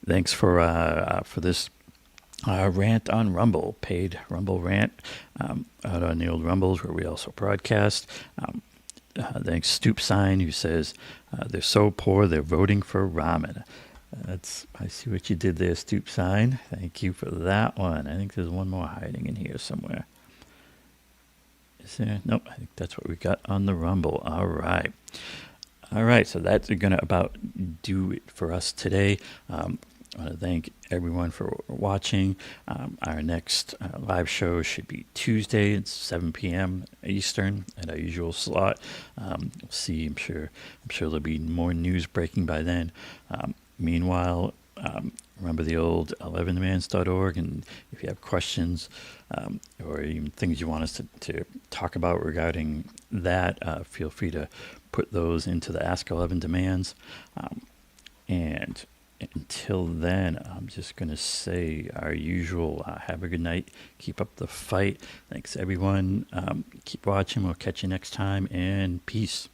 Thanks for this rant on Rumble, paid Rumble rant out on the old Rumbles where we also broadcast. Thanks Stoop Sign, who says they're so poor they're voting for ramen. I see what you did there, Stoop Sign. Thank you for that one. I think there's one more hiding in here somewhere. Is there? Nope, I think that's what we got on the Rumble. All right, so that's going to about do it for us today. I want to thank everyone for watching. Our next live show should be Tuesday at 7 p.m. Eastern at our usual slot. We'll see. I'm sure there'll be more news breaking by then. Meanwhile, remember the old 11demands.org, and if you have questions or even things you want us to talk about regarding that, feel free to put those into the Ask 11 Demands. And until then, I'm just going to say our usual, have a good night, keep up the fight. Thanks, everyone. Keep watching. We'll catch you next time, and peace.